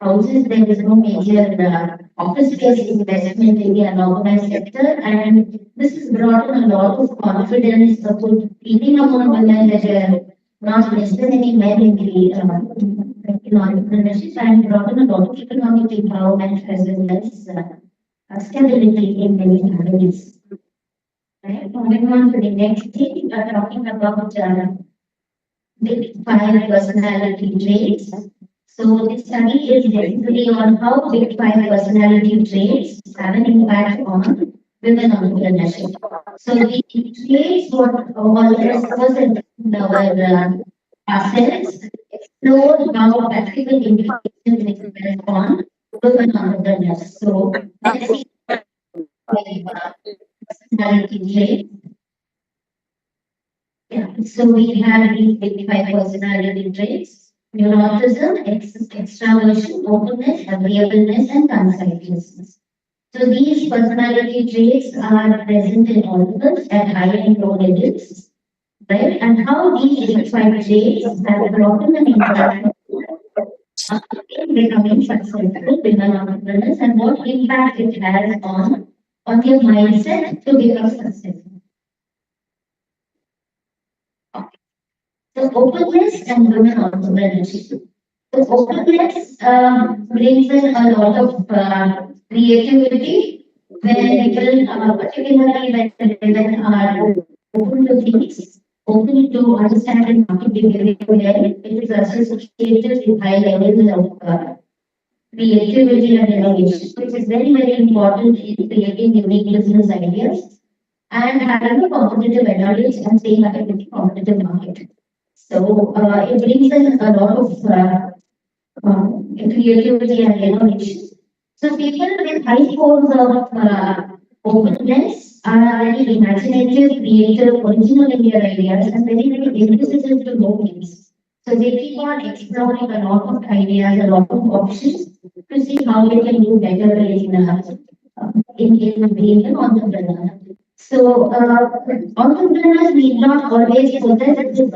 houses. There is no major office space investment in the unorganized sector, and this has brought in a lot of confidence, a good feeling among women that there are not less than any men in the entrepreneurship, and brought in a lot of economic empowerment as well as stability in many families. Right. Moving on to the next thing, we are talking about big 5 personality traits. So this study is basically on how big 5 personality traits have an impact on women entrepreneurship. So the traits what all us in our ourselves explore how practical implications it has on women entrepreneurs. So let's see personality traits. Yeah, so we have these big 5 personality traits: neuroticism, extraversion, openness, agreeableness, and conciseness. So these personality traits are present in all of us at high and low levels, right? And how these big 5 traits have brought in an impact in becoming successful women entrepreneurs and what impact it has on their mindset to become successful. So openness and women entrepreneurship. So openness brings in a lot of creativity when people, particularly when women are open to things, open to understanding market behavior, it is associated with high levels of creativity and innovation, which is very, very important in creating unique business ideas and having a competitive advantage and staying at a competitive market. So it brings in a lot of creativity and innovation. So people with high scores of openness are very imaginative, creative, original in their ideas, and very, very inquisitive to know things. So they keep on exploring a lot of ideas, a lot of options to see how they can do better in being an entrepreneur. So entrepreneurs need not always possess this